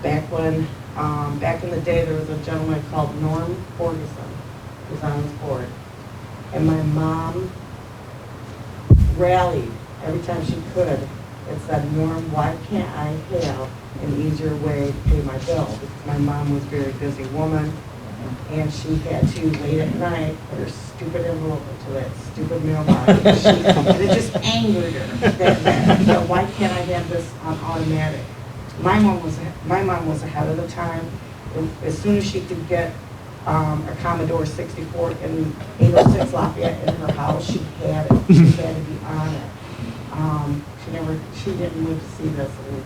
back in the day, there was a gentleman called Norm Ferguson who's on his board. And my mom rallied every time she could and said, Norm, why can't I have an easier way to pay my bill? Because my mom was a very busy woman, and she had to, late at night, put her stupid envelope into that stupid mailbox. And it just angered her that, you know, why can't I have this on automatic? My mom was ahead of the time. As soon as she could get a Commodore 64 in 806 Lafayette in her house, she had it. She had to be on it. She didn't live to see this, and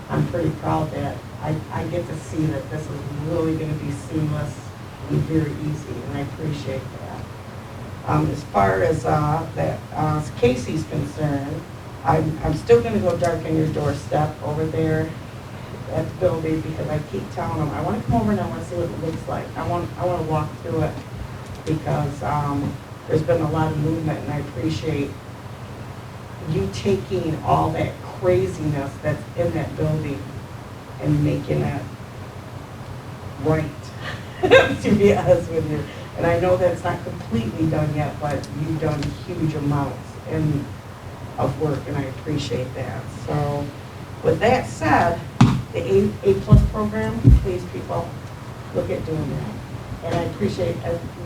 I'm pretty proud that I get to see that this is really going to be seamless and very easy, and I appreciate that. As far as Casey's concerned, I'm still going to go darken your doorstep over there at the building, because I keep telling them, I want to come over and I want to see what it looks like. I want to walk through it, because there's been a lot of movement, and I appreciate you taking all that craziness that's in that building and making it right, to be honest with you. And I know that's not completely done yet, but you've done huge amounts of work, and I appreciate that. So with that said, the A+ program, please people, look at doing that. And I appreciate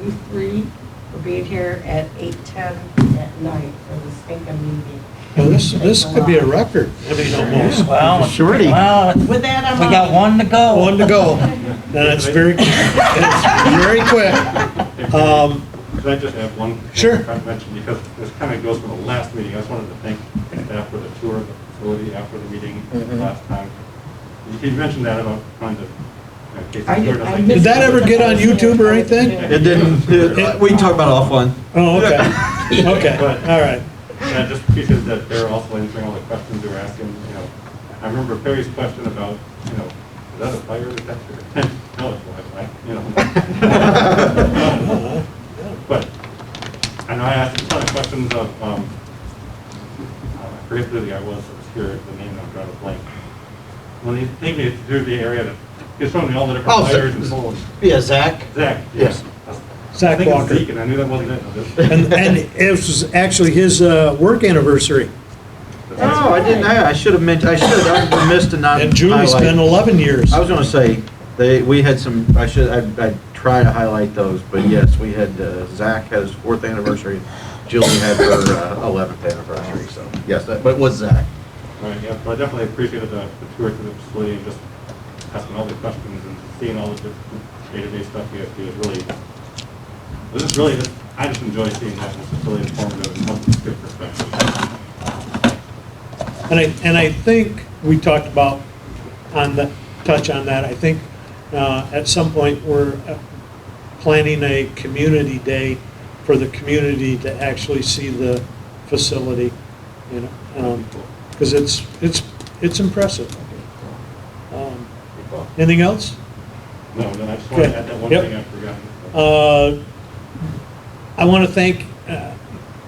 you three for being here at 8:10 at night for the stinking meeting. Well, this could be a record, I mean, almost. Well, Shorty. well, we With that, I'm got out. one to go. One to go. That's very quick. Could I just have one? Sure. Mention, because this kind of goes from the last meeting. I just wanted to thank staff for the tour of the facility after the meeting last time. You mentioned that about trying to. Did that ever get on YouTube or anything? It didn't, we can talk about it offline. Oh, okay. Okay, all right. And I just appreciate that they're also answering all the questions they were asking, you know. I remember Perry's question about, you know, is that a fire detector? No, it's Wi-Fi, you know. But I know I asked a ton of questions of, I forget who the guy was that was here, the name I'm drawing a blank. When he take me through the area that, he's showing me all the different fires and so on. Yeah, Zach. Zach, Yes. Zach I think Walker. it's Zeke, and I knew that wasn't it. And it was actually his work anniversary. Oh, I didn't, I should have mentioned, I missed to not And Julie's been highlight. 11 years. I was gonna say, we had some, I'd try to highlight those, but yes, we had, Zach had his 4th anniversary, Julie had her 11th anniversary, so, yes, but it was Zach. Right, yeah, but I definitely appreciated the tour to the facility and just asking all the questions and seeing all the different day-to-day stuff you have to do is really, I just enjoy seeing that, and it's really informative and helps us get perspective. And I think we talked about touch on that. I think at some point we're planning a community day for the community to actually see the facility, you know, because it's impressive. Anything else? No, I just wanted to add that one Yep. thing I forgot. I want to thank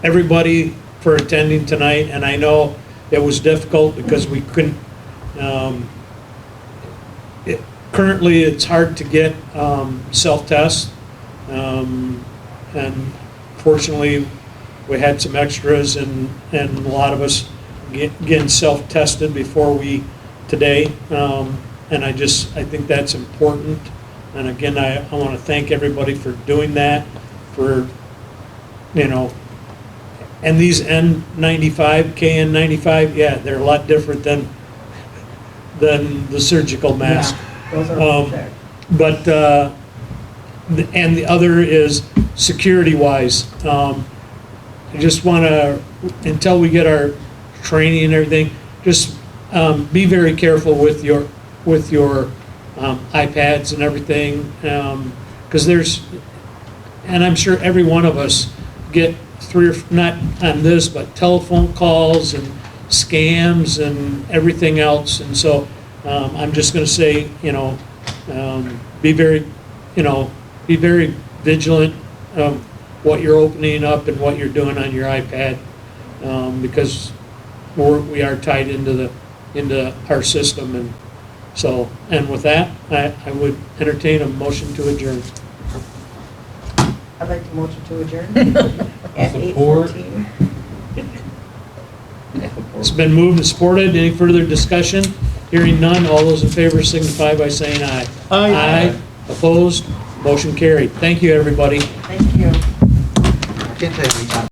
everybody for attending tonight, and I know it was difficult because we couldn't, currently it's hard to get self-tests, and fortunately we had some extras and a lot of us getting self-tested before today, and I think that's important. And again, I want to thank everybody for doing that, for, you know, and these N95, KN95, yeah, they're a lot different than the surgical mask. Yeah, those are there. But, and the other is security-wise. I just want to, until we get our training and everything, just be very careful with your iPads and everything, because and I'm sure every one of us get not on this, but telephone calls and scams and everything else, and so I'm just going to say, you know, be very vigilant of what you're opening up and what you're doing on your iPad, because we are tied into our system. And so, and with that, I would entertain a motion to adjourn. I'd like to motion to adjourn at Support. 8:14. It's been moved and supported. Any further discussion? Hearing none, all those in favor signify by saying aye. Aye. Opposed? Motion carried. Thank you, everybody. Thank you. I can't tell you how many times